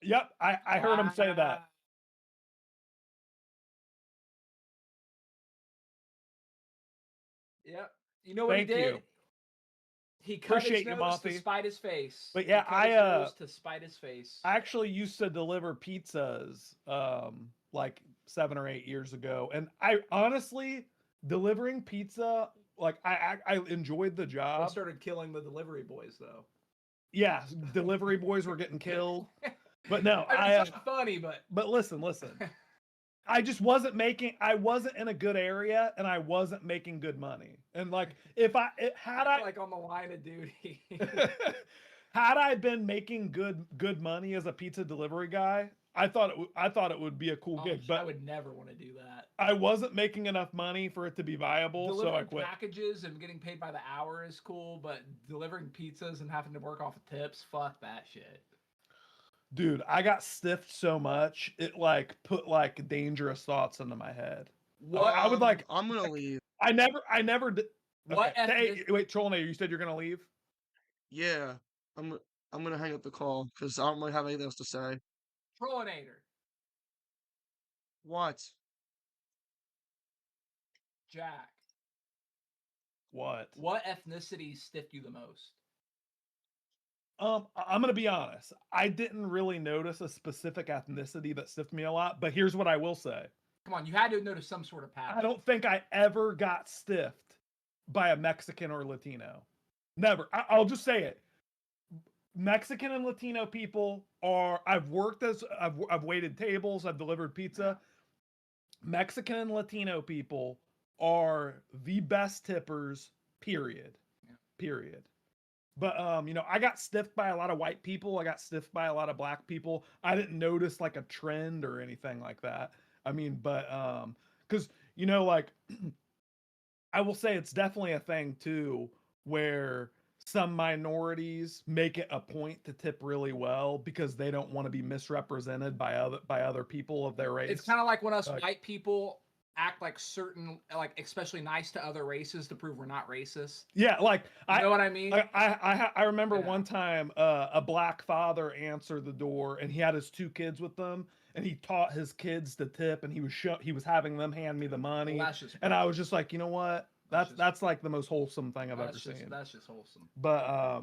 Yep, I heard him say that. Yep. You know what Thank he did? you. He cut Appreciate his you, nose to Mothy. spite his face. But yeah, He cut his I nose to spite his face. I actually used to deliver pizzas like 7 or 8 years ago, and I honestly delivering pizza like I enjoyed the They job. started killing the delivery boys though. Yeah, delivery boys were getting killed. But no, I mean, I it's not funny, but but listen. I just wasn't I wasn't in a good area and I wasn't making good money. And like had I like on the line of duty. had I been making good money as a pizza delivery guy, I thought it would be a cool gig, I but would never want to do that. I wasn't making enough money for it to be viable, so I Delivering quit. packages and getting paid by the hour is cool, but delivering pizzas and having to work off of tips, fuck that shit. Dude, I got stiffed so much, it like put like dangerous thoughts into my head. What? I would like I'm gonna leave. I never did. What Okay. Hey, wait, Trollnator, you said you're gonna leave? Yeah, I'm gonna hang up the call because I don't really have anything else to say. Trollinator. What? Jack. What? What ethnicity stiffed you the most? I'm gonna be honest. I didn't really notice a specific ethnicity that stiffed me a lot, but here's what I will say. Come on, you had to notice some sort of pattern. I don't think I ever got stiffed by a Mexican or Latino. Never. I'll just say it. Mexican and Latino people are. I've worked as I've waited tables. I've delivered pizza. Mexican and Latino people are the best tippers. Period. Period. But I got stiffed by a lot of white people. I got stiffed by a lot of black people. I didn't notice like a trend or anything like that. I mean, but because like I will say it's definitely a thing too, where some minorities make it a point to tip really well because they don't want to be misrepresented by other people of their race. It's kind of like when us white people act like certain, like especially nice to other races to prove we're not racist. Yeah, like you know what I mean. I remember one time a black father answered the door and he had his 2 kids with them and he taught his kids to tip and he was having them hand me the money and I was just like, you know what, that's like the most wholesome thing I've ever seen. That's just wholesome. But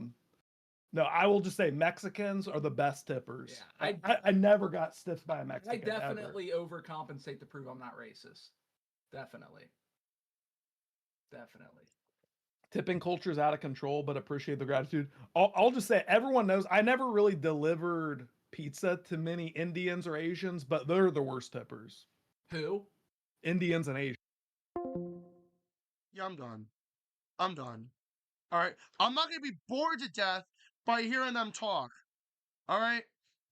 no, I will just say Mexicans are the best tippers. Yeah, I never got stiffed by a Mexican. I definitely overcompensate to prove I'm not racist. Definitely. Tipping culture is out of control, but appreciate the gratitude. I'll just say everyone knows I never really delivered pizza to many Indians or Asians, but they're the worst tippers. Who? Indians and Asians. Yeah, I'm done. All right. I'm not going to be bored to death by hearing them talk. All right.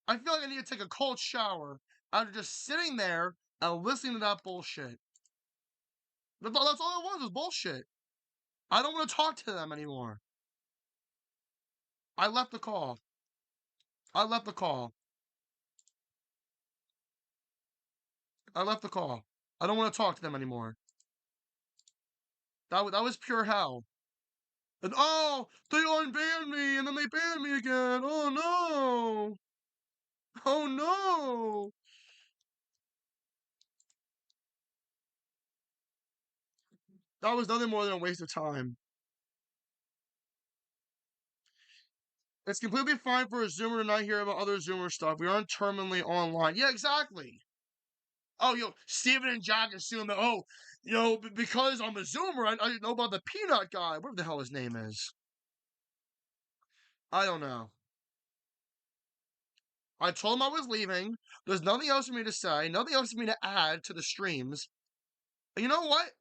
I feel like I need to take a cold shower after just sitting there and listening to that bullshit. That's all it was bullshit. I don't want to talk to them anymore. I left the call. I don't want to talk to them anymore. That was pure hell. And they unbanned me and then they banned me again. Oh no. That was nothing more than a waste of time. It's completely fine for a Zoomer to not hear about other Zoomer stuff. We aren't terminally online. Yeah, exactly. Oh, Steven and Jack assume that, because I'm a Zoomer, I didn't know about the peanut guy. Whatever the hell his name is. I don't know. I told him I was leaving. There's nothing else for me to say, nothing else for me to add to the streams. And you know what?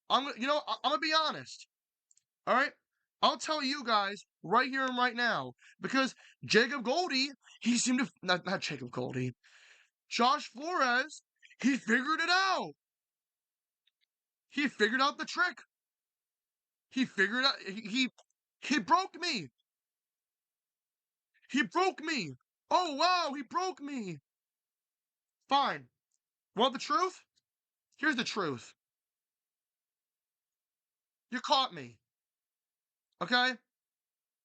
I'm gonna be honest. All right? I'll tell you guys right here and right now. Because Jacob Goldie, he seemed to... Not Jacob Goldie. Josh Flores, he figured it out. He figured out the trick. He figured out... He broke me. He broke me. Oh, wow, he broke me. Fine. Want the truth? Here's the truth. You caught me. Okay?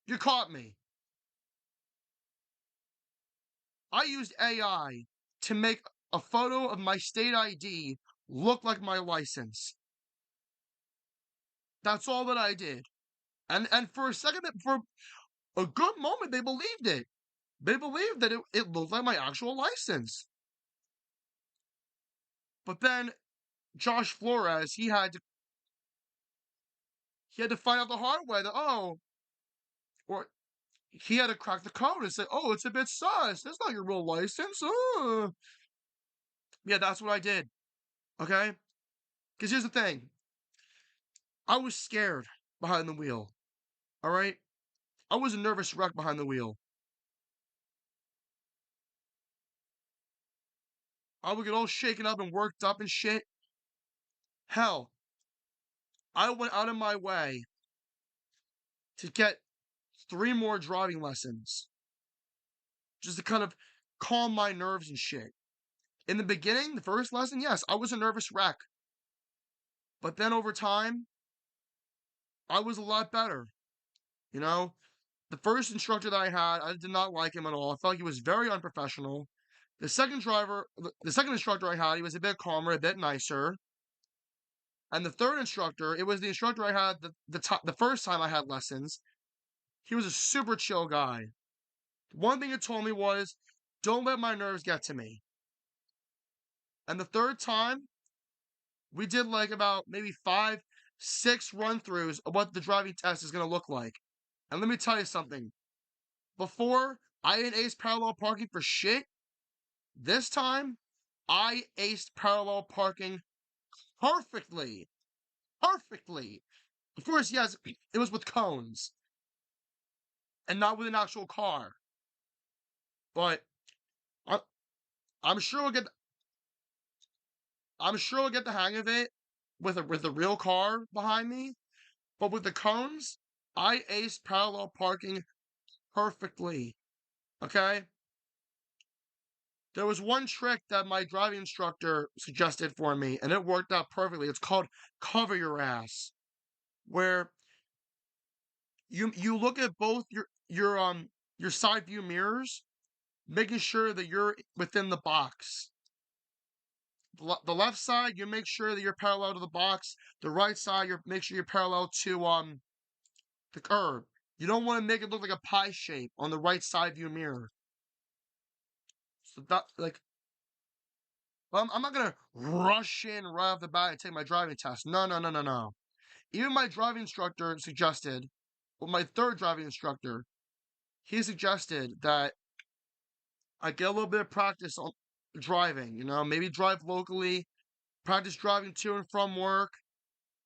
You caught me. I used AI to make a photo of my state ID look like my license. That's all that I did. And for a second, for a good moment, they believed it. They believed that it looked like my actual license. But then Josh Flores, he had to find out the hard way that, or he had to crack the code and say, it's a bit sus. That's not your real license. Yeah, that's what I did. Okay? Because here's the thing. I was scared behind the wheel. All right? I was a nervous wreck behind the wheel. I would get all shaken up and worked up and shit. Hell, I went out of my way to get 3 more driving lessons. Just to kind of calm my nerves and shit. In the beginning, the first lesson, yes, I was a nervous wreck. But then over time, I was a lot better. The first instructor that I had, I did not like him at all. I felt like he was very unprofessional. The second instructor I had, he was a bit calmer, a bit nicer. And the third instructor, it was the instructor I had the first time I had lessons. He was a super chill guy. One thing he told me was, don't let my nerves get to me. And the third time, we did like about maybe 5 6 run-throughs of what the driving test is going to look like. And let me tell you something. Before, I didn't ace parallel parking for shit. This time, I aced parallel parking perfectly. Perfectly. Of course, yes, it was with cones. And not with an actual car. But I'm sure we'll get the hang of it with a real car behind me. But with the cones, I aced parallel parking perfectly. Okay? There was one trick that my driving instructor suggested for me, and it worked out perfectly. It's called cover your ass, where you look at both your side view mirrors, making sure that you're within the box. The left side, you make sure that you're parallel to the box. The right side, you make sure you're parallel to the curb. You don't want to make it look like a pie shape on the right side view mirror. So that I'm not gonna rush in right off the bat and take my driving test. No, no, no, no, no. Even my driving instructor suggested, well, my third driving instructor, he suggested that I get a little bit of practice on driving. Maybe drive locally, practice driving to and from work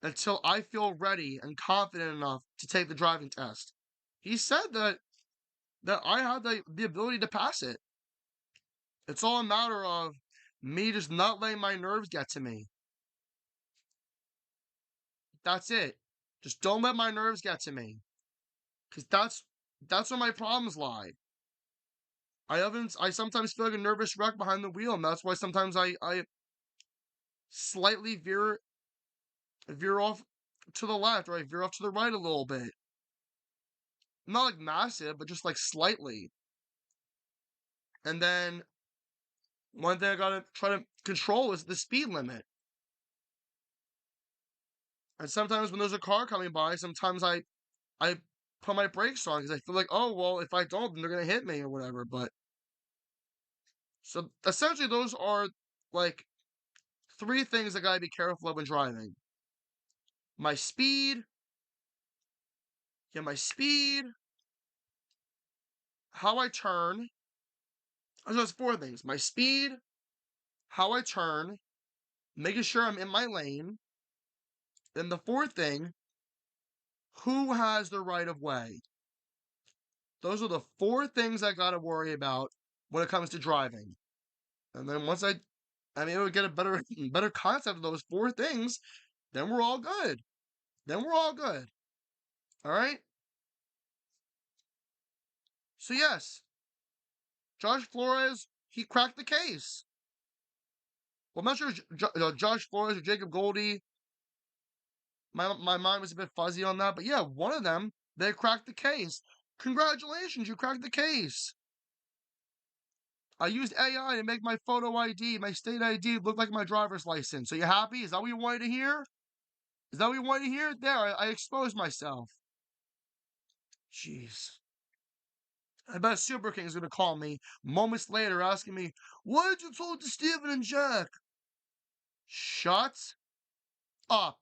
until I feel ready and confident enough to take the driving test. He said that I had the ability to pass it. It's all a matter of me just not letting my nerves get to me. That's it. Just don't let my nerves get to me. Because that's where my problems lie. I sometimes feel like a nervous wreck behind the wheel, and that's why sometimes I slightly veer off to the left, or I veer off to the right a little bit. Not like massive, but just like slightly. And then one thing I gotta try to control is the speed limit. And sometimes when there's a car coming by, sometimes I put my brakes on because I feel like, oh well, if I don't, then they're gonna hit me or whatever. But so essentially, those are like 3 things I gotta be careful of when driving. My speed. Yeah, my speed. How I turn. So it's 4 things. My speed, how I turn, making sure I'm in my lane. Then the 4th thing, who has the right of way? Those are the 4 things I gotta worry about when it comes to driving. And then once I'm able to get a better concept of those 4 things, then we're all good. All right? So yes, Josh Flores, he cracked the case. Well, I'm not sure Josh Flores or Jacob Goldie. My mind was a bit fuzzy on that, but yeah, one of them, they cracked the case. Congratulations, you cracked the case. I used AI to make my photo ID, my state ID, look like my driver's license. So you happy? Is that what you wanted to hear? There, I exposed myself. Jeez. I bet Super King's gonna call me moments later asking me, why did you talk to Steven and Jack? Shut up.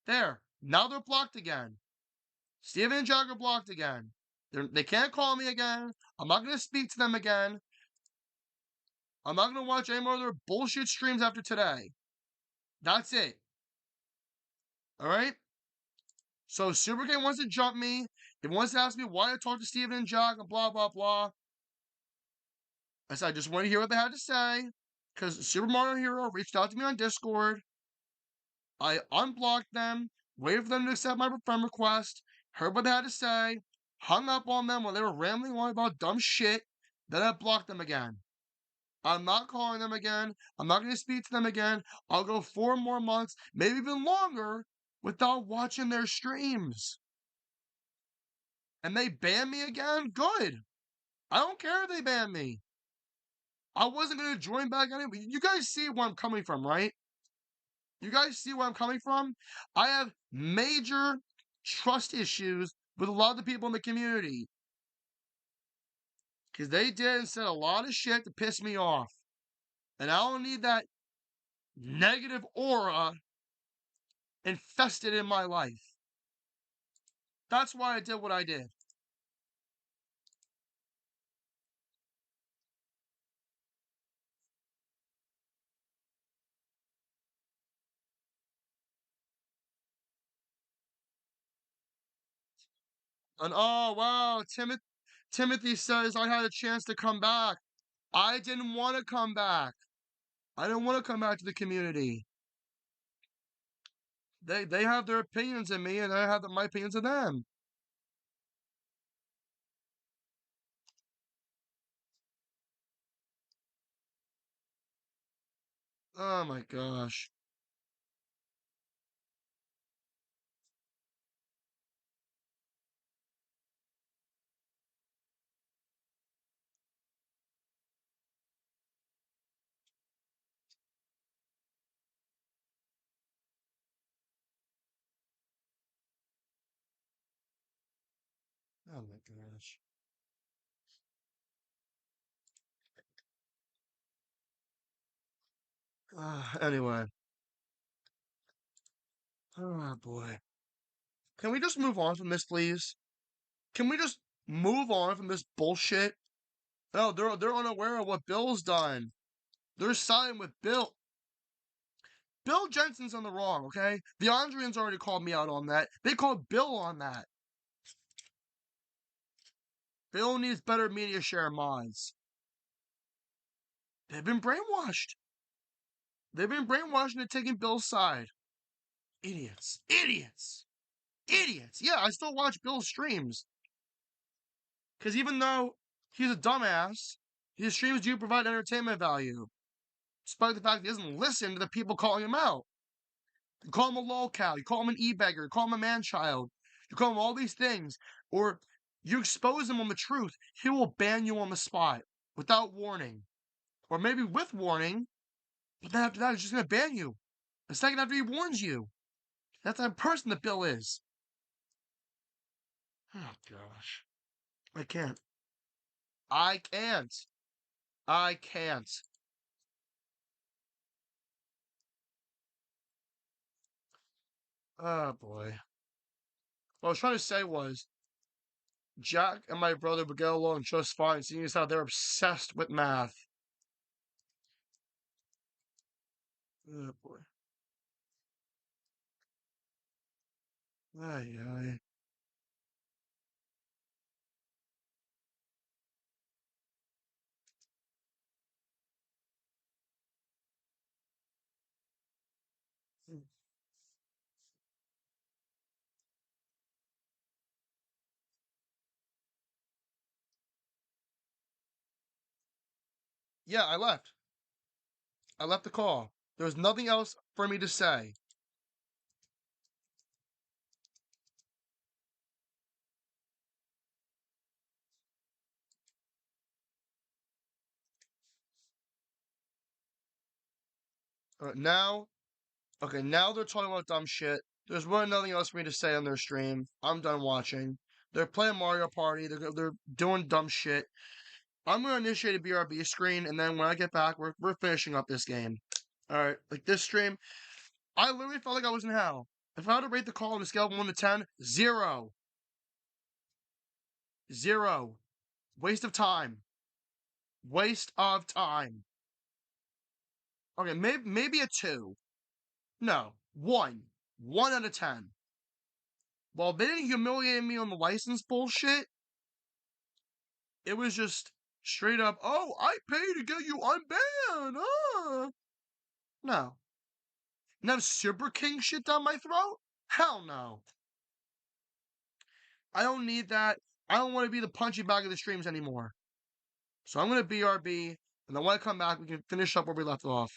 There. Now they're blocked again. Steven and Jack are blocked again. They can't call me again. I'm not going to speak to them again. I'm not going to watch any more of their bullshit streams after today. That's it. Alright? So Super King wants to jump me. He wants to ask me why I talked to Steven and Jack and blah, blah, blah. I said, I just want to hear what they had to say. Because Super Mario Hero reached out to me on Discord. I unblocked them, waited for them to accept my friend request, heard what they had to say, hung up on them when they were rambling on about dumb shit, then I blocked them again. I'm not calling them again. I'm not going to speak to them again. I'll go 4 more months, maybe even longer, without watching their streams. And they ban me again? Good. I don't care if they ban me. I wasn't going to join back anyway. You guys see where I'm coming from, right? You guys see where I'm coming from? I have major trust issues with a lot of the people in the community. Because they did and said a lot of shit to piss me off. And I don't need that negative aura infested in my life. That's why I did what I did. And oh wow, Timothy says I had a chance to come back. I didn't want to come back. I didn't want to come back to the community. They have their opinions of me, and I have my opinions of them. Oh my gosh. Oh my gosh. Anyway. Oh boy. Can we just move on from this, please? Can we just move on from this bullshit? No, they're unaware of what Bill's done. They're siding with Bill. Bill Jensen's on the wrong, okay? The Andrians already called me out on that. They called Bill on that. Bill needs better media share mods. They've been brainwashed. They've been brainwashed into taking Bill's side. Idiots. Idiots. Idiots. Yeah, I still watch Bill's streams. Because even though he's a dumbass, his streams do provide entertainment value. Despite the fact he doesn't listen to the people calling him out. You call him a lolcow, you call him an e-beggar, you call him a man-child, you call him all these things, or you expose him on the truth, he will ban you on the spot without warning. Or maybe with warning, but then after that, he's just going to ban you. The second after he warns you. That's the type of person that Bill is. Oh, gosh. I can't. I can't. I can't. Oh, boy. What I was trying to say was, Jack and my brother would get along just fine, seeing as how they're obsessed with math. Oh, boy. Ay, ay. Yeah, I left. I left the call. There was nothing else for me to say. Now, okay, now they're talking about dumb shit. There's really nothing else for me to say on their stream. I'm done watching. They're playing Mario Party. They're doing dumb shit. I'm gonna initiate a BRB screen, and then when I get back, we're finishing up this game. All right, like this stream, I literally felt like I was in hell. If I had to rate the call on a scale of 1 to 10, 0. 0. Waste of time. Waste of time. Okay, maybe a 2. No, 1. 1 out of 10. Well, they didn't humiliate me on the license bullshit. It was just straight up, oh, I pay to get you unbanned. No. Now Super King shit down my throat? Hell no. I don't need that. I don't want to be the punching bag of the streams anymore. So I'm going to BRB, and then when I come back, we can finish up where we left off.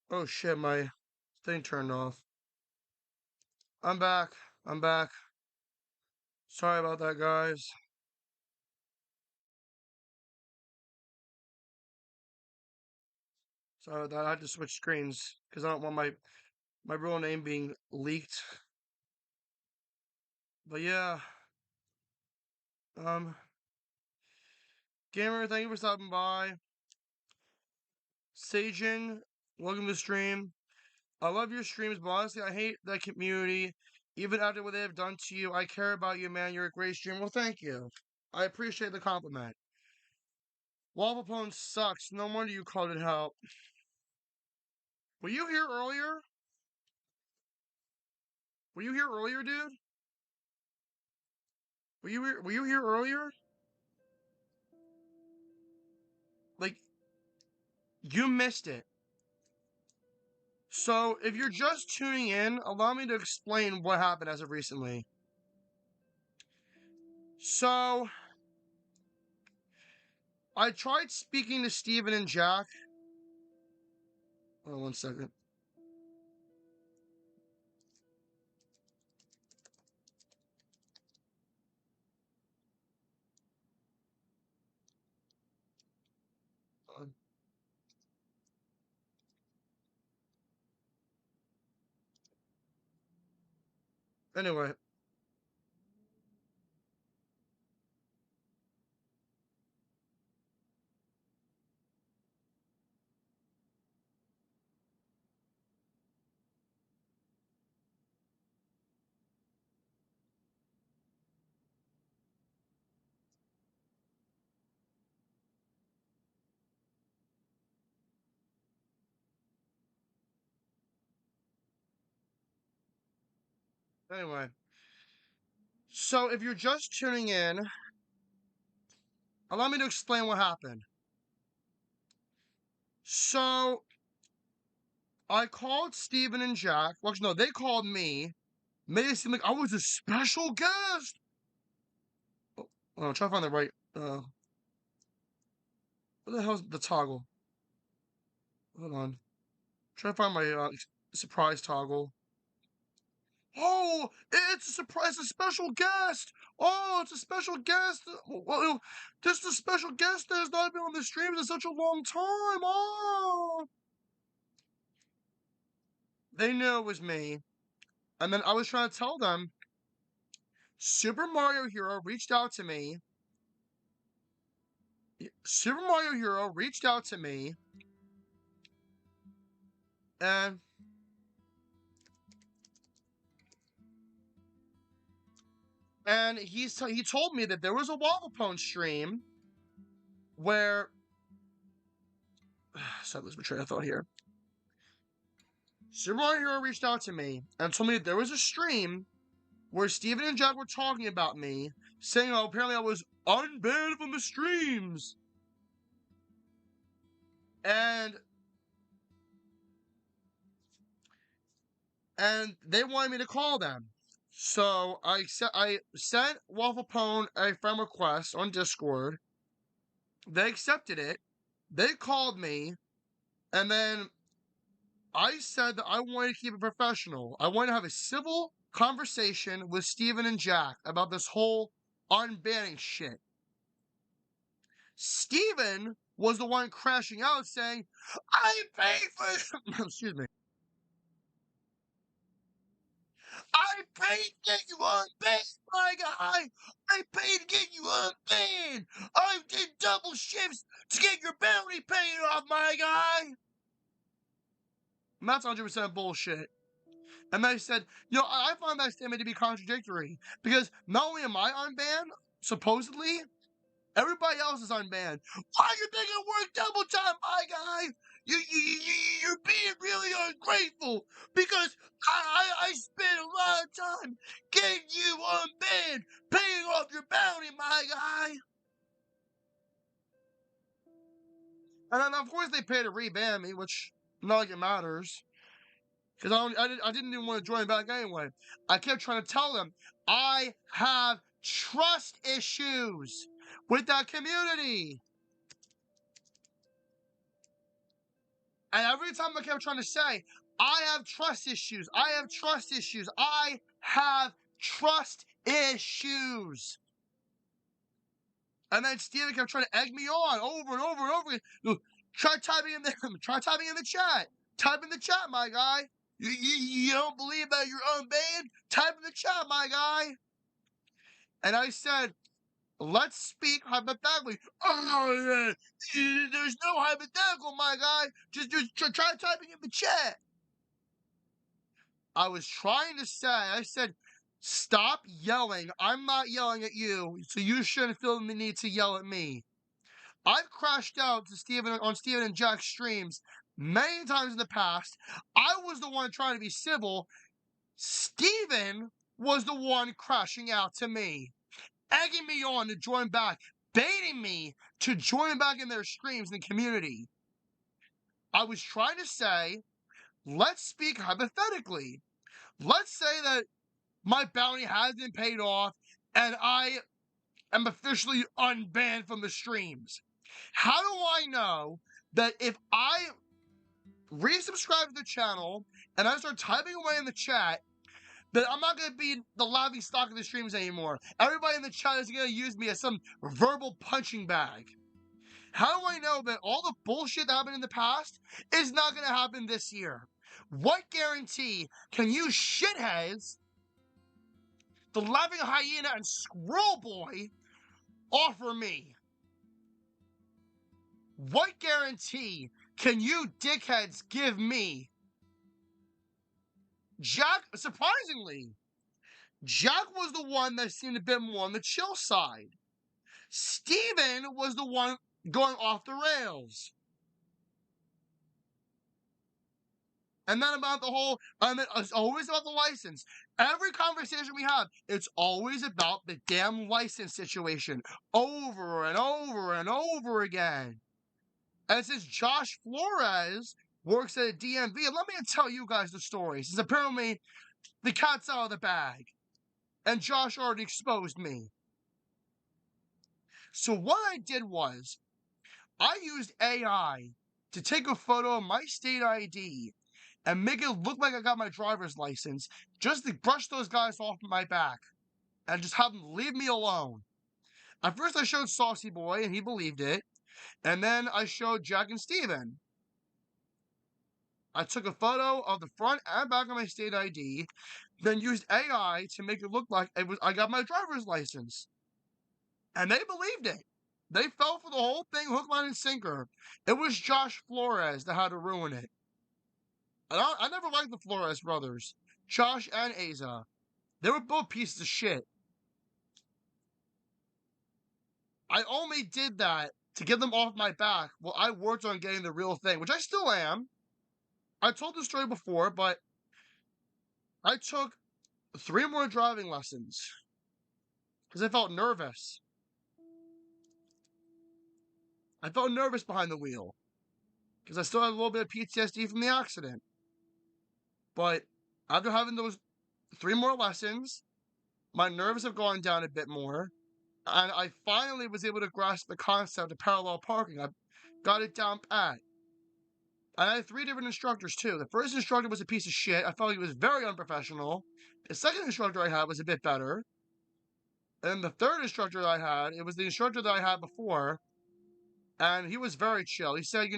Oh shit, my thing turned off. I'm back. I'm back. Sorry about that, guys. Sorry about that. I had to switch screens because I don't want my real name being leaked. But yeah. Gamer, thank you for stopping by. Sajin, welcome to the stream. I love your streams, but honestly, I hate the community. Even after what they have done to you, I care about you, man. You're a great streamer. Well, thank you. I appreciate the compliment. Wafflepone sucks. No wonder you called it help. Were you here earlier? Were you here earlier, dude? Were you here earlier? Like, you missed it. So, if you're just tuning in, allow me to explain what happened as of recently. So, I tried speaking to Steven and Jack. Hold on 1 second. Anyway. Anyway. So, if you're just tuning in, allow me to explain what happened. So, I called Steven and Jack. Well, no, they called me. Made it seem like I was a special guest. Oh, try to find the right. What the hell's the toggle? Hold on. Try to find my surprise toggle. Oh, it's a surprise, a special guest. Oh, it's a special guest. Well, this is a special guest that has not been on the streams in such a long time. Oh, they knew it was me. And then I was trying to tell them, Super Mario Hero reached out to me. Super Mario Hero reached out to me. And he told me that there was a Wafflepone stream where sorry, let's betray a thought here. Super Mario Hero reached out to me and told me that there was a stream where Steven and Jack were talking about me, saying how apparently I was unbanned from the streams. And they wanted me to call them. So I sent Wafflepone a friend request on Discord. They accepted it. They called me, and then I said that I wanted to keep it professional. I wanted to have a civil conversation with Steven and Jack about this whole unbanning shit. Steven was the one crashing out saying, I paid for excuse me. I paid to get you unbanned, my guy! I paid to get you unbanned! I did double shifts to get your bounty paid off, my guy! And that's 100% bullshit. And they said, I find that statement to be contradictory. Because not only am I unbanned, supposedly, everybody else is unbanned. Why you think I work double time, my guy? You're being really ungrateful. Because I spent a lot of time getting you unbanned, paying off your bounty, my guy. And then, of course, they pay to reban me, which not like it matters. Because I didn't even want to join back anyway. I kept trying to tell them, I have trust issues with that community. And every time I kept trying to say, I have trust issues. I have trust issues. I have trust issues. And then Steven kept trying to egg me on over and over and over again. Try typing in there. Try typing in the chat. Type in the chat, my guy. You don't believe that you're unbanned? Type in the chat, my guy. And I said, let's speak hypothetically. Oh, there's no hypothetical, my guy. Just try typing in the chat. I was trying to say, I said, stop yelling. I'm not yelling at you, so you shouldn't feel the need to yell at me. I've crashed out to Steven and Jack's streams many times in the past. I was the one trying to be civil. Steven was the one crashing out to me, egging me on to join back, baiting me to join back in their streams in the community. I was trying to say, let's speak hypothetically. Let's say that my bounty has been paid off and I am officially unbanned from the streams. How do I know that if I resubscribe to the channel and I start typing away in the chat, that I'm not going to be the laughing stock of the streams anymore? Everybody in the chat is going to use me as some verbal punching bag. How do I know that all the bullshit that happened in the past is not going to happen this year? What guarantee can you shitheads, the Laughing Hyena and Squirrel Boy, offer me? What guarantee can you dickheads give me? Jack, surprisingly, Jack was the one that seemed a bit more on the chill side. Steven was the one going off the rails. And then about the whole, it's always about the license. Every conversation we have, it's always about the damn license situation. Over and over and over again. And since Josh Flores works at a DMV, let me tell you guys the story, since apparently the cat's out of the bag. And Josh already exposed me. So what I did was, I used AI to take a photo of my state ID and make it look like I got my driver's license, just to brush those guys off my back and just have them leave me alone. At first I showed Saucy Boy and he believed it, and then I showed Jack and Steven. I took a photo of the front and back of my state ID, then used AI to make it look like I got my driver's license. And they believed it. They fell for the whole thing, hook, line, and sinker. It was Josh Flores that had to ruin it. And I never liked the Flores brothers, Josh and Asa. They were both pieces of shit. I only did that to get them off my back while I worked on getting the real thing, which I still am. I told this story before, but I took 3 more driving lessons because I felt nervous. I felt nervous behind the wheel because I still had a little bit of PTSD from the accident. But after having those 3 more lessons, my nerves have gone down a bit more, and I finally was able to grasp the concept of parallel parking. I got it down pat. I had 3 different instructors too. The first instructor was a piece of shit. I felt he was very unprofessional. The second instructor I had was a bit better. And the third instructor that I had, it was the instructor that I had before, and he was very chill. He said,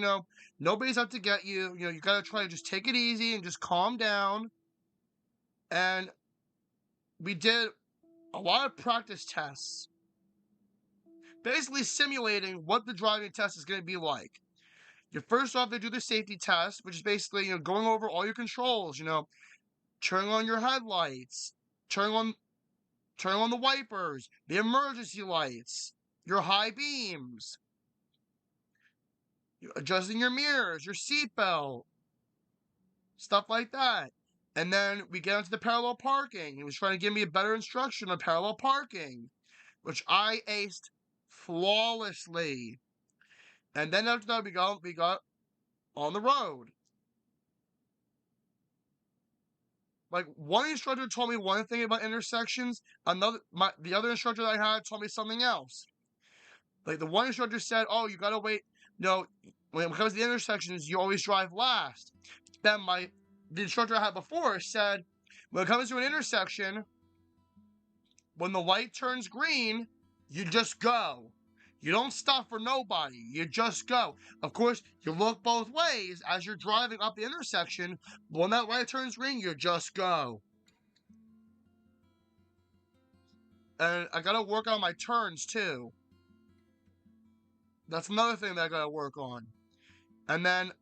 nobody's out to get you. You got to try to just take it easy and just calm down. And we did a lot of practice tests, basically simulating what the driving test is going to be like. You first off, they do the safety test, which is basically, going over all your controls, turning on your headlights, turning on the wipers, the emergency lights, your high beams, adjusting your mirrors, your seatbelt, stuff like that. And then we get into the parallel parking. He was trying to give me a better instruction on parallel parking, which I aced flawlessly. And then after that, we got on the road. Like, one instructor told me one thing about intersections, the other instructor that I had told me something else. Like, the one instructor said, oh, you gotta wait, when it comes to the intersections, you always drive last. Then the instructor I had before said, when it comes to an intersection, when the light turns green, you just go. You don't stop for nobody. You just go. Of course, you look both ways as you're driving up the intersection. But when that light turns green, you just go. And I gotta work on my turns too. That's another thing that I gotta work on. And then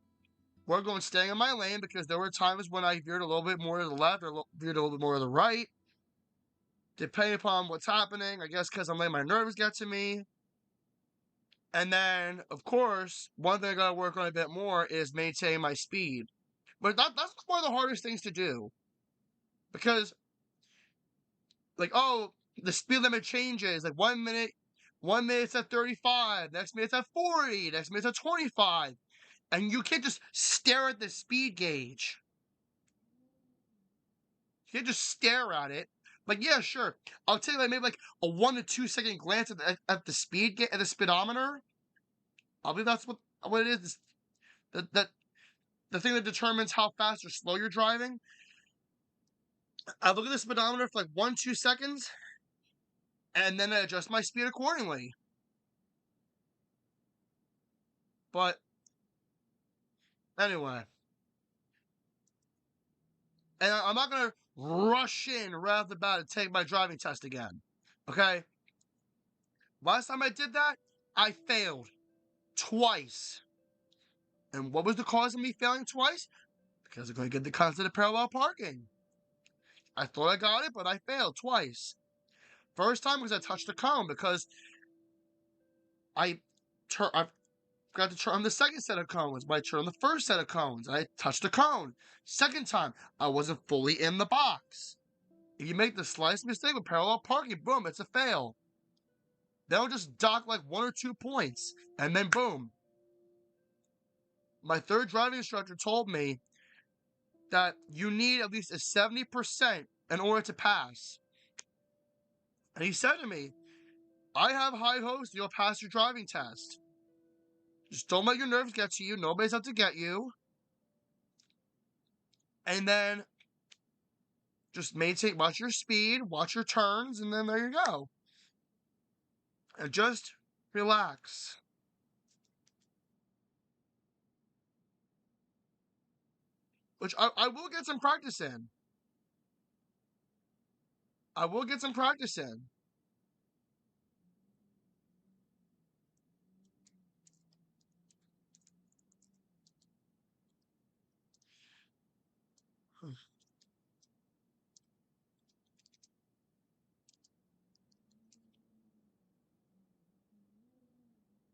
we're going staying in my lane because there were times when I veered a little bit more to the left or veered a little bit more to the right. Depending upon what's happening, I guess because I'm letting my nerves get to me. And then, of course, one thing I gotta work on a bit more is maintain my speed. But that's one of the hardest things to do. Because, like, oh, the speed limit changes. Like, 1 minute it's at 35, next minute's at 40, next minute's at 25. And you can't just stare at the speed gauge. You can't just stare at it. Like, yeah, sure. I'll take like maybe like a 1 to 2 second glance at the speedometer. I believe that's what it is. That the thing that determines how fast or slow you're driving. I look at the speedometer for like 1-2 seconds, and then I adjust my speed accordingly. But anyway, and I'm not gonna rush in right off the bat to take my driving test again. Okay? Last time I did that, I failed twice. And what was the cause of me failing twice? Because I'm going to get the concept of parallel parking. I thought I got it, but I failed twice. First time was I touched the cone because I forgot to turn on the second set of cones, but I turned on the first set of cones. I touched the cone. Second time, I wasn't fully in the box. If you make the slightest mistake with parallel parking, boom, it's a fail. They'll just dock like 1 or 2 points, and then boom. My third driving instructor told me that you need at least a 70% in order to pass. And he said to me, I have high hopes you'll pass your driving test. Just don't let your nerves get to you. Nobody's out to get you. And then just watch your speed, watch your turns, and then there you go. And just relax. Which I will get some practice in. I will get some practice in.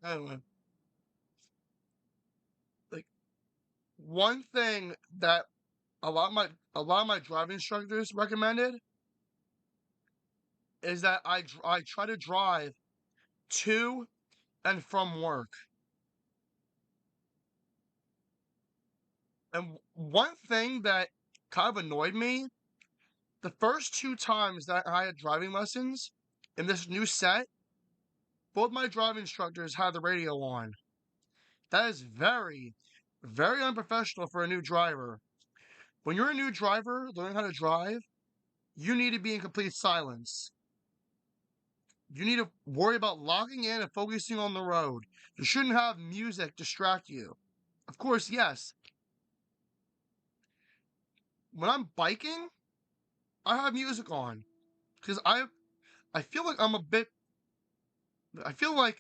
Anyway. Like, one thing that a lot of my driving instructors recommended is that I try to drive to and from work. And one thing that kind of annoyed me, the first 2 times that I had driving lessons in this new set, both my driving instructors had the radio on. That is very, very unprofessional for a new driver. When you're a new driver learning how to drive, you need to be in complete silence. You need to worry about locking in and focusing on the road. You shouldn't have music distract you. Of course, yes. When I'm biking, I have music on. Because I feel like I feel like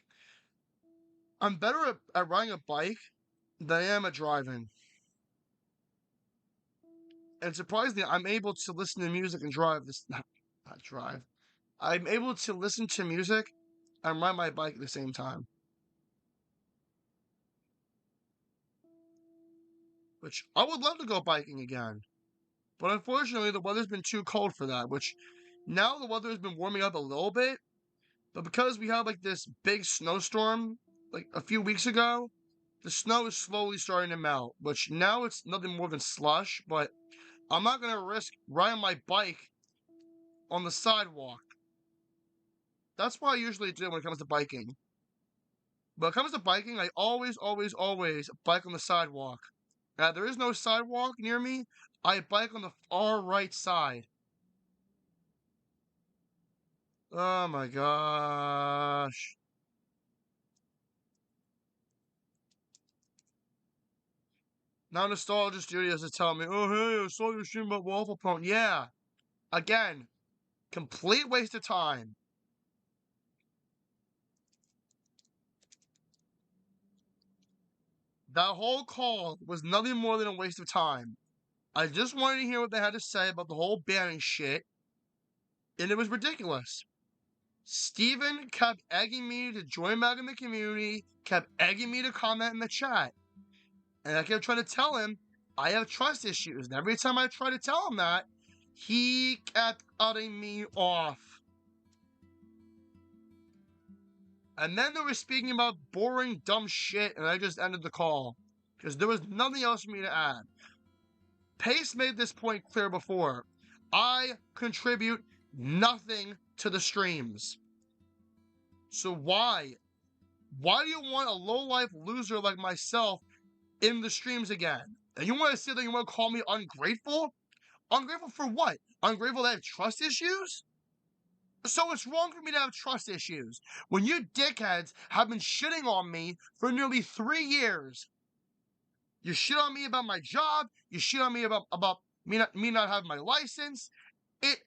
I'm better at riding a bike than I am at driving. And surprisingly, I'm able to listen to music and drive this. Not drive. I'm able to listen to music and ride my bike at the same time. Which I would love to go biking again. But unfortunately, the weather's been too cold for that. Which now the weather has been warming up a little bit. But because we had like this big snowstorm like a few weeks ago, the snow is slowly starting to melt. Which now it's nothing more than slush. But I'm not going to risk riding my bike on the sidewalk. That's what I usually do when it comes to biking. When it comes to biking, I always bike on the sidewalk. There is no sidewalk near me. I bike on the far right side. Oh my gosh. Now Nostalgia Studios is telling me, oh hey, I saw your stream about Waffle Pone. Yeah. Again, complete waste of time. That whole call was nothing more than a waste of time. I just wanted to hear what they had to say about the whole banning shit, and it was ridiculous. Steven kept egging me to join back in the community, kept egging me to comment in the chat. And I kept trying to tell him I have trust issues. And every time I tried to tell him that, he kept cutting me off. And then they were speaking about boring, dumb shit, and I just ended the call. Because there was nothing else for me to add. Pace made this point clear before. I contribute nothing to the streams. So why? Why do you want a low-life loser like myself in the streams again? And you want to say that you want to call me ungrateful? Ungrateful for what? Ungrateful that I have trust issues? So it's wrong for me to have trust issues when you dickheads have been shitting on me for nearly 3 years. You shit on me about my job. You shit on me about me not having my license. It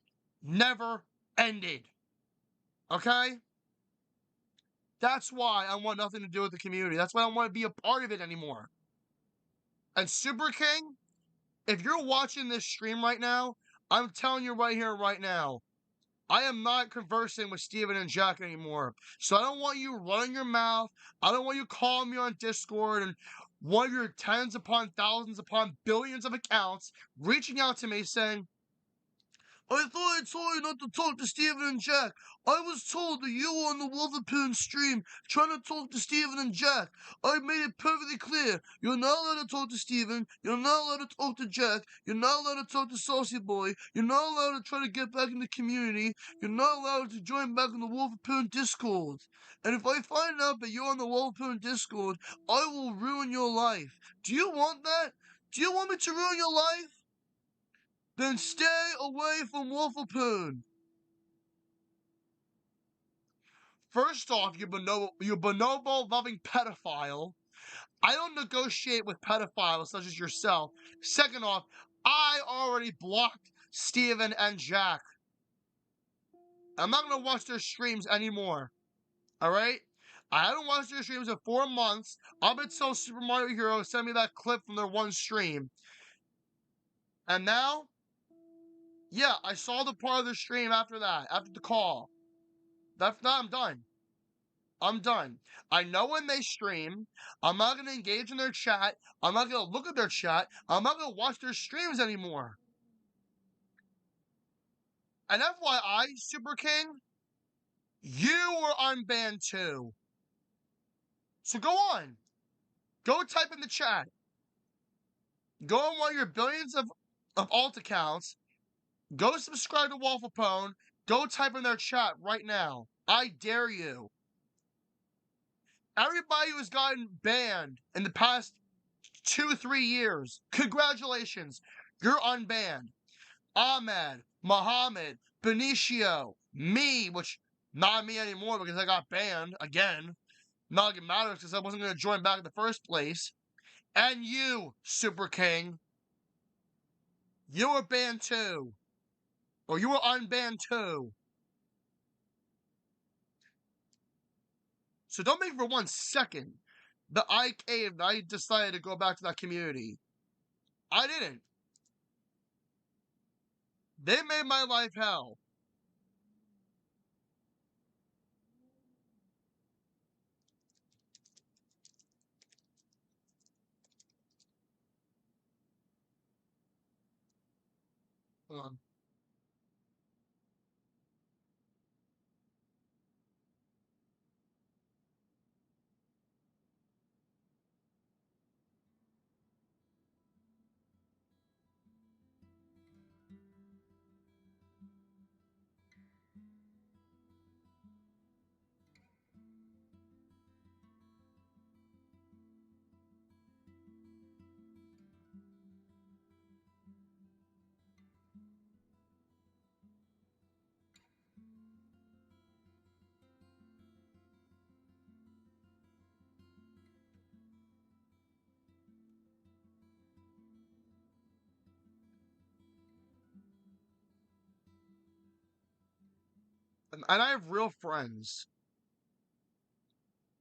never ended. Okay? That's why I want nothing to do with the community. That's why I don't want to be a part of it anymore. And Super King, if you're watching this stream right now, I'm telling you right here, right now, I am not conversing with Steven and Jack anymore. So I don't want you running your mouth. I don't want you calling me on Discord and one of your tens upon thousands upon billions of accounts reaching out to me saying, I thought I told you not to talk to Steven and Jack. I was told that you were on the Wolverpoon stream trying to talk to Steven and Jack. I made it perfectly clear. You're not allowed to talk to Steven. You're not allowed to talk to Jack. You're not allowed to talk to Saucy Boy. You're not allowed to try to get back in the community. You're not allowed to join back in the Wolverpoon Discord. And if I find out that you're on the Wolverpoon Discord, I will ruin your life. Do you want that? Do you want me to ruin your life? Then stay away from Wolverpoon. First off, you bonobo-loving pedophile. I don't negotiate with pedophiles such as yourself. Second off, I already blocked Steven and Jack. I'm not going to watch their streams anymore. Alright? I haven't watched their streams in 4 months up until Super Mario Hero sent me that clip from their one stream. And now, yeah, I saw the part of the stream after that, after the call. That's not, I'm done. I'm done. I know when they stream. I'm not going to engage in their chat. I'm not going to look at their chat. I'm not going to watch their streams anymore. And FYI, Super King, you were unbanned too. So go on. Go type in the chat. Go on one of your billions of alt accounts. Go subscribe to Waffle Pone. Go type in their chat right now. I dare you. Everybody who has gotten banned in the past 2-3 years, congratulations. You're unbanned. Ahmed, Muhammad, Benicio, me, which not me anymore because I got banned again. Not like it matters because I wasn't going to join back in the first place. And you, Super King. You were banned too. Or you were unbanned too. So don't think for 1 second that I caved, I decided to go back to that community. I didn't. They made my life hell. Hold on. And I have real friends.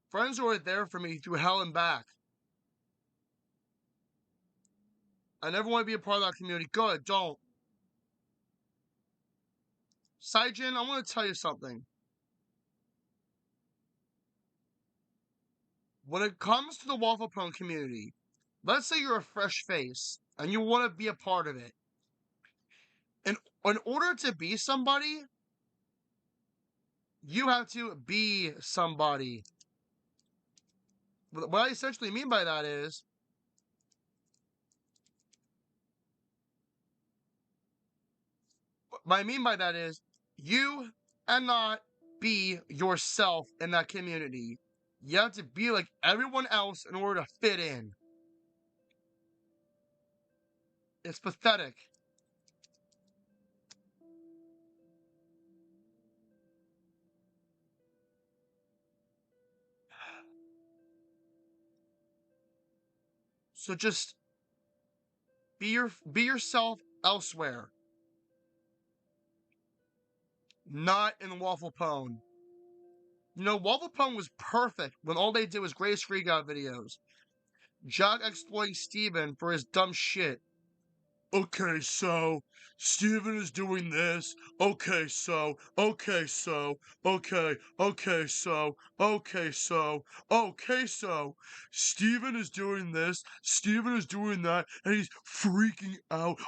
Friends who are there for me through hell and back. I never want to be a part of that community. Good, don't. Saijin, I want to tell you something. When it comes to the Waffle Pone community, let's say you're a fresh face and you want to be a part of it. In order to be somebody, you have to be somebody. What I essentially mean by that is, you cannot be yourself in that community. You have to be like everyone else in order to fit in. It's pathetic. So just be yourself elsewhere. Not in Waffle Pone. You know, Waffle Pone was perfect when all they did was Grace Freak Out videos. Jack exploiting Steven for his dumb shit. Okay, so Steven is doing this. Okay, so. Okay, so. Okay, so. Okay, so. Okay, so. Steven is doing this. Steven is doing that. And he's freaking out.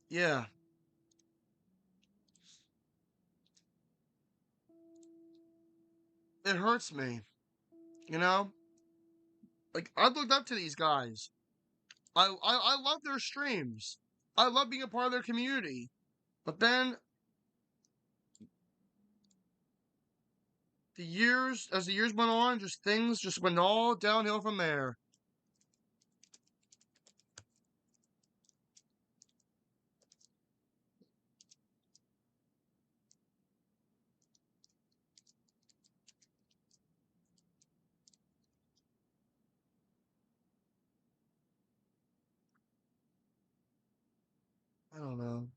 Yeah. It hurts me. You know? Like, I looked up to these guys. I love their streams. I love being a part of their community. But then as the years went on, things just went all downhill from there. I don't know.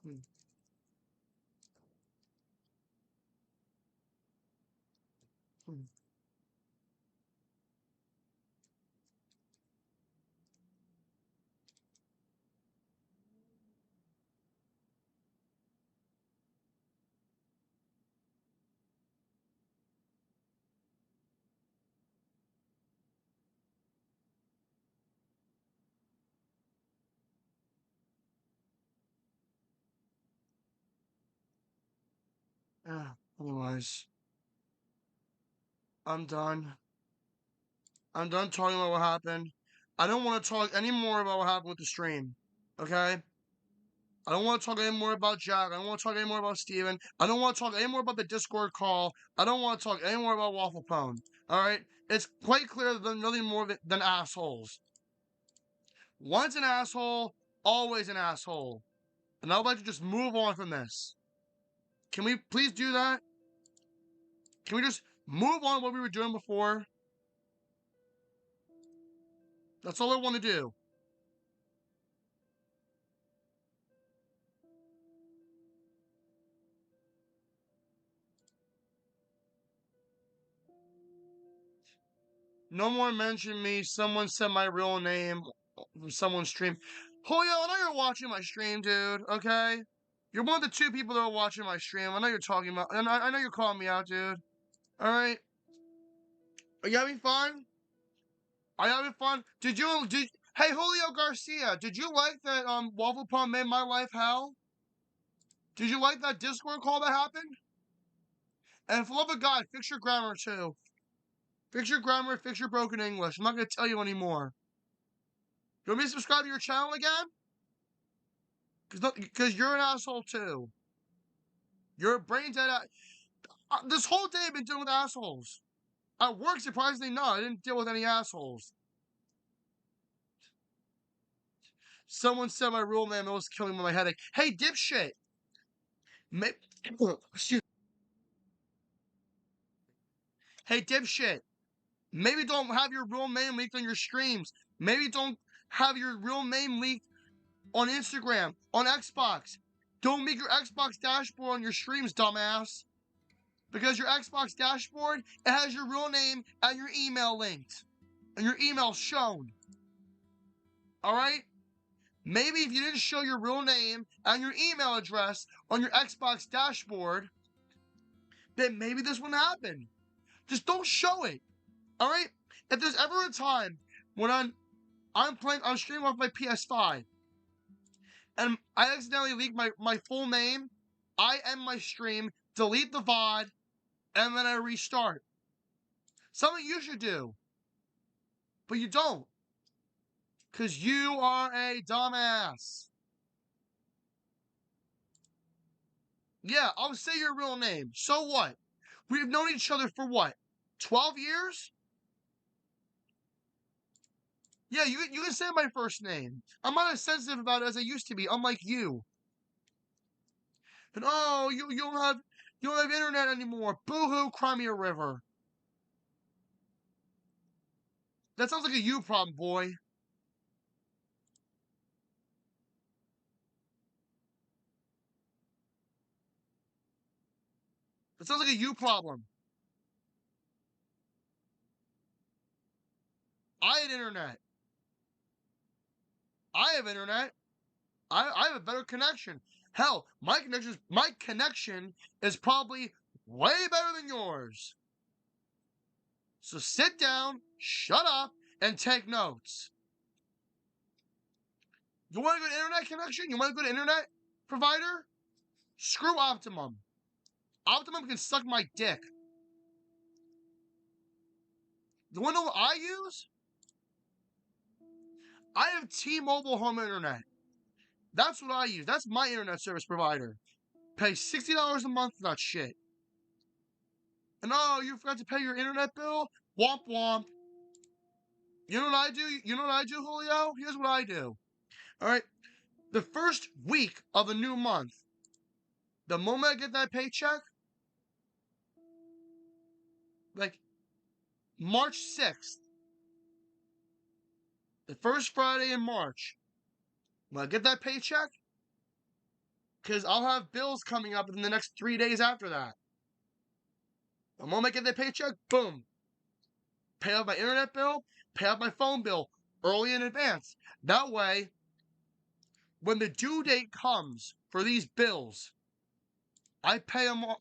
Hmm. Hmm. Yeah, anyways. I'm done. I'm done talking about what happened. I don't want to talk anymore about what happened with the stream. Okay? I don't want to talk anymore about Jack. I don't want to talk anymore about Steven. I don't want to talk anymore about the Discord call. I don't want to talk anymore about Waffle Pone. Alright? It's quite clear that they're nothing more than assholes. Once an asshole, always an asshole. And I would like to just move on from this. Can we please do that? Can we just move on what we were doing before? That's all I want to do. No more mention me. Someone said my real name from someone's stream. Julio, I know you're watching my stream, dude, okay? You're one of the 2 people that are watching my stream. I know you're talking about, and I know you're calling me out, dude. Alright? Are you having fun? Are you having fun? Hey, Julio Garcia, did you like that, Waffle Pond made my life hell? Did you like that Discord call that happened? And for love of God, fix your grammar, too. Fix your grammar, fix your broken English. I'm not going to tell you anymore. You want me to subscribe to your channel again? Because you're an asshole, too. You're a brain dead. This whole day I've been dealing with assholes. At work, surprisingly not. I didn't deal with any assholes. Someone said my real name. It was killing me with my headache. Hey, dipshit. Excuse. Hey, dipshit. Maybe don't have your real name leaked on your streams. Maybe don't have your real name leaked on Instagram, on Xbox. Don't make your Xbox dashboard on your streams, dumbass. Because your Xbox dashboard, it has your real name and your email linked. And your email shown. Alright? Maybe if you didn't show your real name and your email address on your Xbox dashboard, then maybe this wouldn't happen. Just don't show it. Alright? If there's ever a time when I'm streaming off my PS5 and I accidentally leak my full name, I end my stream, delete the VOD, and then I restart. Something you should do. But you don't. Because you are a dumbass. Yeah, I'll say your real name. So what? We've known each other for what? 12 years? Yeah, you can say my first name. I'm not as sensitive about it as I used to be, unlike you. And oh, you don't have internet anymore. Boo-hoo, cry me a river. That sounds like a you problem, boy. That sounds like a you problem. I had internet. I have internet. I have a better connection. Hell, my connection is probably way better than yours. So sit down, shut up, and take notes. You want a good internet connection? You want a good internet provider? Screw Optimum. Optimum can suck my dick. You want to know what I use? I have T-Mobile home internet. That's what I use. That's my internet service provider. Pay $60 a month for that shit. And oh, you forgot to pay your internet bill? Womp womp. You know what I do? You know what I do, Julio? Here's what I do. Alright? The first week of a new month, the moment I get that paycheck, like March 6th, the first Friday in March, when I get that paycheck, because I'll have bills coming up in the next 3 days after that. The moment I get that paycheck, boom. Pay off my internet bill, pay off my phone bill early in advance. That way, when the due date comes for these bills, I pay them all.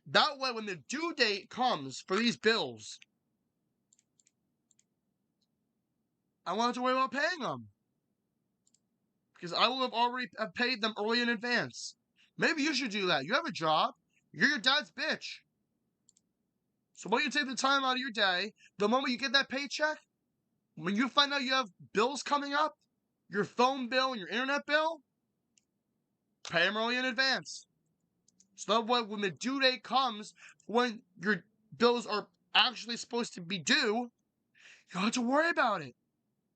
That way, when the due date comes for these bills, I won't have to worry about paying them. Because I will have already paid them early in advance. Maybe you should do that. You have a job. You're your dad's bitch. So why don't you take the time out of your day, the moment you get that paycheck, when you find out you have bills coming up, your phone bill and your internet bill, pay them early in advance. So that way, when the due date comes, when your bills are actually supposed to be due, you don't have to worry about it.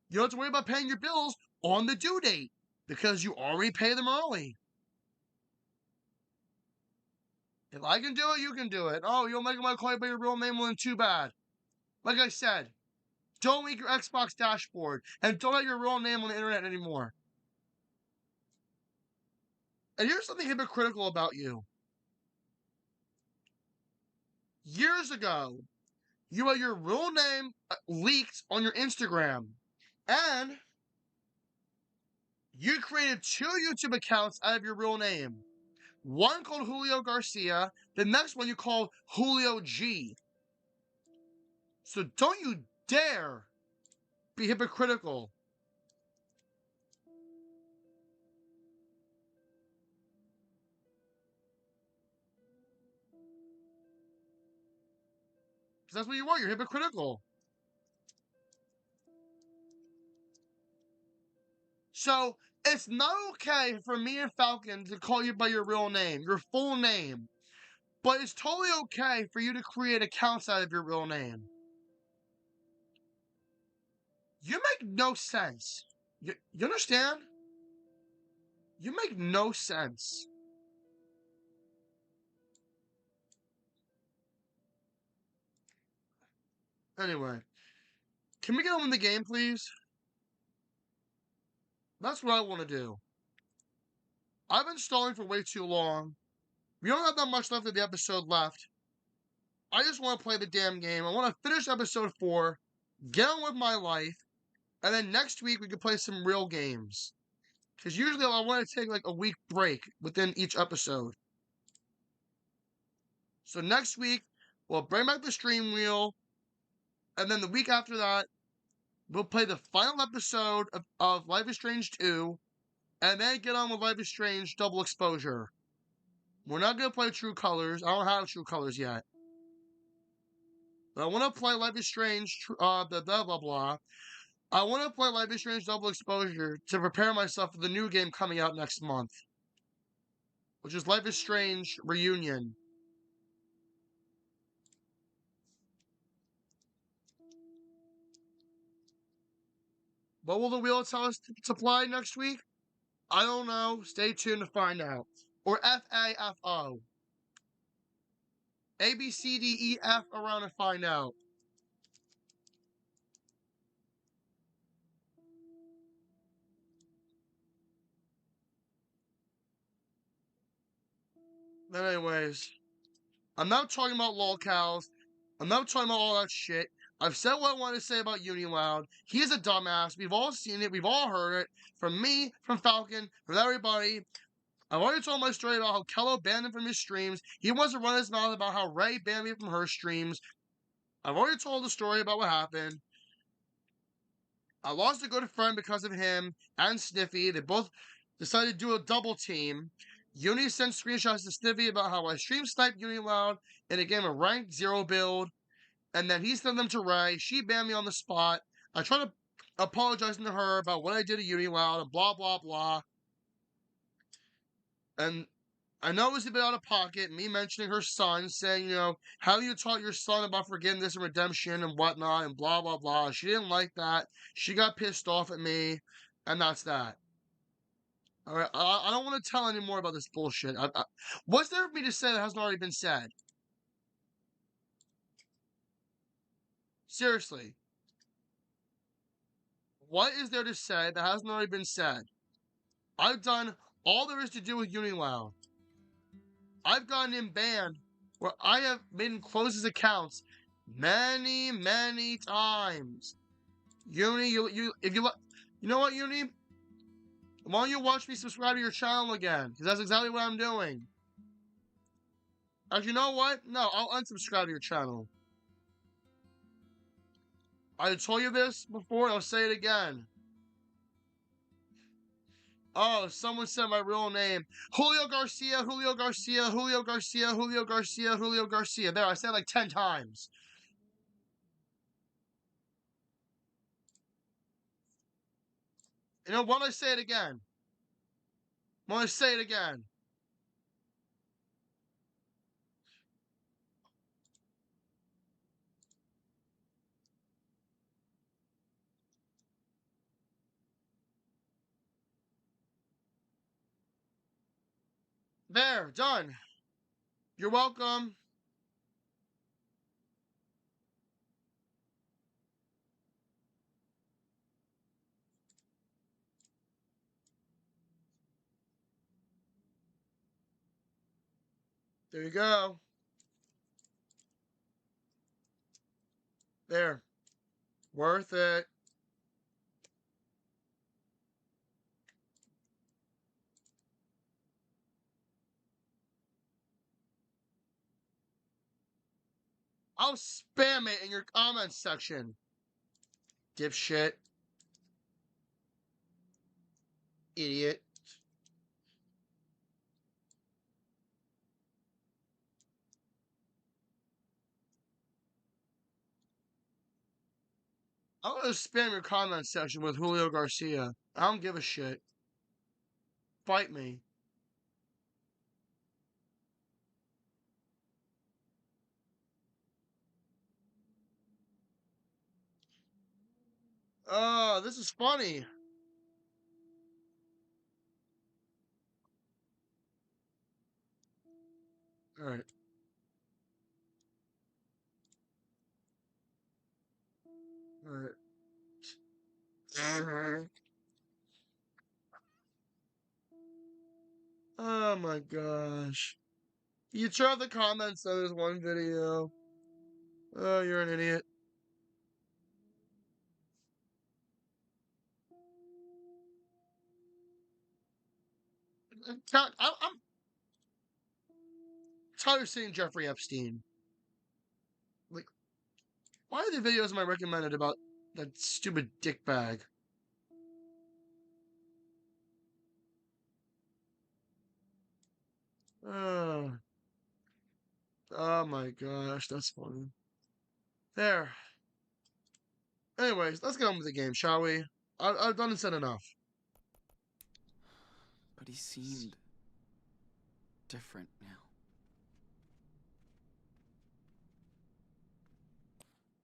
You don't have to worry about paying your bills on the due date because you already pay them early. If I can do it, you can do it. Oh, you'll make my call by your real name, well, then too bad. Like I said, don't leak your Xbox dashboard and don't have your real name on the internet anymore. And here's something hypocritical about you. Years ago, you had your real name leaked on your Instagram. And you created 2 YouTube accounts out of your real name. One called Julio Garcia, the next one you called Julio G. So don't you dare be hypocritical. Because that's what you are, you're hypocritical. So, it's not okay for me and Falcon to call you by your real name, your full name. But it's totally okay for you to create accounts out of your real name. You make no sense. You understand? You make no sense. Anyway, can we get on with the game, please? That's what I want to do. I've been stalling for way too long. We don't have that much left of the episode left. I just want to play the damn game. I want to finish episode 4, get on with my life, and then next week we can play some real games. Because usually I want to take like a week break within each episode. So next week, we'll bring back the stream wheel, and then the week after that, we'll play the final episode of Life is Strange 2, and then get on with Life is Strange Double Exposure. We're not going to play True Colors. I don't have True Colors yet. But I want to play Life is Strange, blah, blah, blah. I want to play Life is Strange Double Exposure to prepare myself for the new game coming out next month. Which is Life is Strange Reunion. What will the wheel tell us to play next week? I don't know. Stay tuned to find out. Or FAFO. A, B, C, D, E, F around and find out. But anyways, I'm not talking about lolcows. I'm not talking about all that shit. I've said what I want to say about UniLoud. He's a dumbass. We've all seen it. We've all heard it. From me, from Falcon, from everybody. I've already told my story about how Kello banned him from his streams. He wants to run his mouth about how Ray banned me from her streams. I've already told the story about what happened. I lost a good friend because of him and Sniffy. They both decided to do a double team. Uni sent screenshots to Sniffy about how I stream sniped UniLoud in a game of ranked 0 build. And then he sent them to Ray. She banned me on the spot. I tried to apologize to her about what I did to UniLoud and blah, blah, blah. And I know it was a bit out of pocket, me mentioning her son, saying, you know, how you taught your son about forgiveness and redemption and whatnot and blah, blah, blah. She didn't like that. She got pissed off at me, and that's that. All right, I don't want to tell any more about this bullshit. What's there for me to say that hasn't already been said? Seriously. What is there to say that hasn't already been said? I've done all there is to do with UniLoud. I've gotten him banned where I have made him close his accounts many, many times. Uni, you know what, Uni? Why don't you watch me subscribe to your channel again? Because that's exactly what I'm doing. Actually, you know what? No, I'll unsubscribe to your channel. I told you this before, and I'll say it again. Oh, someone said my real name. Julio Garcia, Julio Garcia, Julio Garcia, Julio Garcia, Julio Garcia. There, I said it like 10 times. You know, why don't I say it again? Why don't I say it again? There, done. You're welcome. There you go. There. Worth it. I'll spam it in your comments section. Dipshit. Idiot. I'm gonna spam your comments section with Julio Garcia. I don't give a shit. Fight me. Oh, this is funny. Alright. Alright. Oh my gosh. You try the comments on this one video. Oh, you're an idiot. I'm tired of seeing Jeffrey Epstein. Like, why are the videos am I recommended about that stupid dick bag? Oh, oh my gosh, that's funny. There. Anyways, let's get on with the game, shall we? I've done and said enough. But he seemed different now.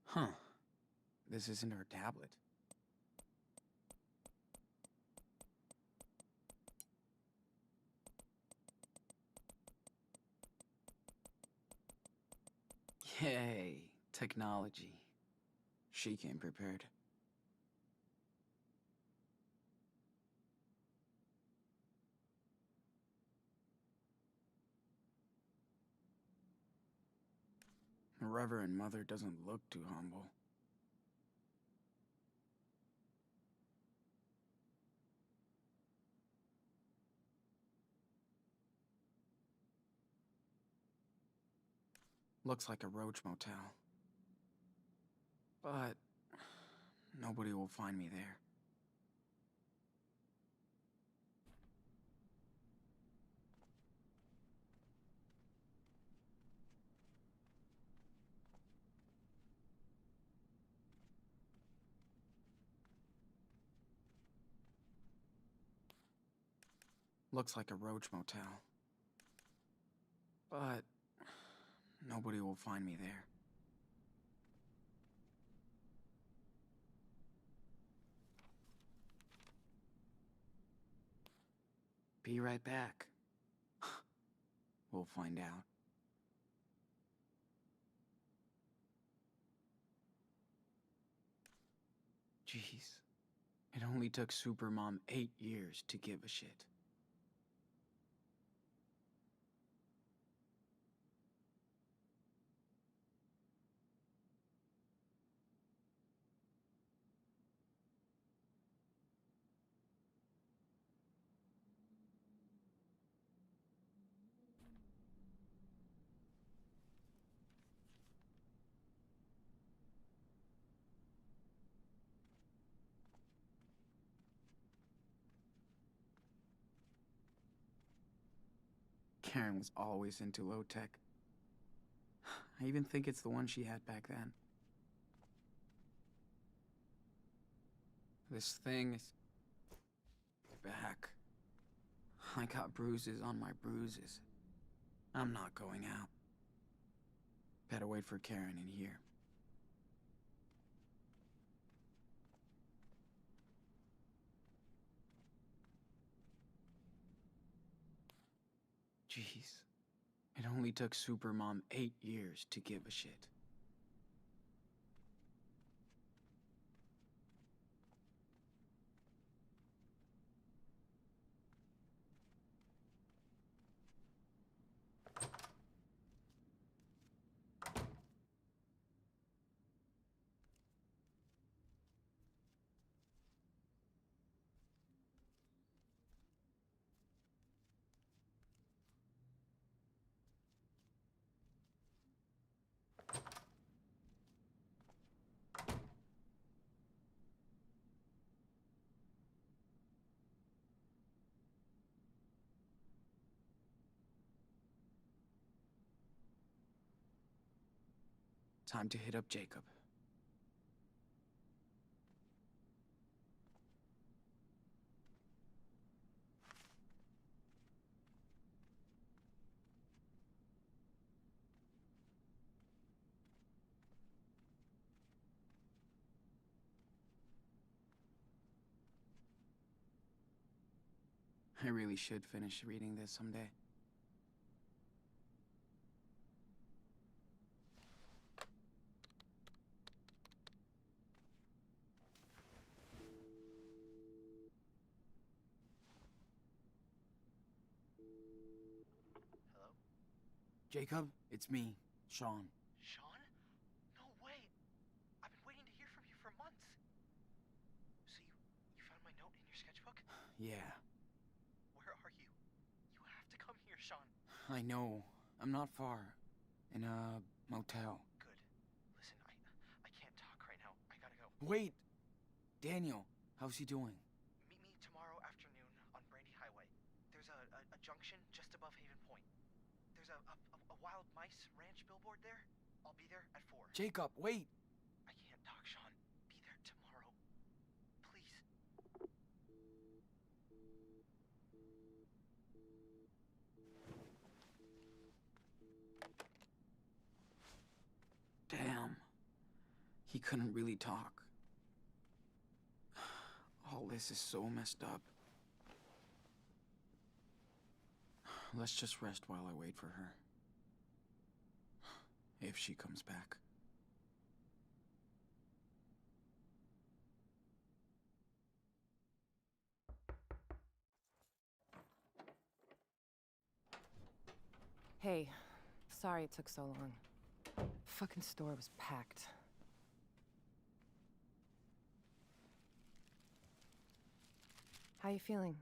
Huh. This isn't her tablet. Yay, technology. She came prepared. The Reverend Mother doesn't look too humble. Looks like a roach motel. But nobody will find me there. Looks like a roach motel. But nobody will find me there. Be right back. We'll find out. Jeez. It only took Supermom 8 years to give a shit. Karen was always into low tech. I even think it's the one she had back then. This thing is back. I got bruises on my bruises. I'm not going out. Better wait for Karen in here. Jeez. It only took Supermom 8 years to give a shit. Time to hit up Jacob. I really should finish reading this someday. Hello? Jacob, it's me, Sean. Sean? No way! I've been waiting to hear from you for months. So you found my note in your sketchbook? Yeah, Where are you? You have to come here, Sean. I know. I'm not far. In a motel. Good. Listen, I can't talk right now. I gotta go. Wait! Daniel, how's he doing? Meet me tomorrow afternoon on Brandy Highway. There's a junction just above Haven Point. There's a wild mice ranch billboard there. I'll be there at 4. Jacob, wait! I can't talk, Sean. Be there tomorrow. Please. Damn. He couldn't really talk. All this is so messed up. Let's just rest while I wait for her. If she comes back. Hey, sorry it took so long. Fucking store was packed. How you feeling?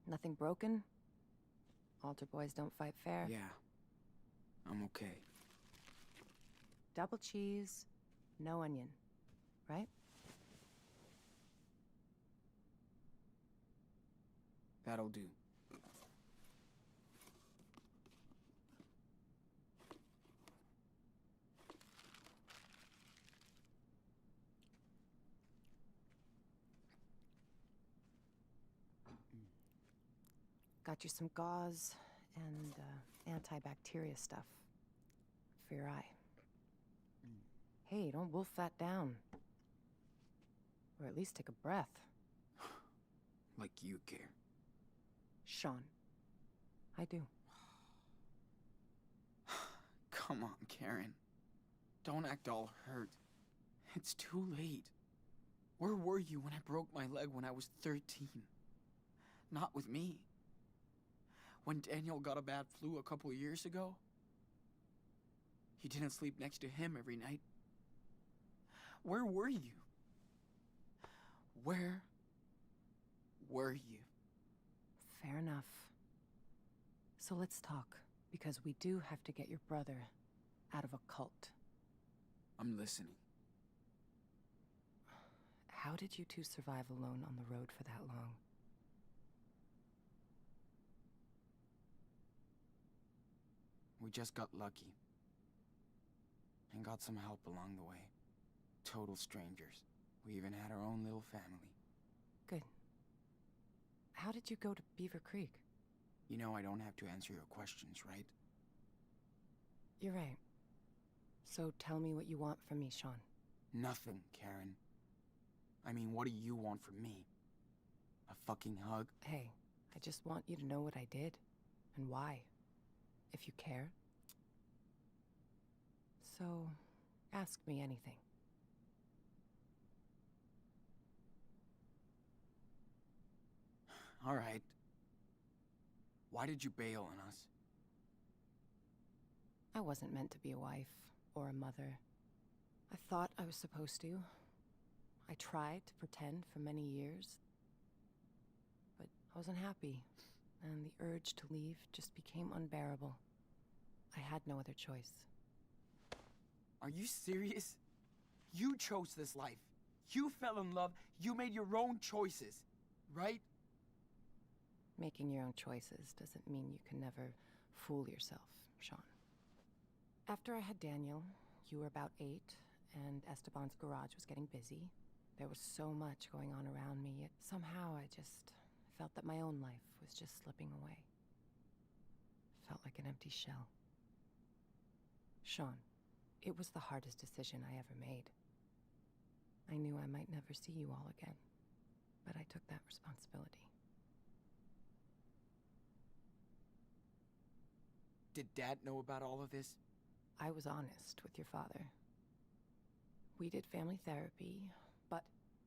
Nothing broken? Altar boys don't fight fair? Yeah, I'm okay. Double cheese, no onion, right? That'll do. Got you some gauze and antibacteria stuff for your eye. Hey, don't wolf that down. Or at least take a breath. Like you care. Sean, I do. Come on, Karen. Don't act all hurt. It's too late. Where were you when I broke my leg when I was 13? Not with me. When Daniel got a bad flu a couple years ago, you didn't sleep next to him every night. Where were you? Where were you? Fair enough. So let's talk, because we do have to get your brother out of a cult. I'm listening. How did you two survive alone on the road for that long? We just got lucky. And got some help along the way. Total strangers. We even had our own little family. Good. How did you go to Beaver Creek? You know I don't have to answer your questions, right? You're right. So tell me what you want from me, Sean. Nothing, Karen. I mean, what do you want from me? A fucking hug? Hey, I just want you to know what I did and why, if you care. So, ask me anything. All right. Why did you bail on us? I wasn't meant to be a wife or a mother. I thought I was supposed to. I tried to pretend for many years. But I wasn't happy, and the urge to leave just became unbearable. I had no other choice. Are you serious? You chose this life. You fell in love. You made your own choices, right? Making your own choices doesn't mean you can never fool yourself, Sean. After I had Daniel, you were about 8, and Esteban's garage was getting busy. There was so much going on around me, yet somehow I just felt that my own life was just slipping away. Felt like an empty shell. Sean, it was the hardest decision I ever made. I knew I might never see you all again, but I took that responsibility. Did Dad know about all of this? I was honest with your father. We did family therapy, but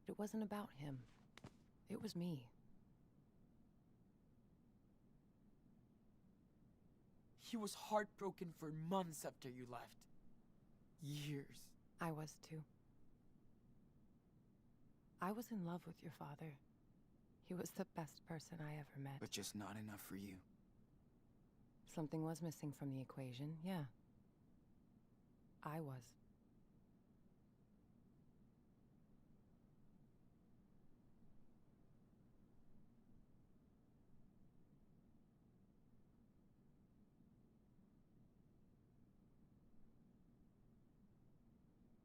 it wasn't about him. It was me. He was heartbroken for months after you left. Years. I was too. I was in love with your father. He was the best person I ever met. But just not enough for you. Something was missing from the equation, yeah. I was.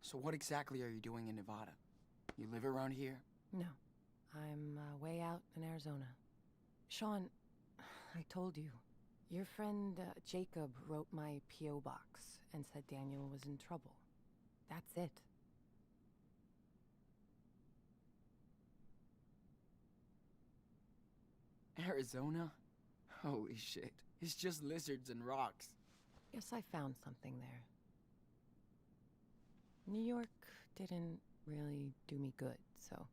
So what exactly are you doing in Nevada? You live around here? No. I'm way out in Arizona. Sean, I told you. Your friend Jacob wrote my P.O. box and said Daniel was in trouble. That's it. Arizona? Holy shit. It's just lizards and rocks. Guess I found something there. New York didn't really do me good, so...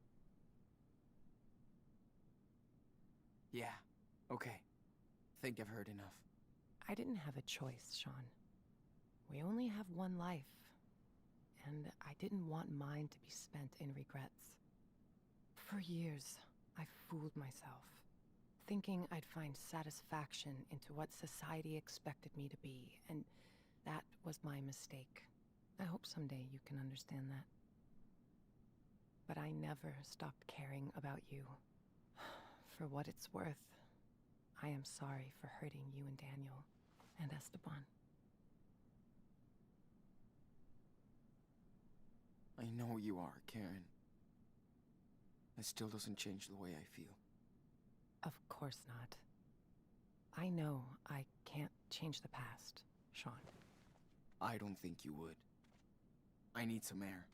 Yeah, okay. Think I've heard enough. I didn't have a choice, Sean. We only have one life, and I didn't want mine to be spent in regrets. For years, I fooled myself, thinking I'd find satisfaction into what society expected me to be, and that was my mistake. I hope someday you can understand that. But I never stopped caring about you. For what it's worth, I am sorry for hurting you and Daniel and Esteban. I know you are, Karen. It still doesn't change the way I feel. Of course not. I know I can't change the past, Sean. I don't think you would. I need some air.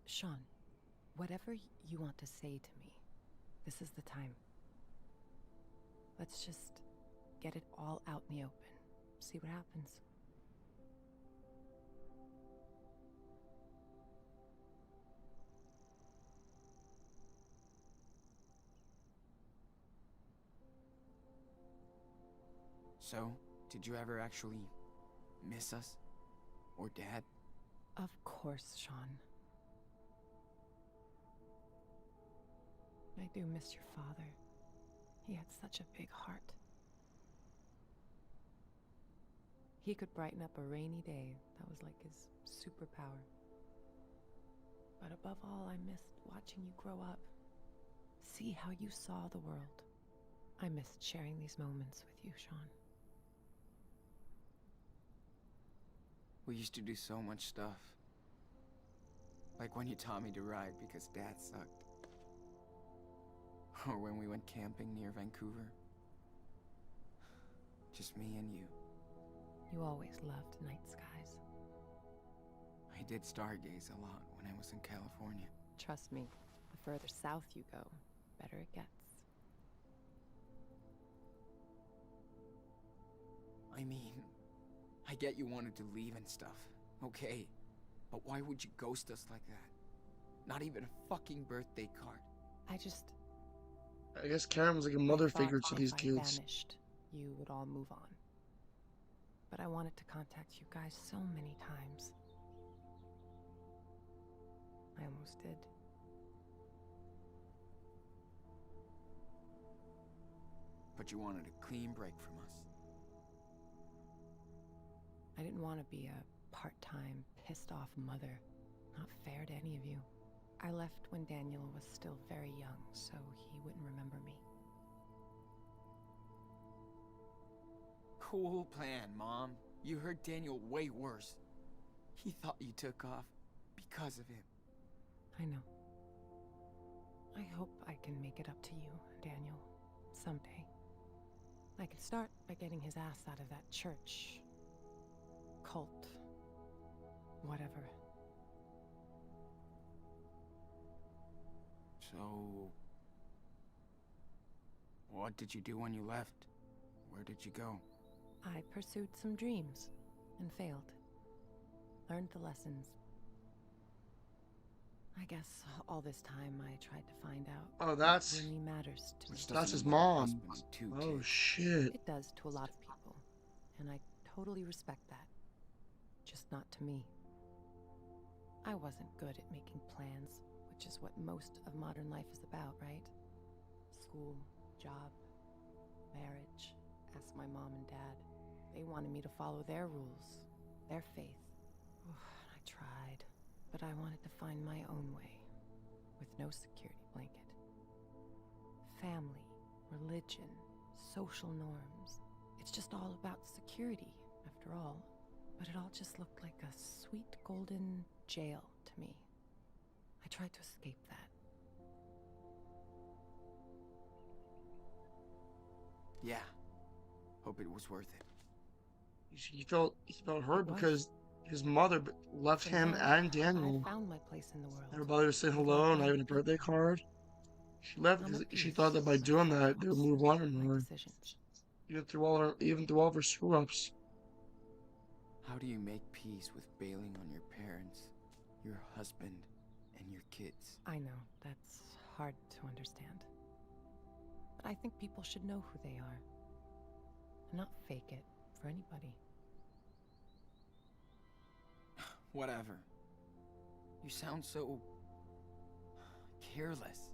Sean, whatever you want to say to me, this is the time. Let's just get it all out in the open. See what happens. So, did you ever actually miss us? Or Dad? Of course, Sean. I do miss your father. He had such a big heart. He could brighten up a rainy day. That was like his superpower. But above all, I missed watching you grow up. See how you saw the world. I missed sharing these moments with you, Sean. We used to do so much stuff. Like when you taught me to ride because Dad sucked. Or when we went camping near Vancouver. Just me and you. You always loved night skies. I did stargaze a lot when I was in California. Trust me, the further south you go, better it gets. I mean, I get you wanted to leave and stuff. Okay. But why would you ghost us like that? Not even a fucking birthday card. I guess Karen was like a mother figure to these if kids. I vanished, you would all move on. But I wanted to contact you guys so many times. I almost did. But you wanted a clean break from us. I didn't want to be a part-time, pissed-off mother. Not fair to any of you. I left when Daniel was still very young, so he wouldn't remember me. Cool plan, Mom. You hurt Daniel way worse. He thought you took off because of him. I know. I hope I can make it up to you, Daniel, someday. I can start by getting his ass out of that church. Cult. Whatever. So... what did you do when you left? Where did you go? I pursued some dreams and failed. Learned the lessons. I guess all this time I tried to find out Oh, that's... what really matters to me. That's his mom. Oh, shit. It does to a lot of people, and I totally respect that. Just not to me. I wasn't good at making plans, which is what most of modern life is about, right? School, job, marriage. Ask my mom and dad. They wanted me to follow their rules, their faith. I tried, but I wanted to find my own way, with no security blanket. Family, religion, social norms. It's just all about security, after all. But it all just looked like a sweet golden jail to me. I tried to escape that. Yeah. Hope it was worth it. He felt hurt because his mother left him and Daniel. I found my place in the world. Never bothered to say hello, not even a birthday card. She left because she thought that by doing that, they would move on from her. Even through all of her screw-ups. How do you make peace with bailing on your parents, your husband, and your kids? I know, that's hard to understand. But I think people should know who they are. And not fake it for anybody. Whatever. You sound so... careless.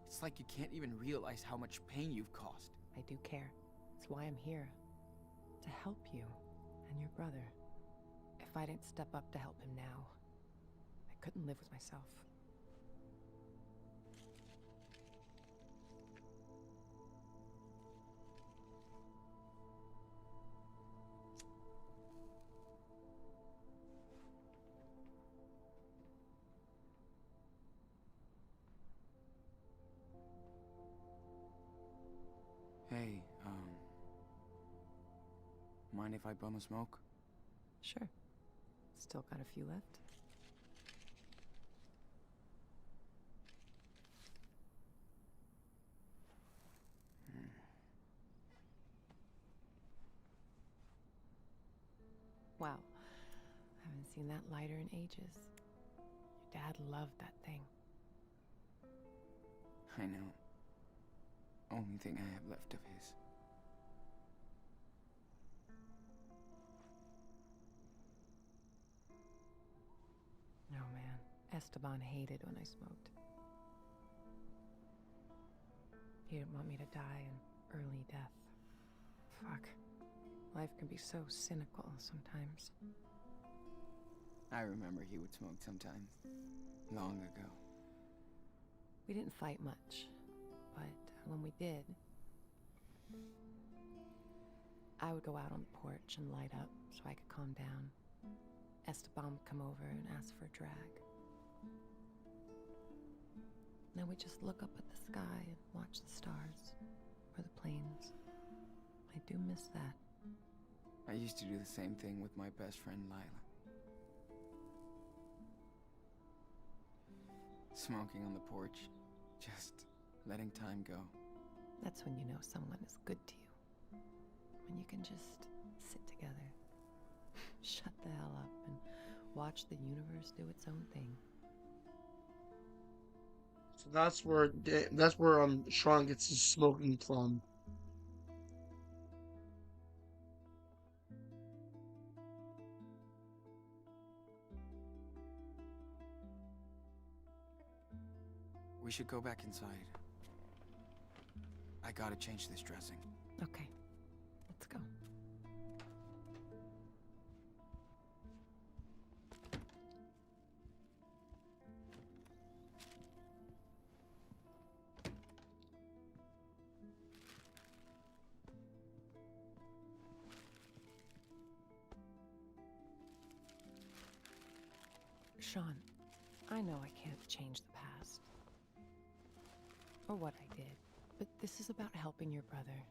It's like you can't even realize how much pain you've caused. I do care. It's why I'm here. To help you and your brother. If I didn't step up to help him now, I couldn't live with myself. Hey, mind if I bum a smoke? Sure. Still got a few left. Wow. I haven't seen that lighter in ages. Your dad loved that thing. I know. Only thing I have left of his. Esteban hated when I smoked. He didn't want me to die an early death. Fuck. Life can be so cynical sometimes. I remember he would smoke sometimes. Long ago. We didn't fight much, but when we did, I would go out on the porch and light up so I could calm down. Esteban would come over and ask for a drag. Then we'd just look up at the sky and watch the stars, or the planes. I do miss that. I used to do the same thing with my best friend Lila. Smoking on the porch, just letting time go. That's when you know someone is good to you. When you can just sit together, shut the hell up, and watch the universe do its own thing. So that's where Sean gets his smoking from. We should go back inside. I gotta change this dressing. Okay, let's go. Sean, I know I can't change the past. Or what I did, but this is about helping your brother.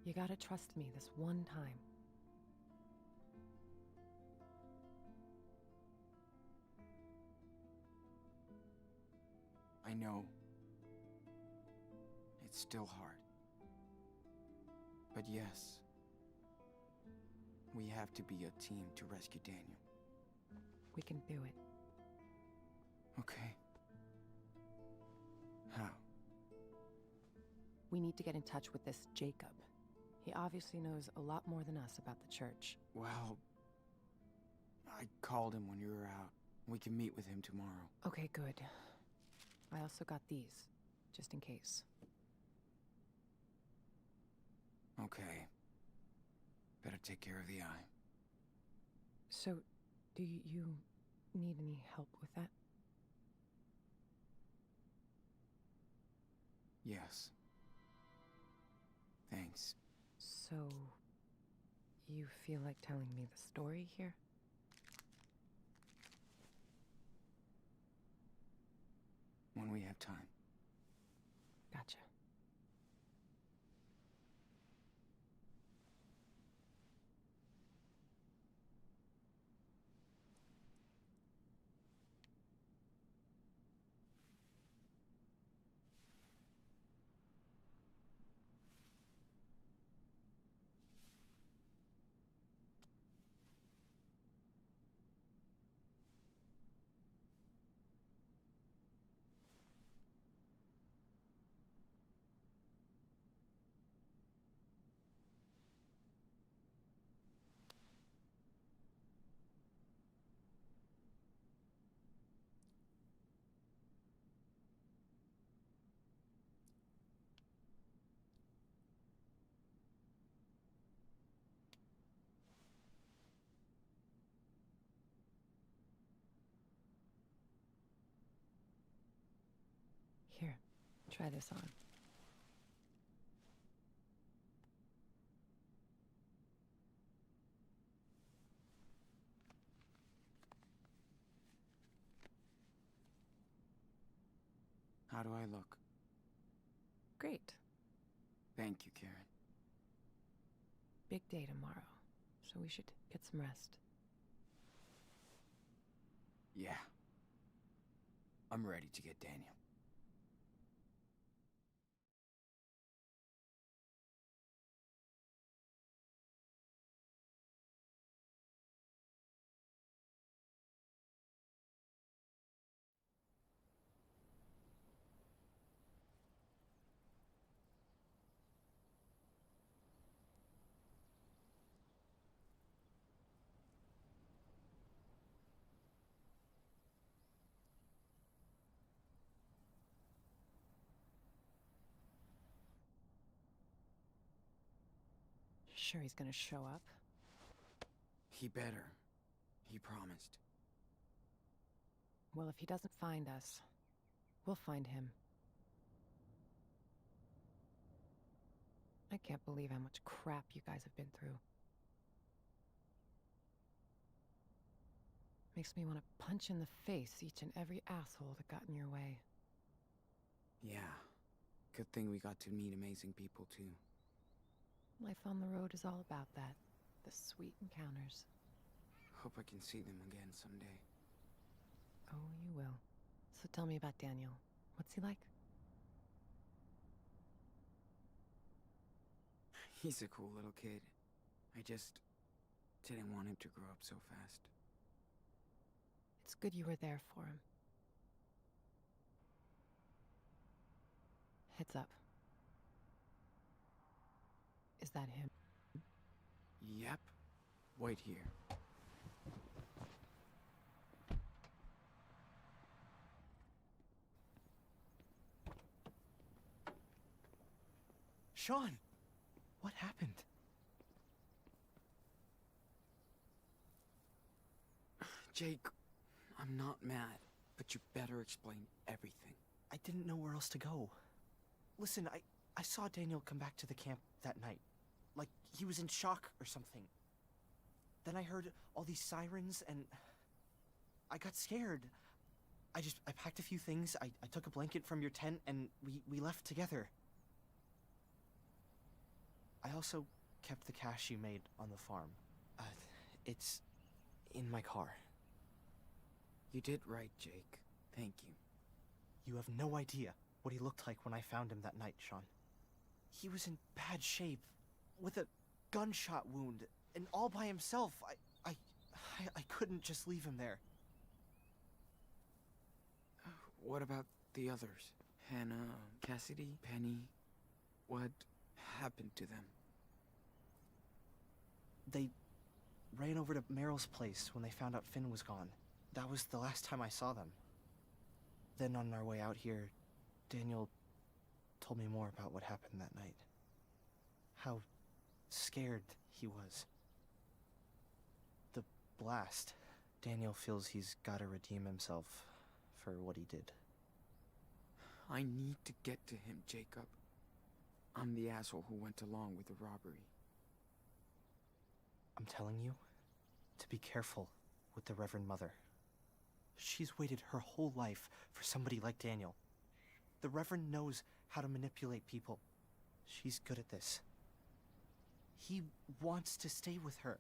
You gotta trust me this one time. I know. It's still hard. But yes, we have to be a team to rescue Daniel. We can do it. Okay. How? We need to get in touch with this Jacob. He obviously knows a lot more than us about the church. Well, I called him when you were out. We can meet with him tomorrow. Okay, good. I also got these, just in case. Okay. Better take care of the eye. So, do you need any help with that? Yes. Thanks. So, you feel like telling me the story here? When we have time. Gotcha. Here, try this on. How do I look? Great. Thank you, Karen. Big day tomorrow, so we should get some rest. Yeah. I'm ready to get Daniel. sure he's gonna show up? He better. He promised. Well, if he doesn't find us, we'll find him. I can't believe how much crap you guys have been through. Makes me want to punch in the face each and every asshole that got in your way. Yeah. Good thing we got to meet amazing people, too. Life on the road is all about that. The sweet encounters. Hope I can see them again someday. Oh, you will. So tell me about Daniel. What's he like? He's a cool little kid. I just didn't want him to grow up so fast. It's good you were there for him. Heads up. Is that him? Yep. Wait here. Sean! What happened? Jake, I'm not mad, but you better explain everything. I didn't know where else to go. Listen, I saw Daniel come back to the camp that night. Like he was in shock or something. Then I heard all these sirens and I got scared. I packed a few things, I took a blanket from your tent and we left together. I also kept the cash you made on the farm. It's in my car. You did right, Jake. Thank you. You have no idea what he looked like when I found him that night, Sean. He was in bad shape, with a gunshot wound, and all by himself. I couldn't just leave him there. What about the others? Hannah, Cassidy, Penny? What happened to them? They ran over to Meryl's place when they found out Finn was gone. That was the last time I saw them. Then on our way out here, Daniel told me more about what happened that night. How scared he was. The blast. Daniel feels he's gotta redeem himself for what he did. I need to get to him, Jacob. I'm the asshole who went along with the robbery. I'm telling you to be careful with the Reverend Mother. She's waited her whole life for somebody like Daniel. The Reverend knows how to manipulate people. She's good at this. He wants to stay with her.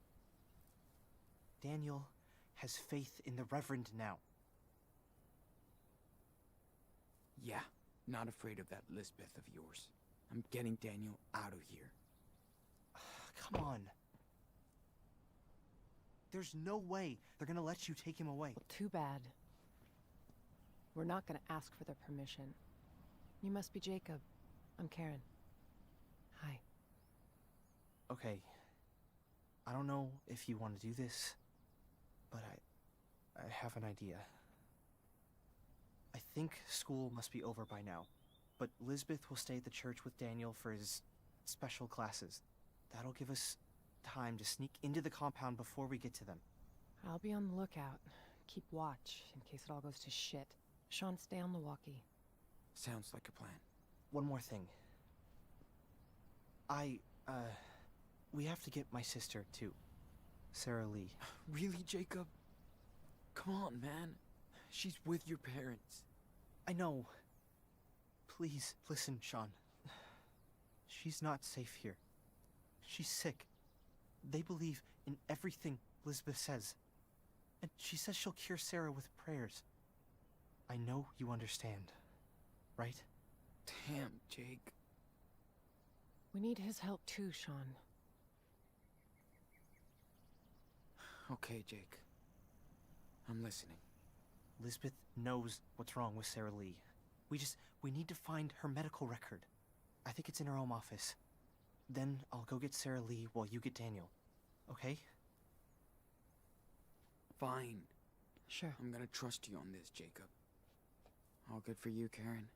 Daniel has faith in the Reverend now. Yeah, not afraid of that Lisbeth of yours. I'm getting Daniel out of here. Come on. There's no way they're gonna let you take him away. Well, too bad. We're not gonna ask for their permission. You must be Jacob. I'm Karen. Hi. Okay. I don't know if you want to do this, but I have an idea. I think school must be over by now, but Lisbeth will stay at the church with Daniel for his special classes. That'll give us time to sneak into the compound before we get to them. I'll be on the lookout. Keep watch in case it all goes to shit. Sean, stay on the walkie. Sounds like a plan. One more thing. We have to get my sister, too. Sarah Lee. Really, Jacob? Come on, man. She's with your parents. I know. Please, listen, Sean. She's not safe here. She's sick. They believe in everything Lisbeth says. And she says she'll cure Sarah with prayers. I know you understand, right? Damn, Jake. We need his help too, Sean. Okay, Jake. I'm listening. Lisbeth knows what's wrong with Sarah Lee. We need to find her medical record. I think it's in her home office. Then I'll go get Sarah Lee while you get Daniel. Okay? Fine. Sure. I'm gonna trust you on this, Jacob. All good for you, Karen.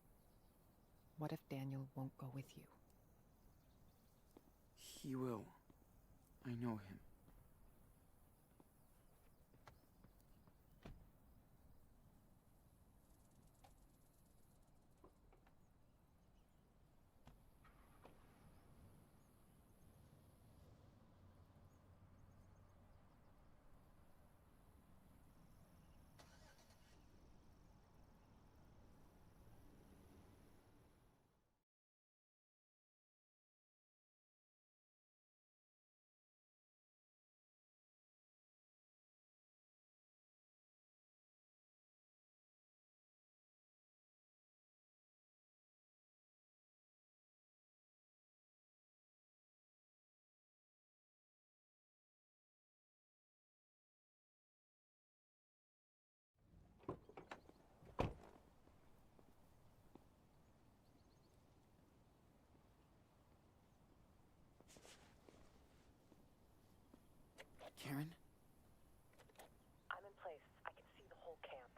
What if Daniel won't go with you? He will. I know him. Karen? I'm in place. I can see the whole camp.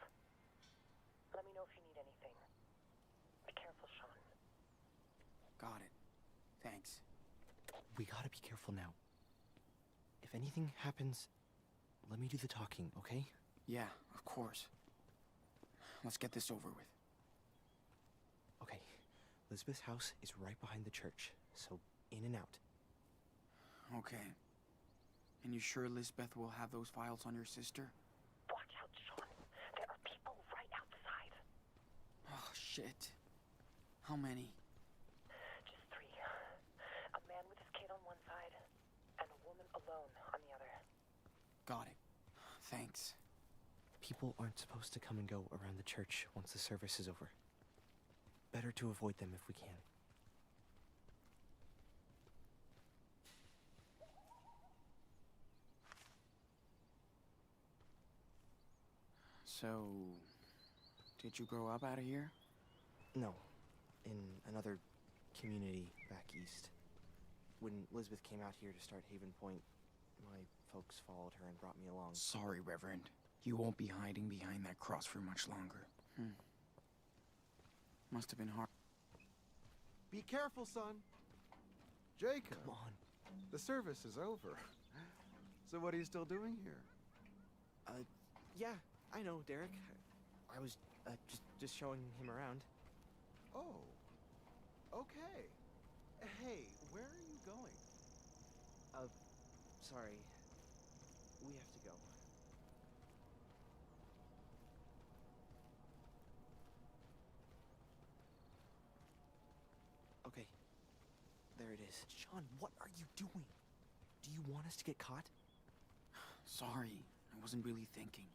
Let me know if you need anything. Be careful, Sean. Got it. Thanks. We gotta be careful now. If anything happens, let me do the talking, okay? Yeah, of course. Let's get this over with. Okay. Lisbeth's house is right behind the church, so in and out. Okay. And you sure Lisbeth will have those files on your sister? Watch out, Sean. There are people right outside. Oh, shit. How many? Just 3. A man with his kid on one side, and a woman alone on the other. Got it. Thanks. People aren't supposed to come and go around the church once the service is over. Better to avoid them if we can. So, did you grow up out of here? No. In another community back east. When Lisbeth came out here to start Haven Point, my folks followed her and brought me along. Sorry, Reverend. You won't be hiding behind that cross for much longer. Must have been hard. Be careful, son. Jacob. Come on. The service is over. So what are you still doing here? Yeah, I know, Derek. I was just showing him around. Oh. Okay. Hey, where are you going? Sorry. We have to go. Okay. There it is. Sean, what are you doing? Do you want us to get caught? Sorry, I wasn't really thinking.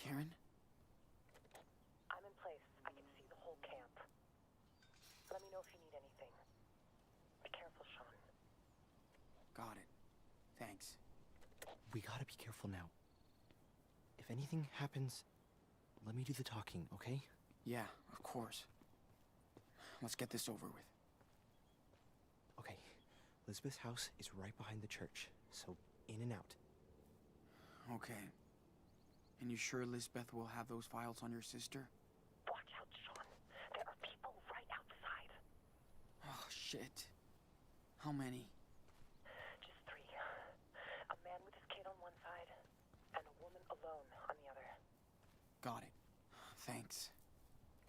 Karen? I'm in place. I can see the whole camp. Let me know if you need anything. Be careful, Sean. Got it. Thanks. We gotta be careful now. If anything happens, let me do the talking, okay? Yeah, of course. Let's get this over with. Okay. Lisbeth's house is right behind the church, so in and out. Okay. And you sure Lisbeth will have those files on your sister? Watch out, Sean. There are people right outside. Oh, shit. How many? Just 3. A man with his kid on one side, and a woman alone on the other. Got it. Thanks.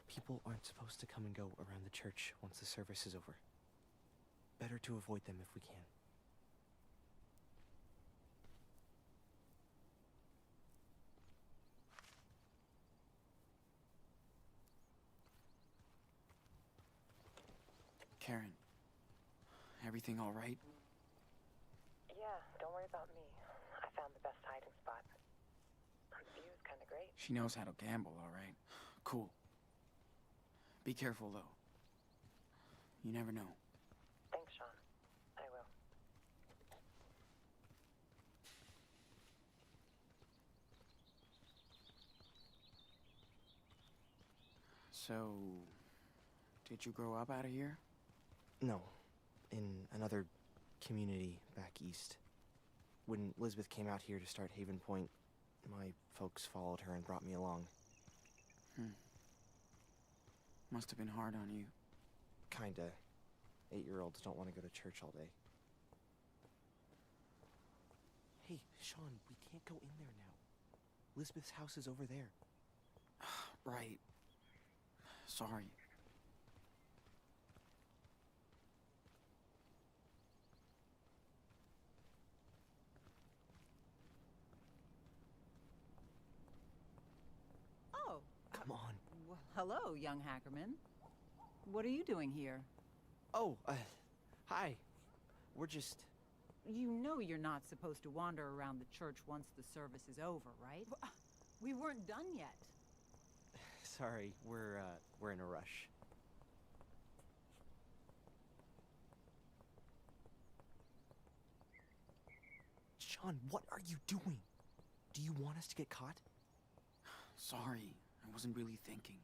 People aren't supposed to come and go around the church once the service is over. Better to avoid them if we can. Karen, everything all right? Yeah, don't worry about me. I found the best hiding spot. The view is kind of great. She knows how to gamble, all right. Cool. Be careful, though. You never know. Thanks, Sean. So, did you grow up out of here? No, in another community back east. When Lisbeth came out here to start Haven Point, my folks followed her and brought me along. Must have been hard on you. Kinda. 8-year-olds don't want to go to church all day. Hey, Sean, we can't go in there now. Lisbeth's house is over there. Right. Sorry. Oh. Come on. Well, hello, young Hackerman. What are you doing here? Oh, hi. We're just... You know you're not supposed to wander around the church once the service is over, right? We weren't done yet. Sorry, we're in a rush. Sean, what are you doing? Do you want us to get caught? Sorry, I wasn't really thinking.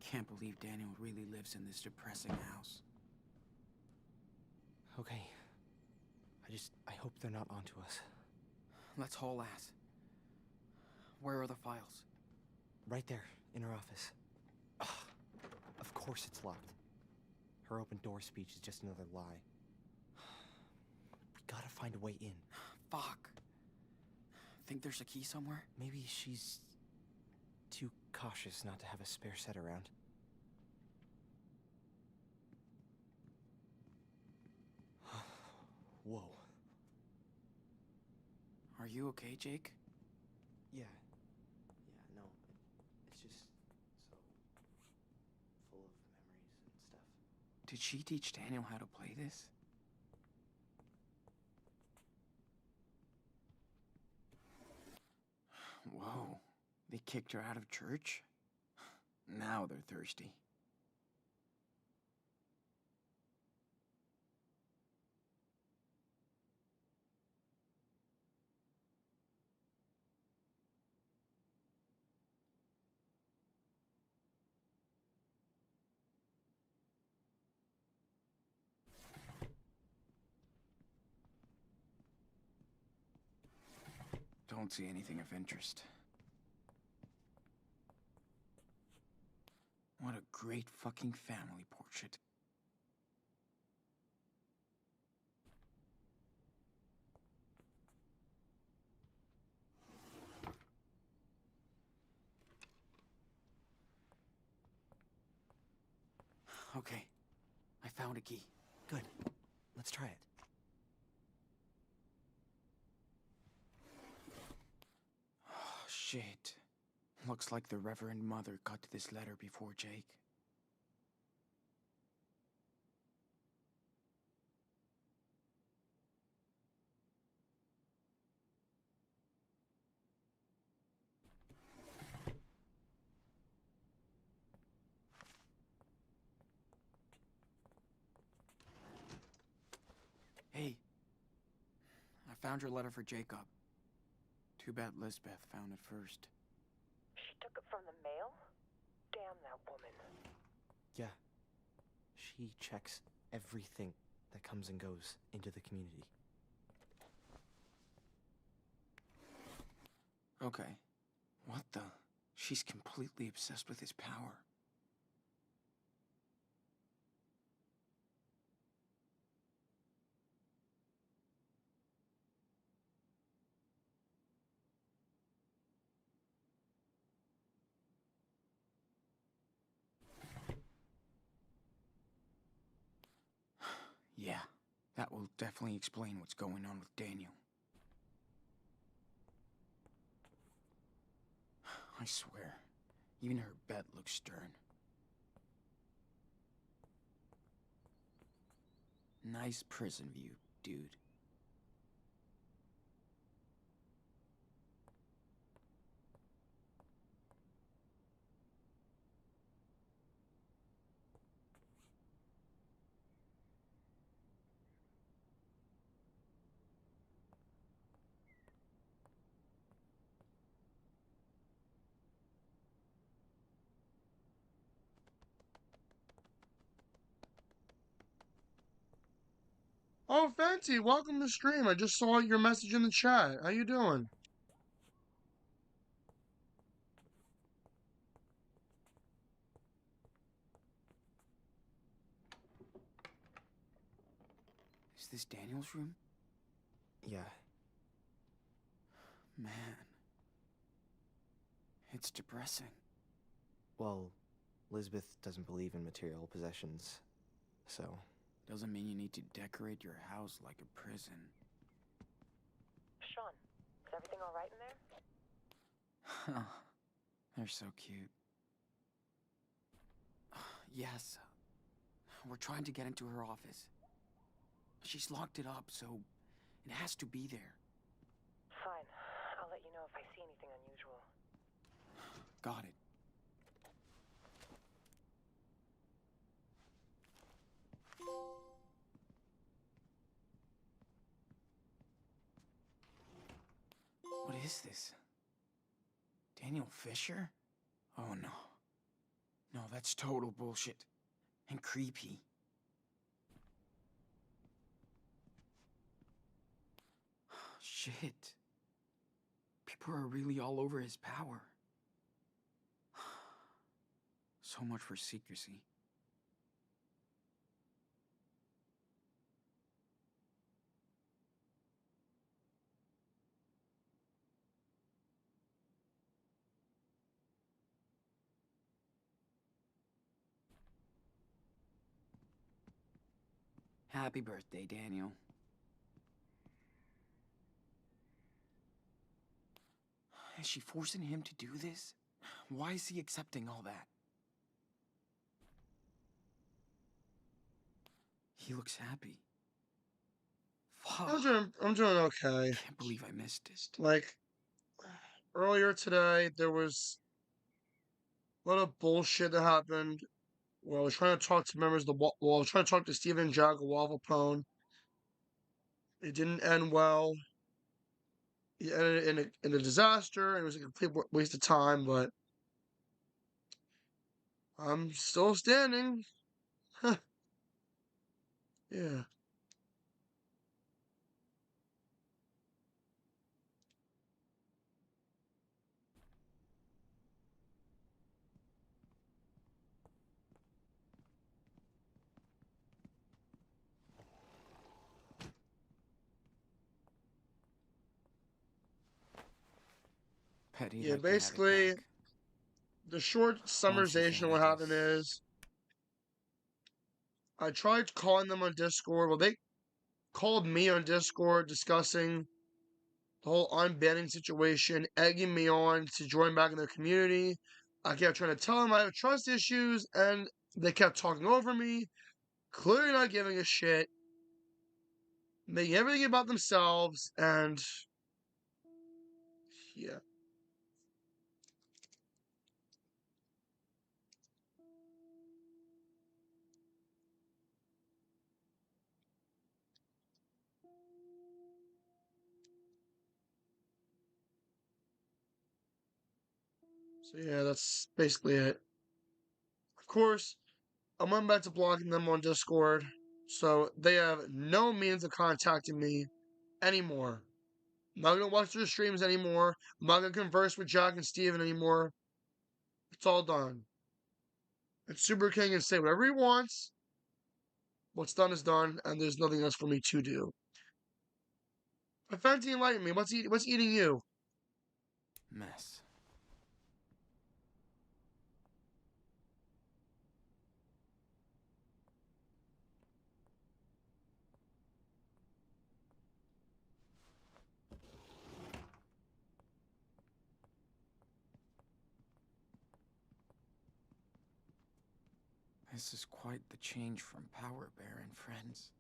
Can't believe Daniel really lives in this depressing house. Okay. I hope they're not onto us. Let's haul ass. Where are the files? Right there, in her office. Ugh, of course it's locked. Her open door speech is just another lie. We gotta find a way in. Fuck. Think there's a key somewhere? Maybe she's too cautious not to have a spare set around. Whoa. Are you okay, Jake? Yeah. Yeah, no. It's just so full of memories and stuff. Did she teach Daniel how to play this? Whoa. They kicked her out of church? Now they're thirsty. Don't see anything of interest. What a great fucking family portrait. Okay, I found a key. Good. Let's try it. Oh, shit. Looks like the Reverend Mother got to this letter before Jake. Hey, I found your letter for Jacob. Too bad Lisbeth found it first. She took it from the mail? Damn that woman. Yeah. She checks everything that comes and goes into the community. Okay. What the? She's completely obsessed with his power. Yeah, that will definitely explain what's going on with Daniel. I swear, even her bed looks stern. Nice prison view, dude. Oh, Fenty, welcome to the stream. I just saw your message in the chat. How you doing? Is this Daniel's room? Yeah. Man. It's depressing. Well, Lisbeth doesn't believe in material possessions, so... Doesn't mean you need to decorate your house like a prison. Sean, is everything all right in there? They're so cute. Yes. We're trying to get into her office. She's locked it up, so it has to be there. Fine. I'll let you know if I see anything unusual. Got it. What is this? Daniel Fisher? Oh no. No, that's total bullshit. And creepy. Shit. People are really all over his power. So much for secrecy. Happy birthday, Daniel. Is she forcing him to do this? Why is he accepting all that? He looks happy. Fuck. I'm doing okay. Can't believe I missed it. Like, earlier today, there was a lot of bullshit that happened. Well, I was trying to talk to members of the I was trying to talk to Steven Jack of Waffle Pone. It didn't end well. It ended in a disaster, and it was a complete waste of time. But I'm still standing. Yeah. Petty Yeah, like to have it basically, back. the short Once you've summarization of had what it, happened is I tried calling them on Discord. Well, they called me on Discord discussing the whole unbanning situation, egging me on to join back in their community. I kept trying to tell them I have trust issues, and they kept talking over me, clearly not giving a shit, making everything about themselves, and yeah. So yeah, that's basically it. Of course, I went back to blocking them on Discord, so they have no means of contacting me anymore. I'm not gonna watch their streams anymore. I'm not gonna converse with Jack and Steven anymore. It's all done. And Super King can say whatever he wants. What's done is done, and there's nothing else for me to do. But Fenty, enlighten me. What's eating you? Mess. This is quite the change from Power Bear and Friends.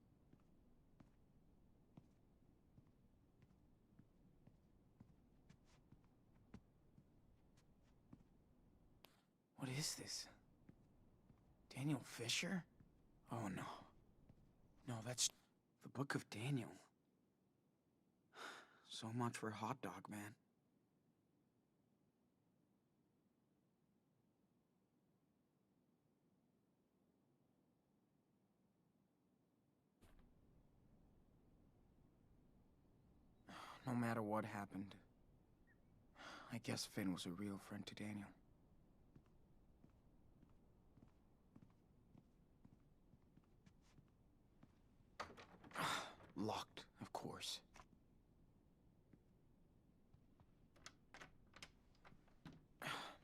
What is this? Daniel Fisher? Oh no. No, that's the Book of Daniel. So much for Hot Dog Man. No matter what happened, I guess Finn was a real friend to Daniel. Locked, of course.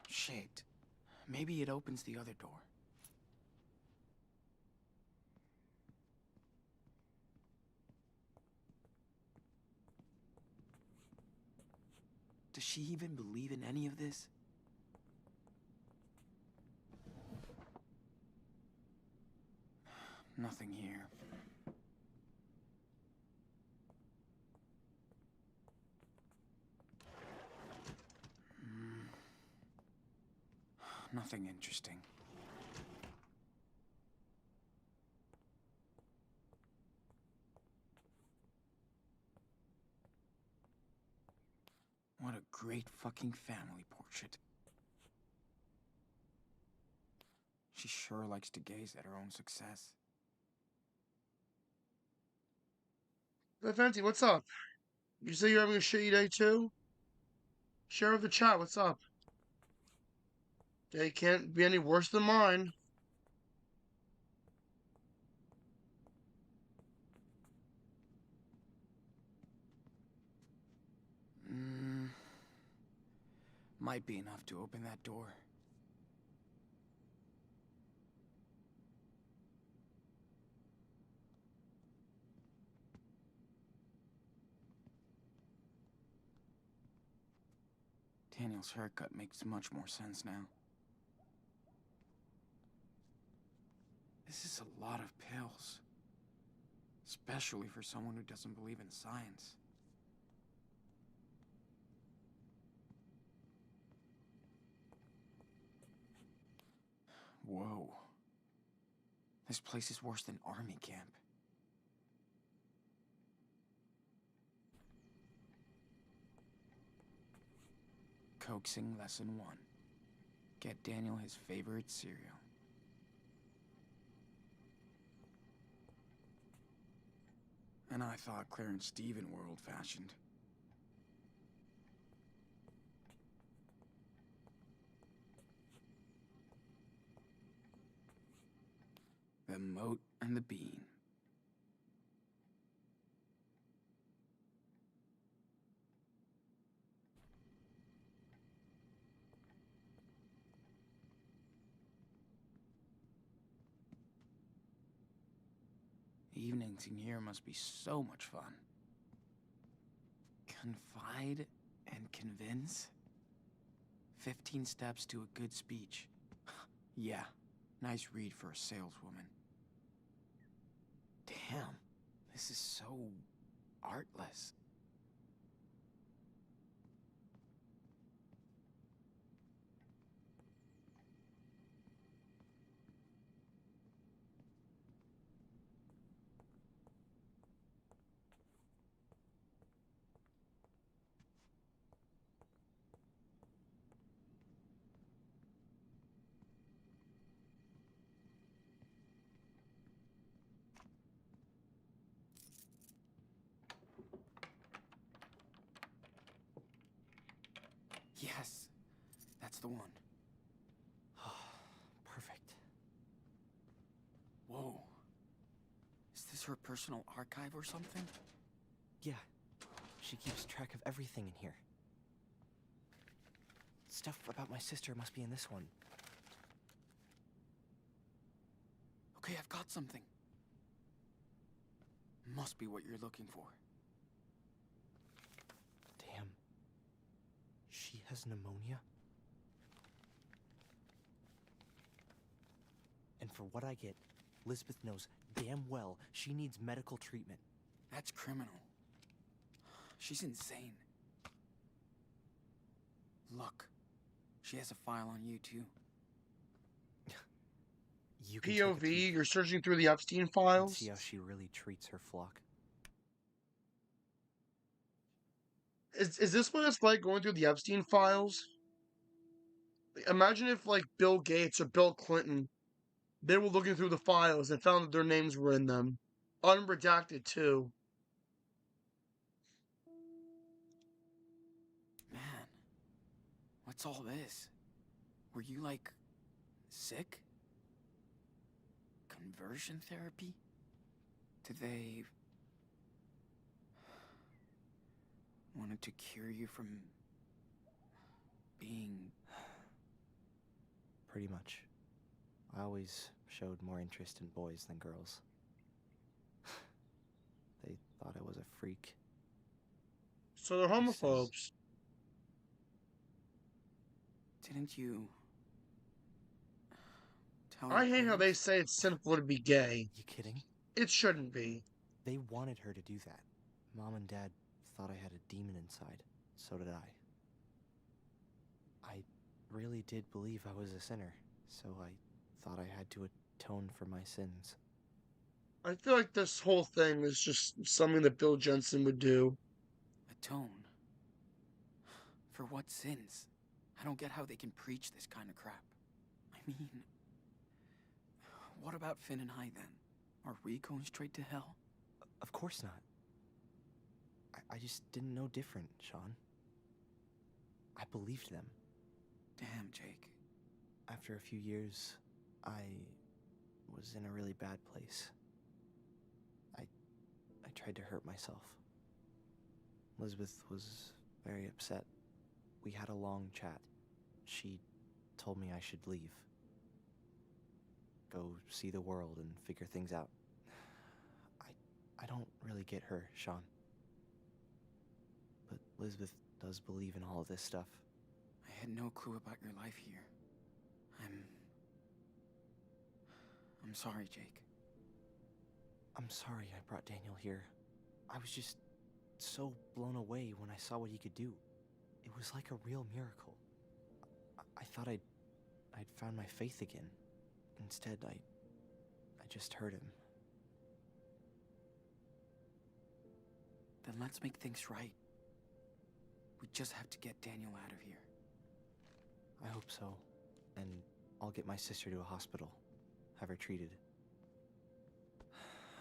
Shit. Maybe it opens the other door. Does she even believe in any of this? Nothing here. Nothing interesting. What a great fucking family portrait. She sure likes to gaze at her own success. Hey, Fenty, what's up? You say you're having a shitty day too? Share with the chat, what's up? Day can't be any worse than mine. Might be enough to open that door. Daniel's haircut makes much more sense now. This is a lot of pills. Especially for someone who doesn't believe in science. Whoa. This place is worse than army camp. Coaxing lesson 1. Get Daniel his favorite cereal. And I thought Claire and Steven were old-fashioned. The moat and the bean. Evenings in here must be so much fun. Confide and convince? 15 steps to a good speech. Yeah, nice read for a saleswoman. Damn, this is so artless. Yes, that's the one. Perfect. Whoa. Is this her personal archive or something? Yeah. She keeps track of everything in here. Stuff about my sister must be in this one. Okay, I've got something. Must be what you're looking for. Damn. She has pneumonia? And for what I get, Lisbeth knows damn well she needs medical treatment. That's criminal. She's insane. Look, she has a file on you too. You can take a POV, peek you're searching through the Epstein and files? see how she really treats her flock. Is this what it's like going through the Epstein files? Imagine if, like, Bill Gates or Bill Clinton, they were looking through the files and found that their names were in them. Unredacted, too. What's all this? Were you, like, sick? Conversion therapy? Did they... wanted to cure you from... being... Pretty much. I always showed more interest in boys than girls. They thought I was a freak. So they're homophobes. Didn't you... tell I your hate how they parents? say it's sinful to be gay. You kidding? It shouldn't be. They wanted her to do that. Mom and Dad thought I had a demon inside. So did I. I really did believe I was a sinner, so I thought I had to atone for my sins. I feel like this whole thing is just something that Bill Jensen would do. Atone? For what sins? I don't get how they can preach this kind of crap. I mean... what about Finn and I, then? Are we going straight to hell? Of course not. I just didn't know different, Sean. I believed them. Damn, Jake. After a few years, I was in a really bad place. I tried to hurt myself. Elizabeth was very upset. We had a long chat. She told me I should leave. Go see the world and figure things out. I don't really get her, Sean. But Elizabeth does believe in all of this stuff. I had no clue about your life here. I'm sorry, Jake. I'm sorry I brought Daniel here. I was just so blown away when I saw what he could do. It was like a real miracle. I thought I'd found my faith again. Instead, I just hurt him. Then let's make things right. We just have to get Daniel out of here. I hope so. And I'll get my sister to a hospital. Have her treated.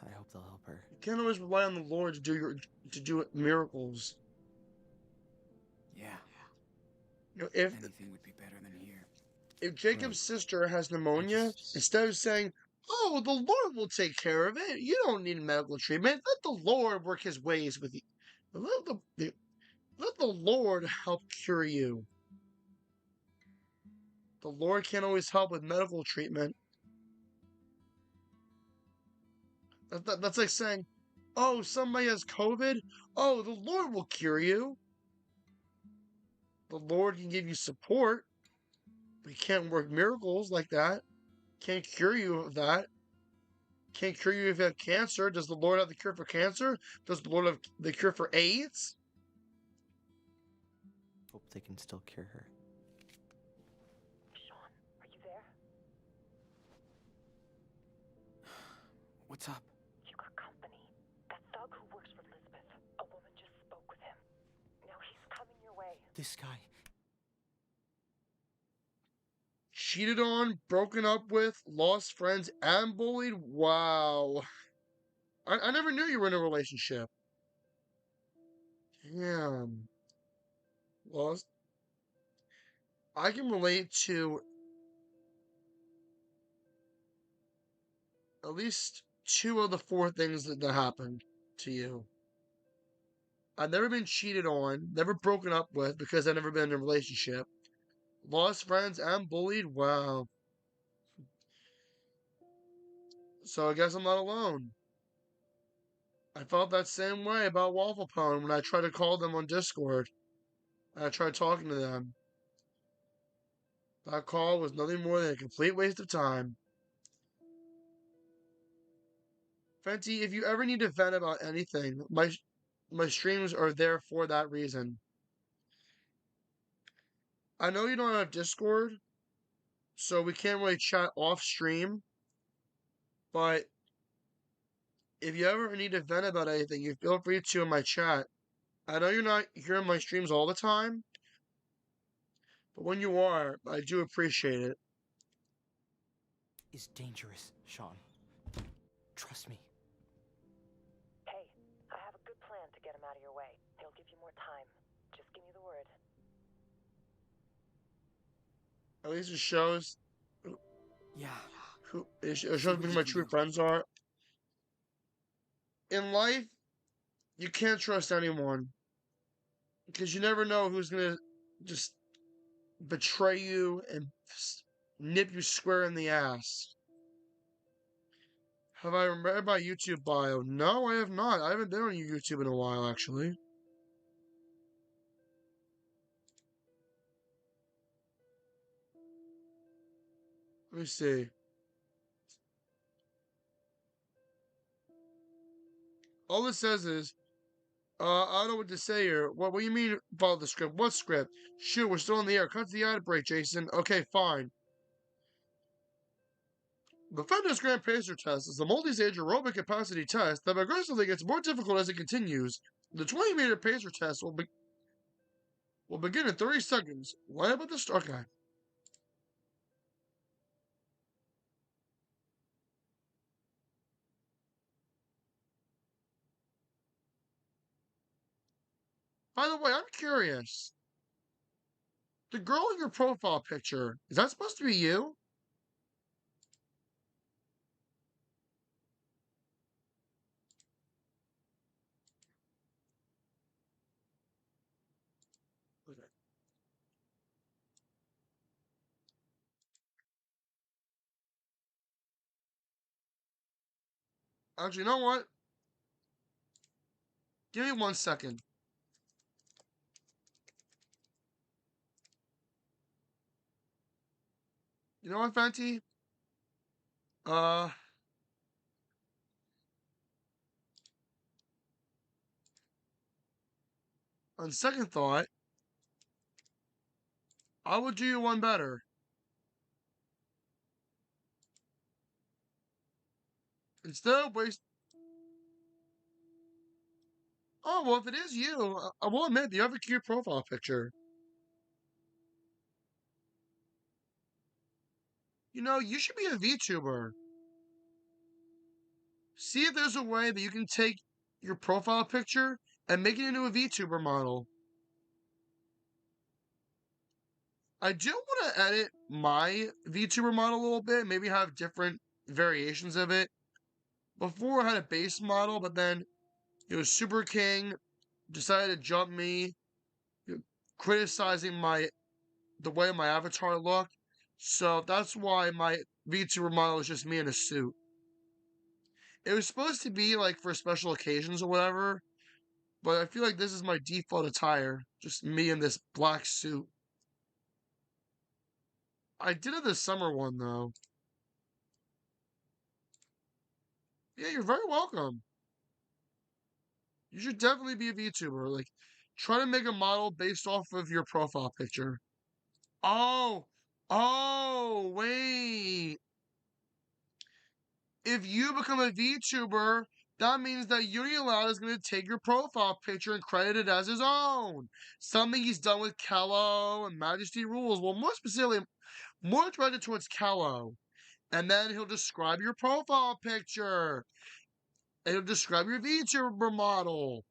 I hope they'll help her. You can't always rely on the Lord to do miracles. Yeah. You know, if anything would be better than here. If Jacob's sister has pneumonia, instead of saying, "Oh, the Lord will take care of it. You don't need medical treatment. Let the Lord work His ways with you. Let the Lord help cure you." The Lord can't always help with medical treatment. That's like saying, "Oh, somebody has COVID. Oh, the Lord will cure you." The Lord can give you support, but He can't work miracles like that. Can't cure you of that. Can't cure you if you have cancer. Does the Lord have the cure for cancer? Does the Lord have the cure for AIDS? Hope they can still cure her. Sean, are you there? What's up? You got company. That thug who works for Elizabeth. A woman just spoke with him. Now he's coming your way. This guy. Cheated on, broken up with, lost friends, and bullied? Wow. I never knew you were in a relationship. Damn. Lost. I can relate to at least 2 of the 4 things that happened to you. I've never been cheated on, never broken up with because I've never been in a relationship. Lost friends and bullied? Wow. So I guess I'm not alone. I felt that same way about Waffle Pone when I tried to call them on Discord. I tried talking to them. That call was nothing more than a complete waste of time. Fenty, if you ever need to vent about anything, my streams are there for that reason. I know you don't have Discord, so we can't really chat off stream, but if you ever need to vent about anything, you feel free to in my chat. I know you're not here in my streams all the time, but when you are, I do appreciate it. Is dangerous, Sean. Trust me. Hey, I have a good plan to get him out of your way. He'll give you more time. Just give me the word. At least it shows. Yeah. It shows me who my true friends are. In life, you can't trust anyone because you never know who's gonna just betray you and nip you square in the ass. Have I read my YouTube bio? No, I have not. I haven't been on YouTube in a while, actually. Let me see. All it says is, I don't know what to say here. What do you mean follow the script? What script? Shoot, we're still in the air. Cut to the ad break, Jason. Okay, fine. The Fitness Grand Pacer test is a multi-stage aerobic capacity test that progressively gets more difficult as it continues. The 20-meter pacer test will begin in 30 seconds. Line up at the start. Okay. By the way, I'm curious. The girl in your profile picture, is that supposed to be you? Okay. Actually, you know what? Give me 1 second. You know what, Fenty? On second thought, I would do you one better. Instead of waste. Oh, well, if it is you, I will admit, you have a cute profile picture. You know, you should be a VTuber. See if there's a way that you can take your profile picture and make it into a VTuber model. I do want to edit my VTuber model a little bit, maybe have different variations of it. Before I had a base model, but then it was Super King decided to jump me, criticizing the way my avatar looked. So that's why my VTuber model is just me in a suit. It was supposed to be like for special occasions or whatever, but I feel like this is my default attire, just me in this black suit. I did it this summer one though. Yeah, you're very welcome. You should definitely be a VTuber. Like, try to make a model based off of your profile picture. Oh, wait. If you become a VTuber, that means that Uniloud is going to take your profile picture and credit it as his own. Something he's done with Kello and Majesty Rules. Well, more specifically, more directed towards Kello. And then he'll describe your profile picture. And he'll describe your VTuber model.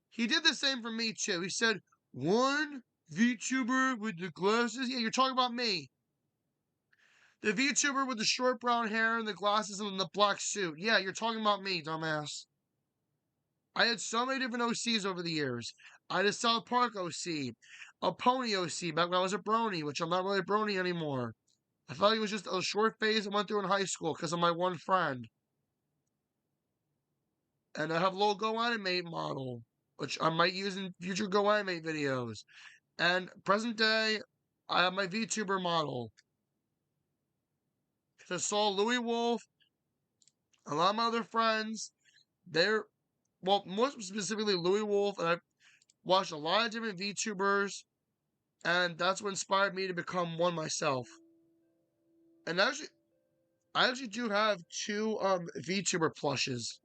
He did the same for me, too. He said, one VTuber with the glasses. Yeah, you're talking about me. The VTuber with the short brown hair and the glasses and the black suit. Yeah, you're talking about me, dumbass. I had so many different OCs over the years. I had a South Park OC, a Pony OC back when I was a Brony, which I'm not really a Brony anymore. I thought it was just a short phase I went through in high school because of my one friend. And I have a little Go Animate model, which I might use in future Go Animate videos. And present day, I have my VTuber model. I saw Louis Wolf, a lot of my other friends, well, more specifically Louis Wolf, and I've watched a lot of different VTubers, and that's what inspired me to become one myself. And actually, I actually do have two VTuber plushes.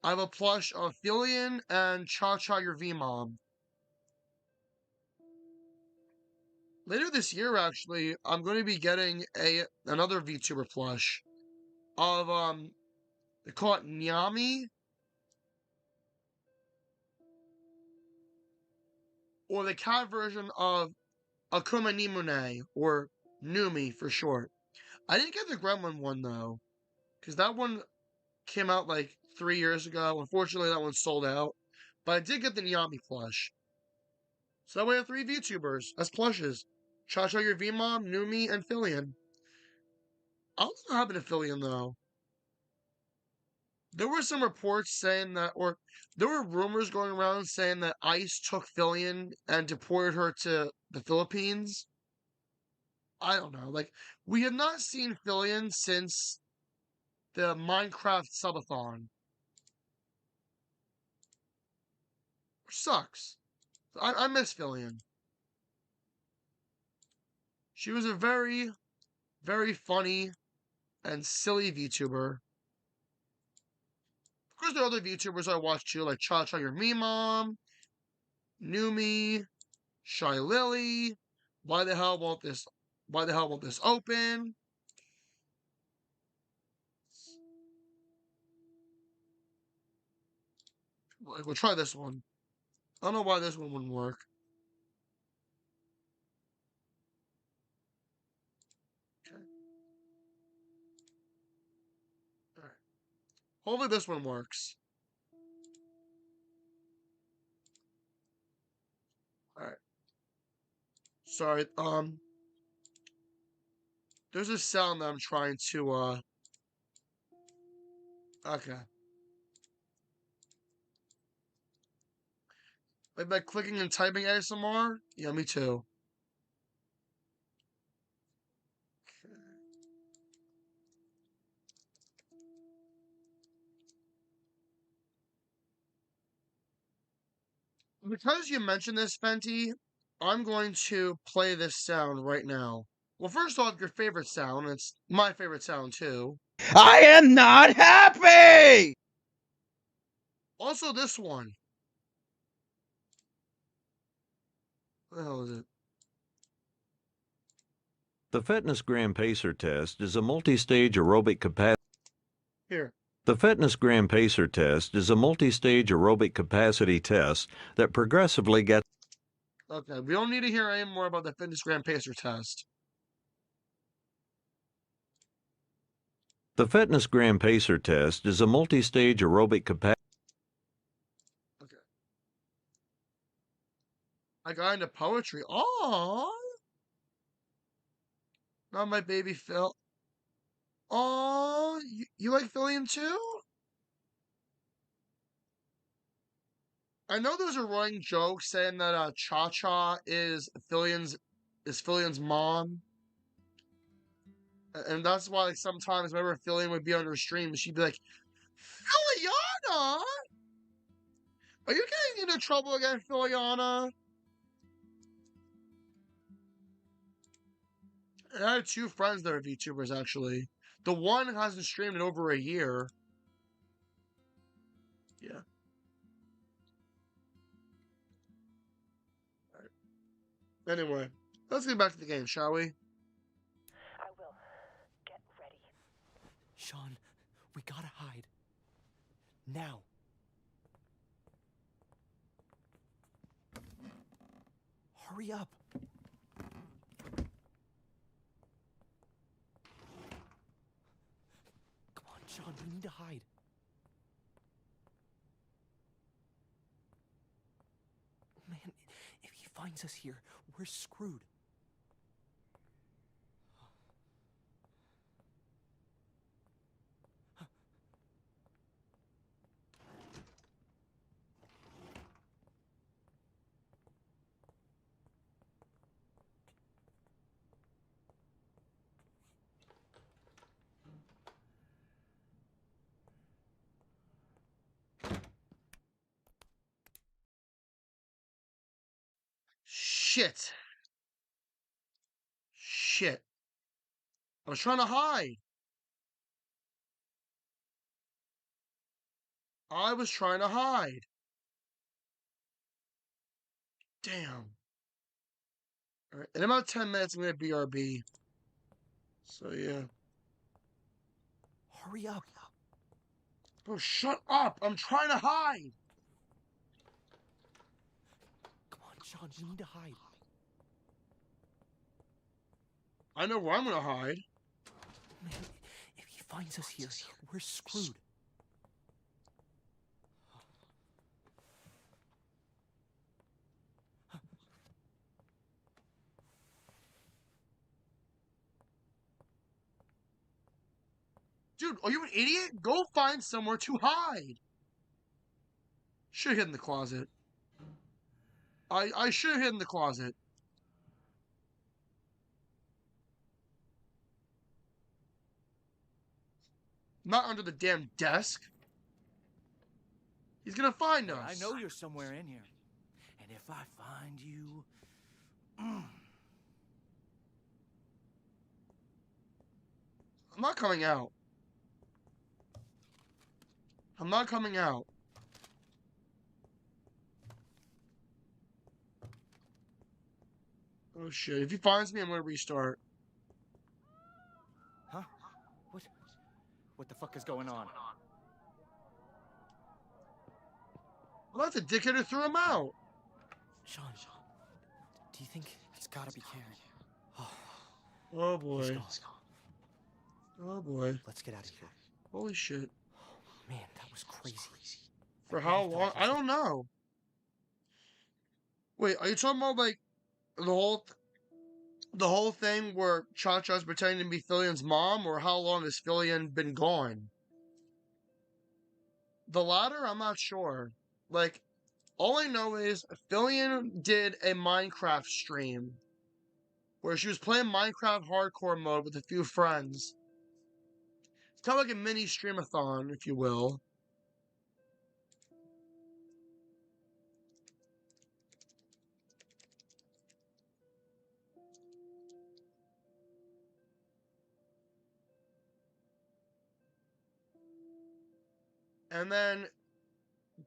I have a plush of Filian and Cha Cha Your V-Mom. Later this year, actually, I'm going to be getting another VTuber plush of they call it Nyami, or the cat version of Akuma Nimune, or Numi for short. I didn't get the Gremlin one though, because that one came out like 3 years ago. Unfortunately, that one sold out. But I did get the Nyami plush. So that way I have 3 VTubers as plushes. Cha-Cha Your V-Mom, Numi, and Fillion. I don't know what happened to Fillion though. There were some reports saying that, or there were rumors going around saying that ICE took Fillion and deported her to the Philippines. I don't know. Like, we have not seen Fillion since the Minecraft subathon. Which sucks. I miss Fillion. She was a very, very funny and silly VTuber. Of course, there are other VTubers I watch too, like Cha-Cha Your Meme, Numi, Shy Lily. Why the hell won't this open? We'll try this one. I don't know why this one wouldn't work. Okay. Alright. Hopefully this one works. Alright. Sorry, there's a sound that I'm trying to, okay. Like by clicking and typing ASMR? Yeah, me too. Because you mentioned this, Fenty, I'm going to play this sound right now. Well, first off, your favorite sound. It's my favorite sound, too. I am not happy! Also, this one. What the hell is it? The Fitness Gram Pacer test is a multi-stage aerobic capacity. Here. The Fitness Gram Pacer test is a multi-stage aerobic capacity test that progressively gets. Okay, we don't need to hear any more about the Fitness Gram Pacer test. The Fitness Gram Pacer test is a multi-stage aerobic capacity. Okay. I got into poetry. Aww. Not my baby Phil. Aww. You like Fillion too? I know there's a running joke saying that Cha-Cha is Fillion's mom. And that's why, like, sometimes whenever Fillion would be on her stream, she'd be like, Filliana! Are you getting into trouble again, Filliana? And I have 2 friends that are VTubers, actually. The one hasn't streamed in over a year. Yeah. Alright. Anyway, let's get back to the game, shall we? I will. Get ready. Sean, we gotta hide. Now. Hurry up. Come on, Sean, we need to hide. Man, if he finds us here, we're screwed. Shit. Shit. I was trying to hide. I was trying to hide. Damn. Alright, in about 10 minutes, I'm gonna BRB. So, yeah. Hurry up. Bro, shut up! I'm trying to hide! Come on, Sean, you need to hide. I know where I'm gonna hide. Man, if he finds us here, we're screwed. Dude, are you an idiot? Go find somewhere to hide. Should have hid in the closet. I should have hid in the closet. Not under the damn desk. He's gonna find us. I know you're somewhere in here. And if I find you... I'm not coming out. I'm not coming out. Oh shit, if he finds me, I'm gonna restart. Huh? What the fuck is going on? Well, that's a dickhead who threw him out. Sean, do you think it's gotta be Karen? Oh boy. He's gone. Oh boy. Let's get out of here. Holy shit. Man, that was crazy. For how long? I don't know. Wait, are you talking about like the whole thing where Cha-Cha's pretending to be Fillion's mom, or how long has Fillion been gone? The latter, I'm not sure. Like, all I know is Fillion did a Minecraft stream where she was playing Minecraft hardcore mode with a few friends. It's kind of like a mini streamathon, if you will. And then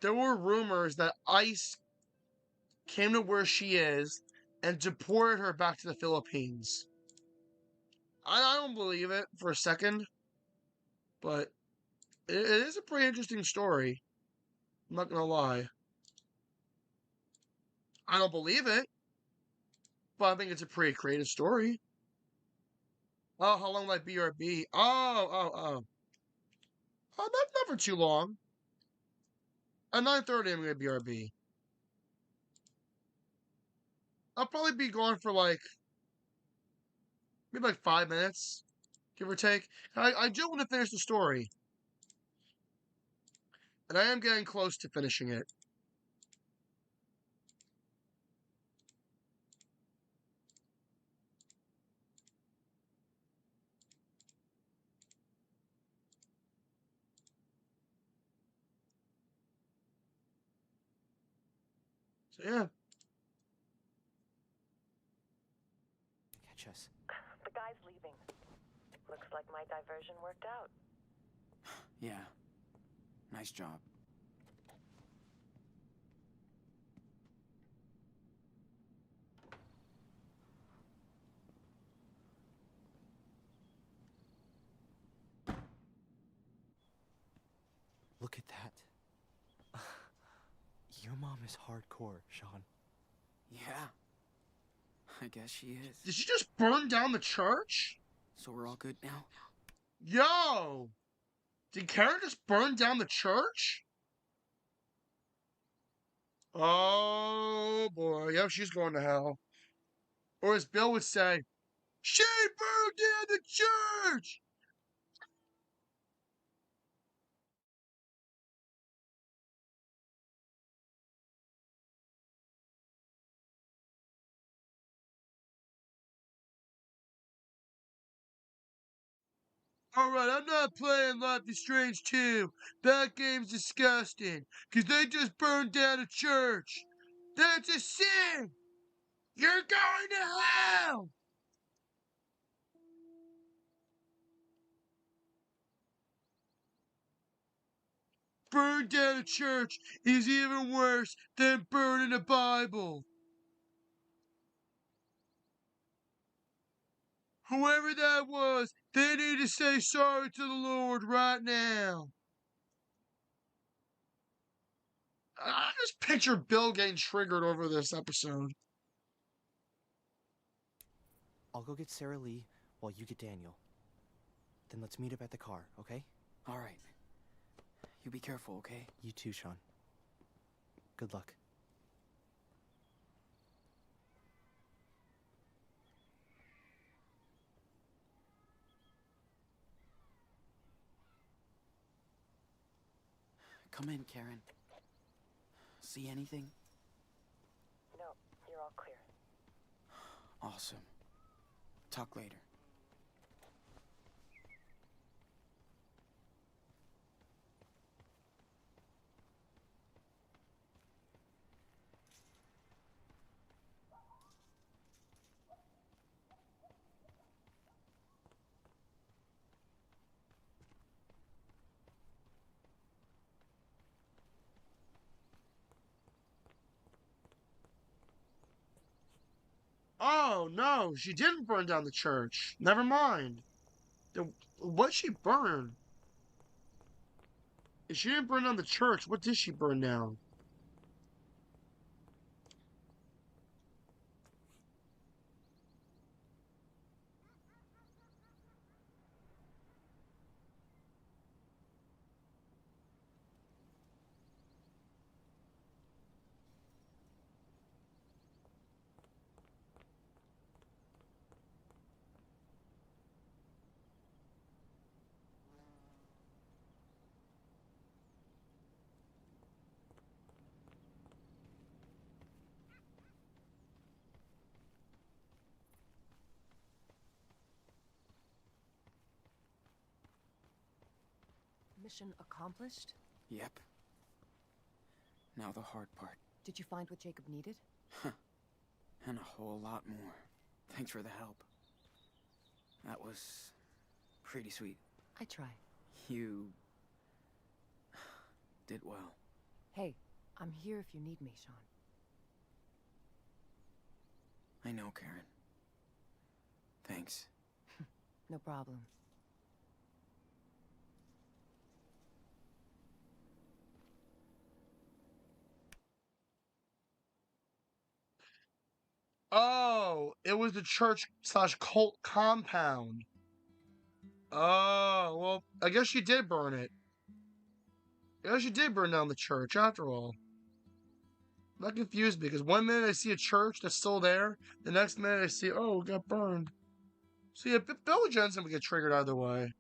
there were rumors that ICE came to where she is and deported her back to the Philippines. I don't believe it for a second, but it is a pretty interesting story. I'm not gonna lie. I don't believe it, but I think it's a pretty creative story. Oh, how long will that BRB? Oh, not for too long. At 9:30, I'm gonna BRB. I'll probably be gone for like maybe like 5 minutes, give or take. I do want to finish the story, and I am getting close to finishing it. So yeah. Catch us. The guy's leaving. Looks like my diversion worked out. Yeah. Nice job. Look at that. Your mom is hardcore, Sean. Yeah. I guess she is. Did she just burn down the church? So we're all good now? Yo! Did Karen just burn down the church? Oh boy, yep, she's going to hell. Or as Bill would say, she burned down the church! Alright, I'm not playing Life is Strange 2. That game's disgusting. Because they just burned down a church. That's a sin! You're going to hell! Burn down a church is even worse than burning a Bible. Whoever that was, they need to say sorry to the Lord right now. I just picture Bill getting triggered over this episode. I'll go get Sarah Lee. while you get Daniel. Then let's meet up at the car, okay? All right. You be careful, okay? You too, Sean. Good luck. Come in, Karen. See anything? No, you're all clear. Awesome. Talk later. Oh, no, she didn't burn down the church. Never mind. What she burn? If she didn't burn down the church, what did she burn down? Mission accomplished? Yep. Now the hard part. Did you find what Jacob needed? And a whole lot more. Thanks for the help. That was pretty sweet. I try. You did well. Hey, I'm here if you need me, Sean. I know, Karen. Thanks. No problem. Oh, it was the church/cult compound. Oh, well, I guess she did burn it. I guess she did burn down the church after all. That confused me because one minute I see a church that's still there, the next minute I see, oh, it got burned. So yeah, Bill Jensen would get triggered either way.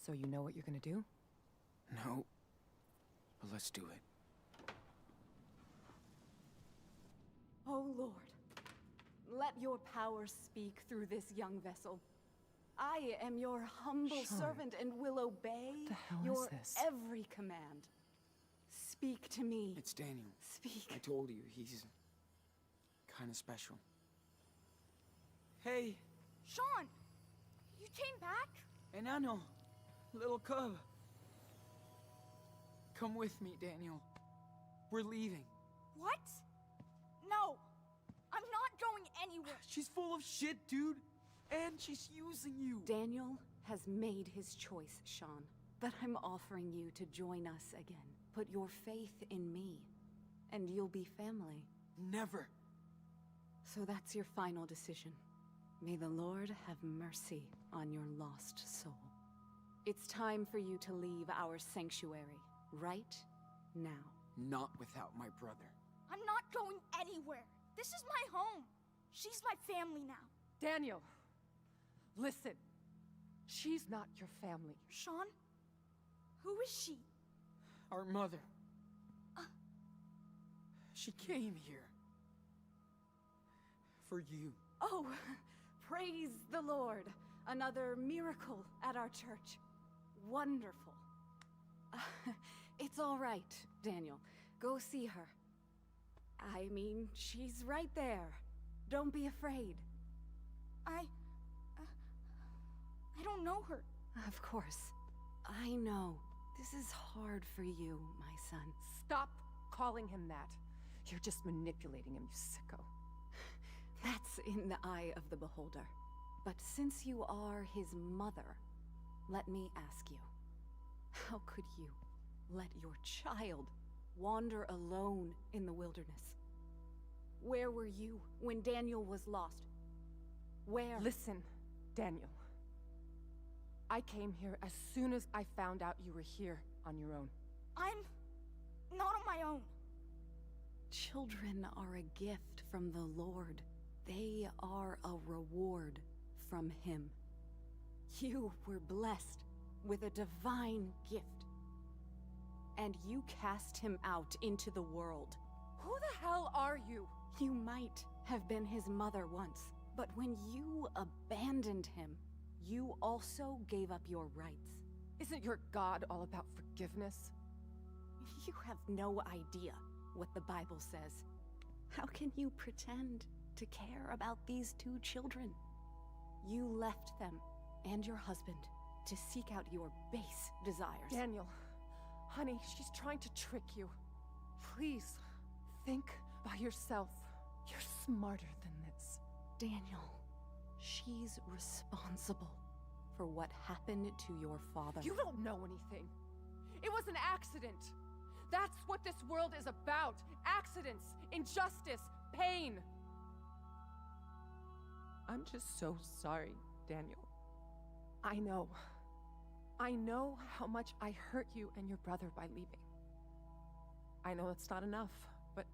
So you know what you're gonna do? No. But let's do it. Oh Lord, let your power speak through this young vessel. I am your humble Sean. servant and will obey What the hell your is this? every command. Speak to me. It's Daniel. Speak. I told you, he's kind of special. Hey, Sean, you came back? Enano, little cub. Come with me, Daniel. We're leaving. What? No, I'm not going anywhere. She's full of shit, dude. And she's using you. Daniel has made his choice, Sean. But I'm offering you to join us again. Put your faith in me, and you'll be family. Never. So that's your final decision. May the Lord have mercy on your lost soul. It's time for you to leave our sanctuary, right now. Not without my brother. I'm not going anywhere. This is my home. She's my family now. Daniel, listen. She's not your family. Sean? Who is she? Our mother. She came here. For you. Oh, praise the Lord. Another miracle at our church. Wonderful. It's all right, Daniel. Go see her. I mean, she's right there. Don't be afraid. I don't know her. Of course. I know. This is hard for you, my son. Stop calling him that. You're just manipulating him, you sicko. That's in the eye of the beholder. But since you are his mother, let me ask you, how could you let your child wander alone in the wilderness? Where were you when Daniel was lost? Where? Listen, Daniel. I came here as soon as I found out you were here on your own. I'm not on my own. Children are a gift from the Lord. They are a reward from Him. You were blessed with a divine gift. And you cast him out into the world. Who the hell are you? You might have been his mother once, but when you abandoned him, you also gave up your rights. Isn't your God all about forgiveness? You have no idea what the Bible says. How can you pretend to care about these two children? You left them and your husband to seek out your base desires. Daniel, honey, she's trying to trick you. Please, think by yourself. You're smarter than this. Daniel, she's responsible for what happened to your father. You don't know anything. It was an accident. That's what this world is about. Accidents, injustice, pain. I'm just so sorry, Daniel. I know how much I hurt you and your brother by leaving. I know it's not enough, but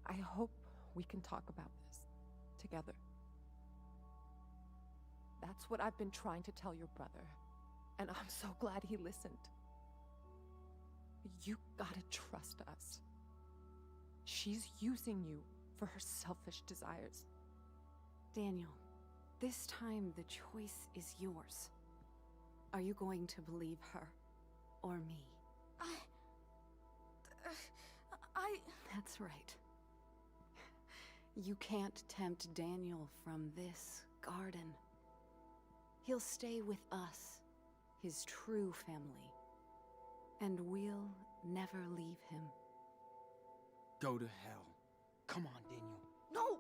I hope we can talk about this together. That's what I've been trying to tell your brother, and I'm so glad he listened. You gotta trust us. She's using you for her selfish desires. Daniel, this time the choice is yours. Are you going to believe her or me? That's right. You can't tempt Daniel from this garden. He'll stay with us, his true family, and we'll never leave him. Go to hell. Come on, Daniel. No!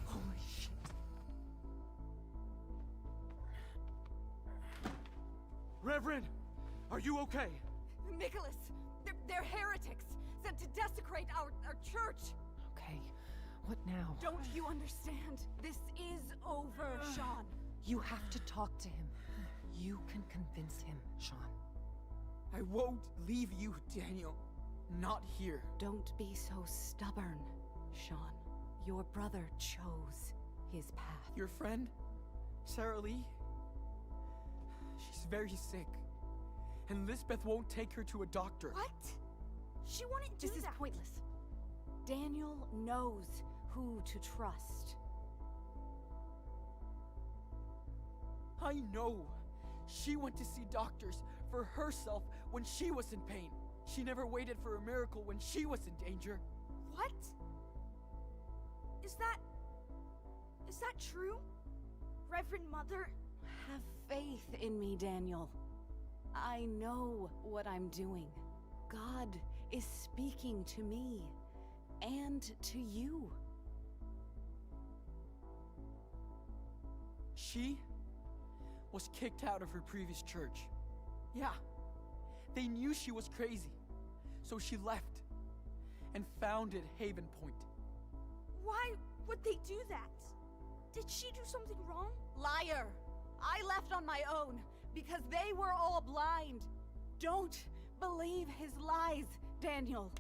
Holy shit. Reverend, are you okay? Nicholas, they're heretics, sent to desecrate our church. Okay, what now? Don't you understand? This is over, Sean. You have to talk to him. You can convince him, Sean. I won't leave you, Daniel. Not here. Don't be so stubborn, Sean. Your brother chose his path. Your friend, Sarah Lee? She's very sick. And Lisbeth won't take her to a doctor. What? She wouldn't do that. This is pointless. Daniel knows who to trust. I know. She went to see doctors for herself when she was in pain. She never waited for a miracle when she was in danger. What? Is that true? Reverend Mother? Have faith in me, Daniel. I know what I'm doing. God is speaking to me and to you. She was kicked out of her previous church. Yeah, they knew she was crazy, so she left and founded Haven Point. Why would they do that? Did she do something wrong? Liar! I left on my own because they were all blind. Don't believe his lies, Daniel.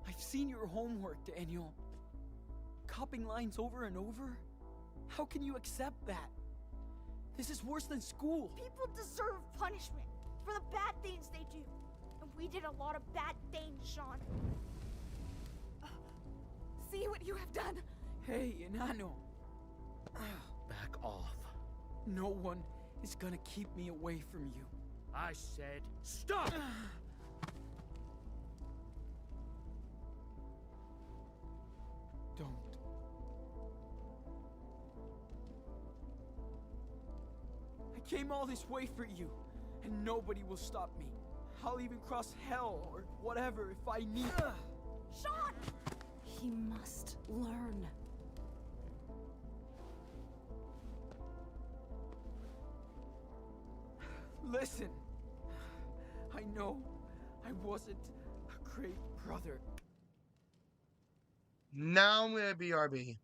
I've seen your homework, Daniel. Copying lines over and over? How can you accept that? This is worse than school. People deserve punishment for the bad things they do. And we did a lot of bad things, Sean. See what you have done? Hey, Enano. Back off. No one is gonna keep me away from you. I said, stop! Don't came all this way for you, and nobody will stop me. I'll even cross hell or whatever if I need. Sean! He must learn. Listen, I know I wasn't a great brother. Now I'm gonna BRB.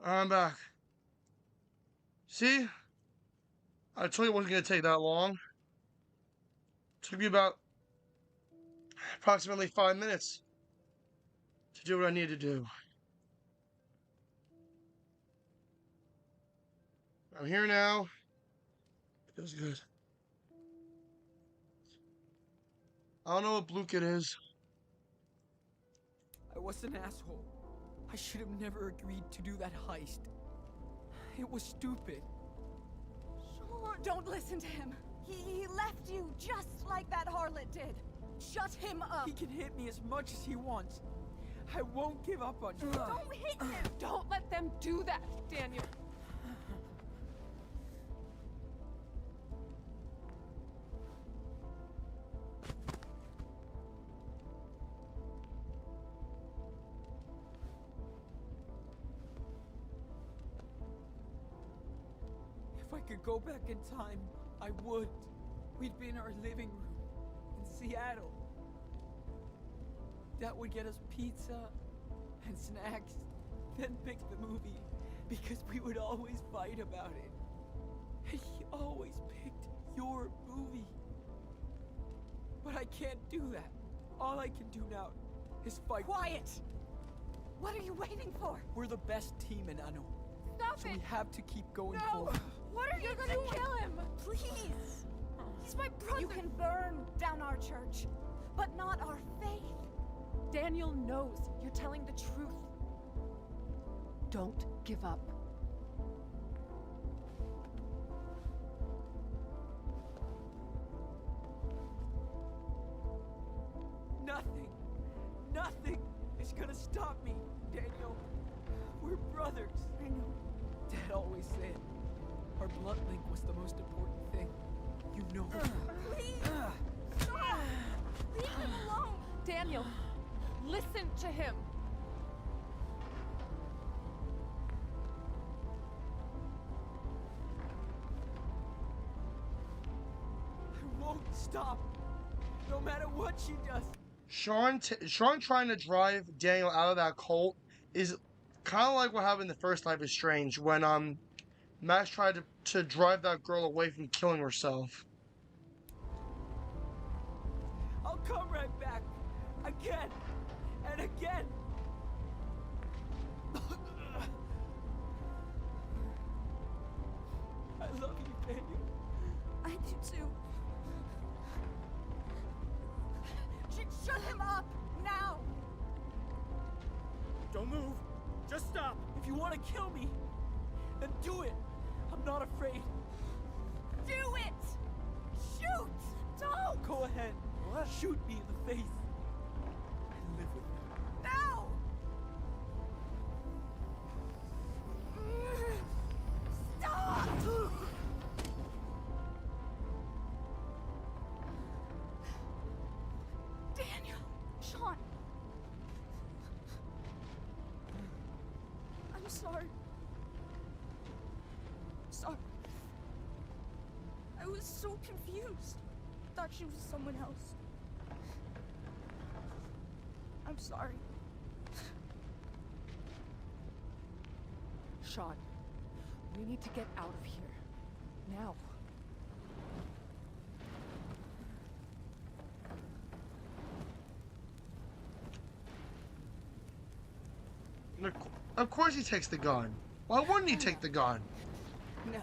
I'm back. See? I told you it wasn't going to take that long. Took me about approximately 5 minutes to do what I need to do. I'm here now. Feels good. I don't know what Blue Kid is. I was an asshole. I should have never agreed to do that heist. It was stupid. Sean, don't listen to him. He left you just like that harlot did. Shut him up. He can hit me as much as he wants. I won't give up on you. Don't hit him. Don't let them do that, Daniel. If I could go back in time, I would. We'd be in our living room in Seattle. Dad would get us pizza and snacks, then pick the movie, because we would always fight about it. And he always picked your movie. But I can't do that. All I can do now is fight. Quiet! What are you waiting for? We're the best team in Anno. Stop so it! we have to keep going No! forward. What are you gonna kill him? Please! He's my brother! You can burn down our church, but not our faith. Daniel knows you're telling the truth. Don't give up. Nothing is gonna stop me, Daniel. We're brothers. I know. Dad always said our blood link was the most important thing. You know it. Please! Stop! Leave him alone! Daniel, listen to him. I won't stop, no matter what she does. Sean trying to drive Daniel out of that cult is kind of like what happened in the first Life is Strange when Max tried to drive that girl away from killing herself. I'll come right back, again and again. I love you, Daniel. I do too. Shut him up, now! Don't move. Just stop. If you want to kill me, then do it. I'm not afraid. Do it! Shoot! Don't! Go ahead. What? Shoot me in the face. I live with you. Now! Stop! Daniel! Sean! I'm sorry. Sorry. I was so confused. Thought she was someone else. I'm sorry. Sean, we need to get out of here. Now. Of course he takes the gun. Why wouldn't he take the gun? No.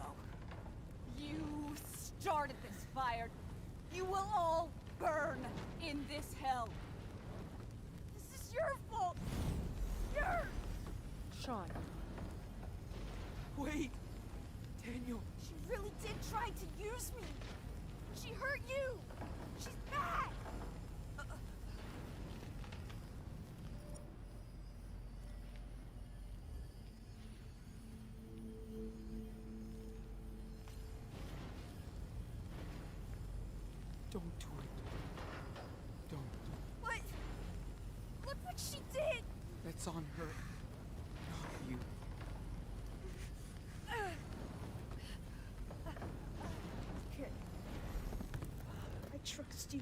You started this fire. You will all burn in this hell. This is your fault. Yours. Sean. Wait. Daniel. She really did try to use me. She hurt you. She's bad. Don't do it. Don't. What? Look what she did. That's on her. Not you. Okay. I trust you.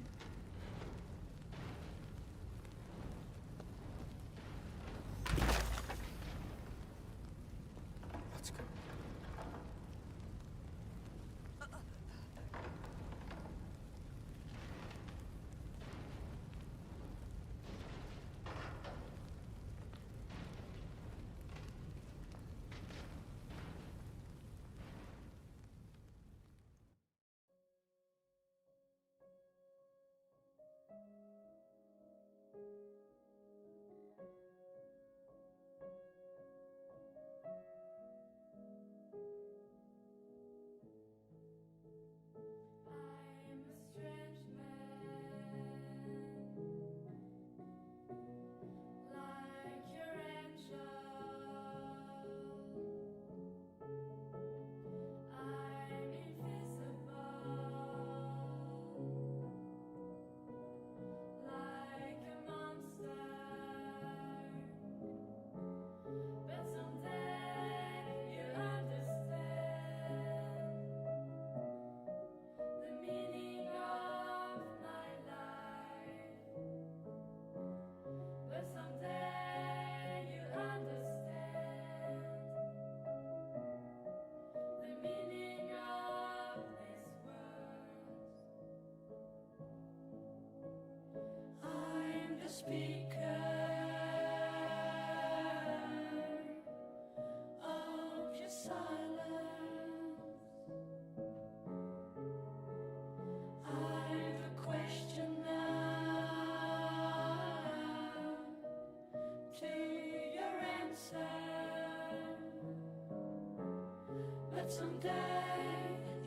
But someday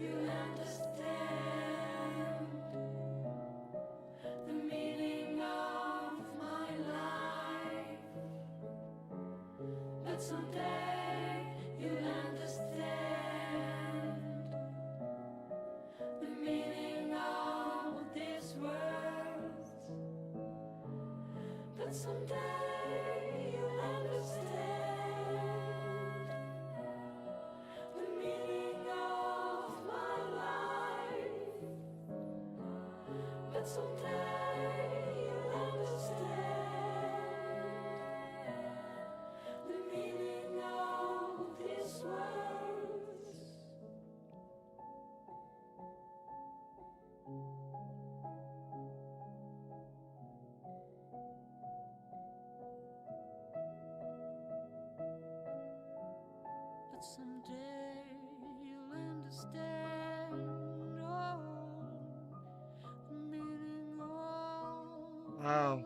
you'll understand the meaning of my life. But someday you'll understand the meaning of this world. But someday you'll understand the meaning of my life. But someday you'll understand the meaning of these words. But someday you'll understand the meaning of Wow.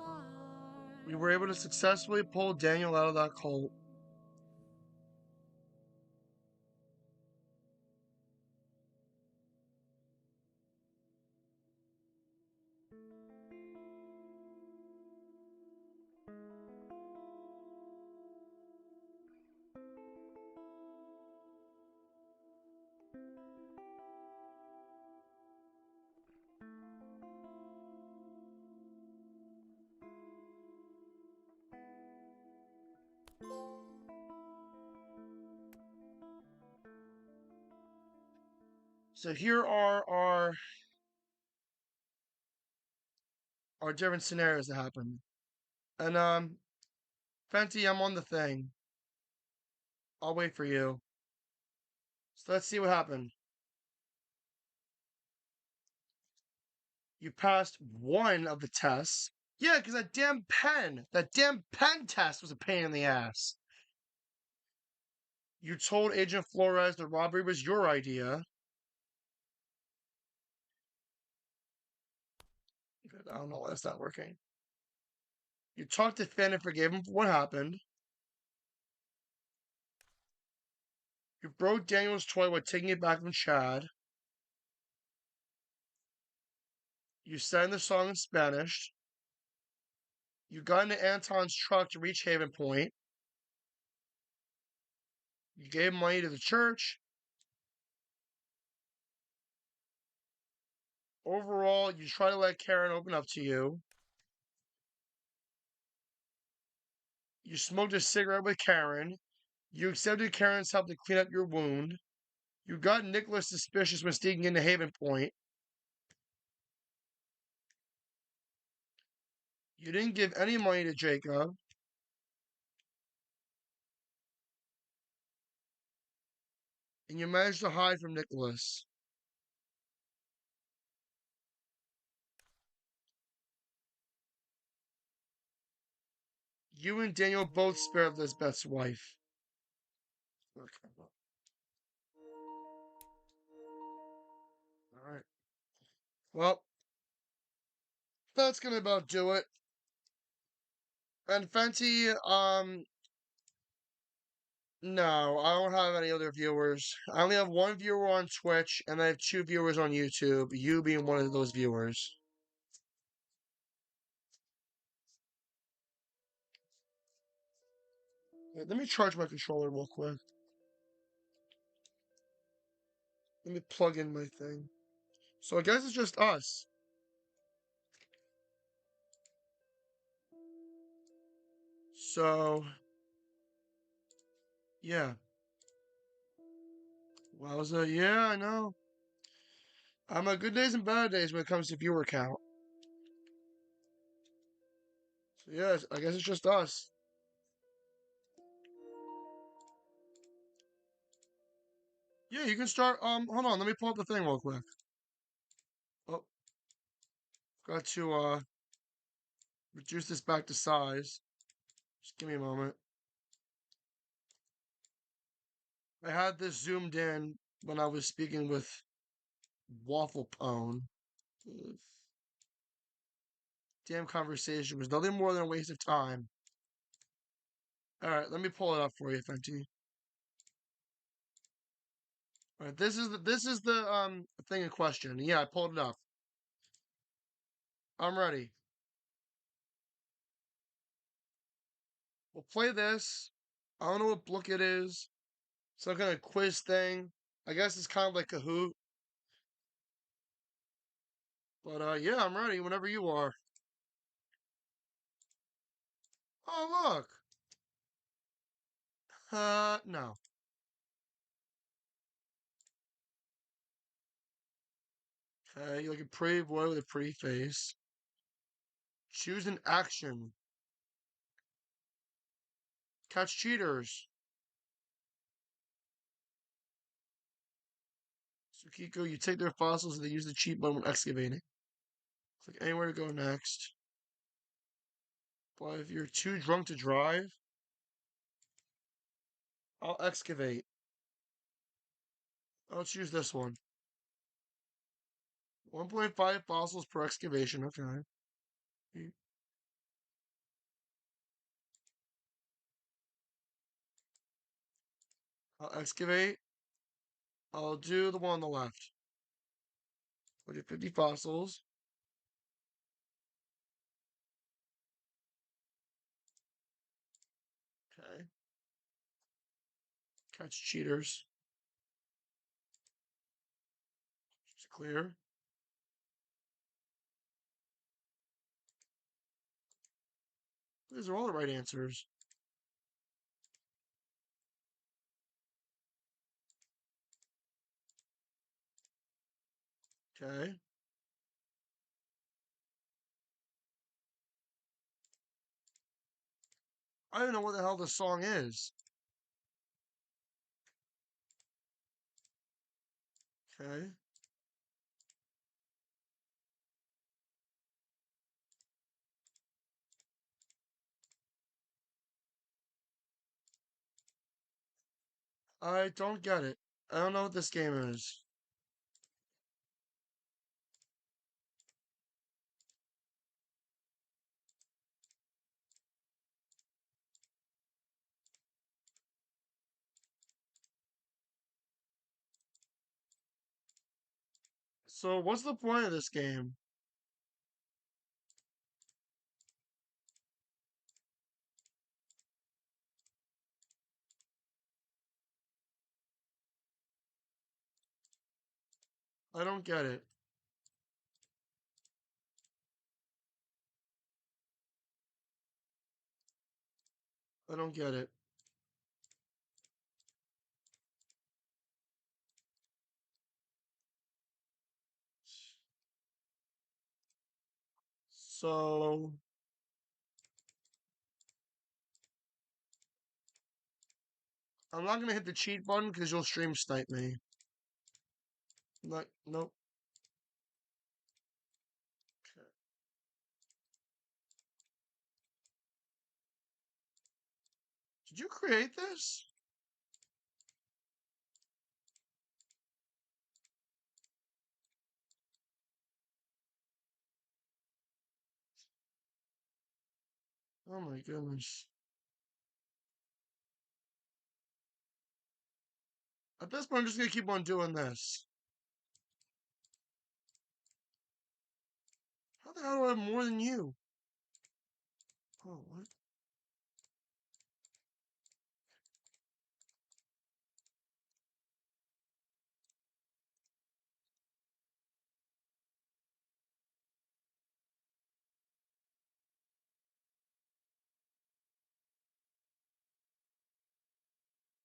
We were able to successfully pull Daniel out of that cult. So here are our different scenarios that happen. And Fenty, I'm on the thing. I'll wait for you. So let's see what happened. You passed one of the tests. Yeah, because that damn pen test was a pain in the ass. You told Agent Flores the robbery was your idea. I don't know why that's not working. You talked to Finn and forgave him for what happened. You broke Daniel's toy while taking it back from Chad. You sang the song in Spanish. You got into Anton's truck to reach Haven Point. You gave money to the church. Overall, you try to let Karen open up to you. You smoked a cigarette with Karen. You accepted Karen's help to clean up your wound. You got Nicholas suspicious when sneaking into Haven Point. You didn't give any money to Jacob. And you managed to hide from Nicholas. You and Daniel both spared Lisbeth's wife. Okay. Alright. Well, that's gonna about do it. And Fenty, no, I don't have any other viewers. I only have one viewer on Twitch, and I have 2 viewers on YouTube, you being one of those viewers. Wait, let me charge my controller real quick. Let me plug in my thing. So I guess it's just us. So, yeah. Wowza, yeah, I know. I'm at good days and bad days when it comes to viewer count. So yeah, I guess it's just us. Yeah, you can start, hold on, let me pull up the thing real quick. Oh. Got to, reduce this back to size. Just give me a moment. I had this zoomed in when I was speaking with Waffle Pone. Damn conversation was nothing more than a waste of time. Alright, let me pull it up for you, Fenty. All right, this is the thing in question. Yeah, I pulled it up. I'm ready. We'll play this. I don't know what book it is. Some kind of quiz thing. I guess it's kind of like Kahoot. But yeah, I'm ready whenever you are. Oh look. No. Okay, you're like a pretty boy with a pretty face. Choose an action. Catch cheaters. Sukiko, you take their fossils and they use the cheat button when excavating. Click anywhere to go next. But if you're too drunk to drive, I'll excavate. I'll choose this one. 1.5 fossils per excavation. Okay. I'll excavate. I'll do the one on the left. We'll do 50 fossils. Okay. Catch cheaters. It's clear. These are all the right answers. Okay. I don't know what the hell this song is. Okay. I don't get it. I don't know what this game is. So, what's the point of this game? I don't get it. I don't get it. So, I'm not gonna hit the cheat button because you'll stream snipe me. Like, nope. Okay. Did you create this? Oh my goodness. At this point, I'm just gonna keep on doing this. How the hell do I have more than you? Oh, what?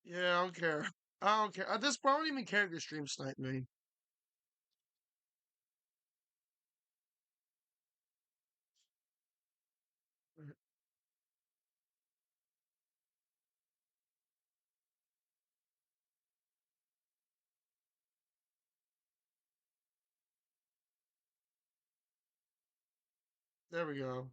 Yeah, I don't care. I don't care. At this point, I don't even care if you stream snipe me. Alright, there we go.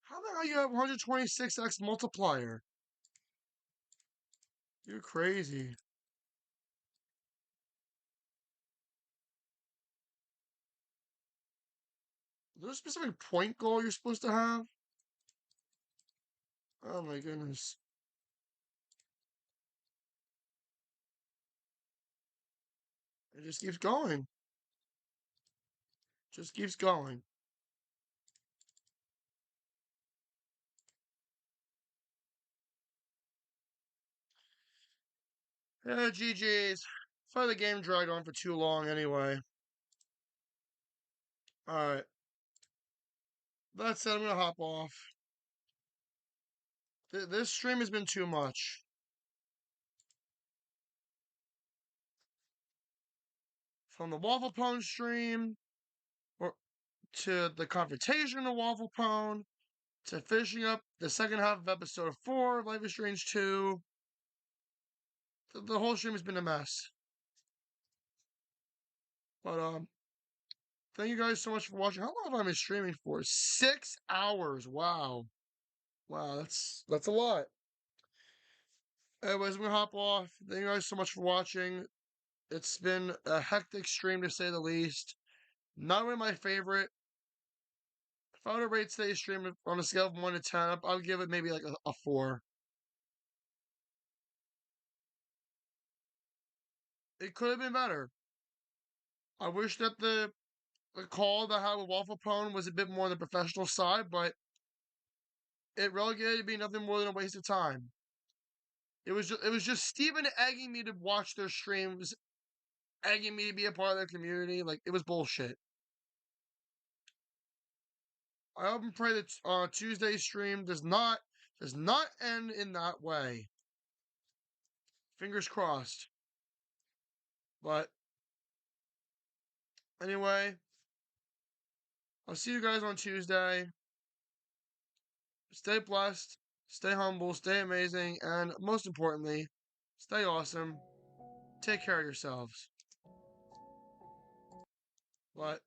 How the hell you have 126x multiplier? You're crazy. Is there a specific point goal you're supposed to have? Oh my goodness. It just keeps going. Just keeps going. Yeah, GG's. Thought the game dragged on for too long anyway. Alright. That said, I'm gonna hop off. This stream has been too much. From the Waffle Pone stream, or to the confrontation of Waffle Pone, to finishing up the second half of episode 4 of Life is Strange 2. The whole stream has been a mess. But thank you guys so much for watching. How long have I been streaming for? 6 hours. Wow. Wow, that's a lot. Anyways, I'm gonna hop off. Thank you guys so much for watching. It's been a hectic stream to say the least. Not really my favorite. If I were to rate today's stream on a scale of 1 to 10, I would give it maybe like a 4. It could have been better. I wish that the call that I had with Waffle Pone was a bit more on the professional side, but it relegated to be nothing more than a waste of time. It was just Steven egging me to watch their streams, egging me to be a part of their community. Like, it was bullshit. I hope and pray that Tuesday's stream does not end in that way. Fingers crossed. But anyway, I'll see you guys on Tuesday. Stay blessed, stay humble, stay amazing, and most importantly, stay awesome. Take care of yourselves. But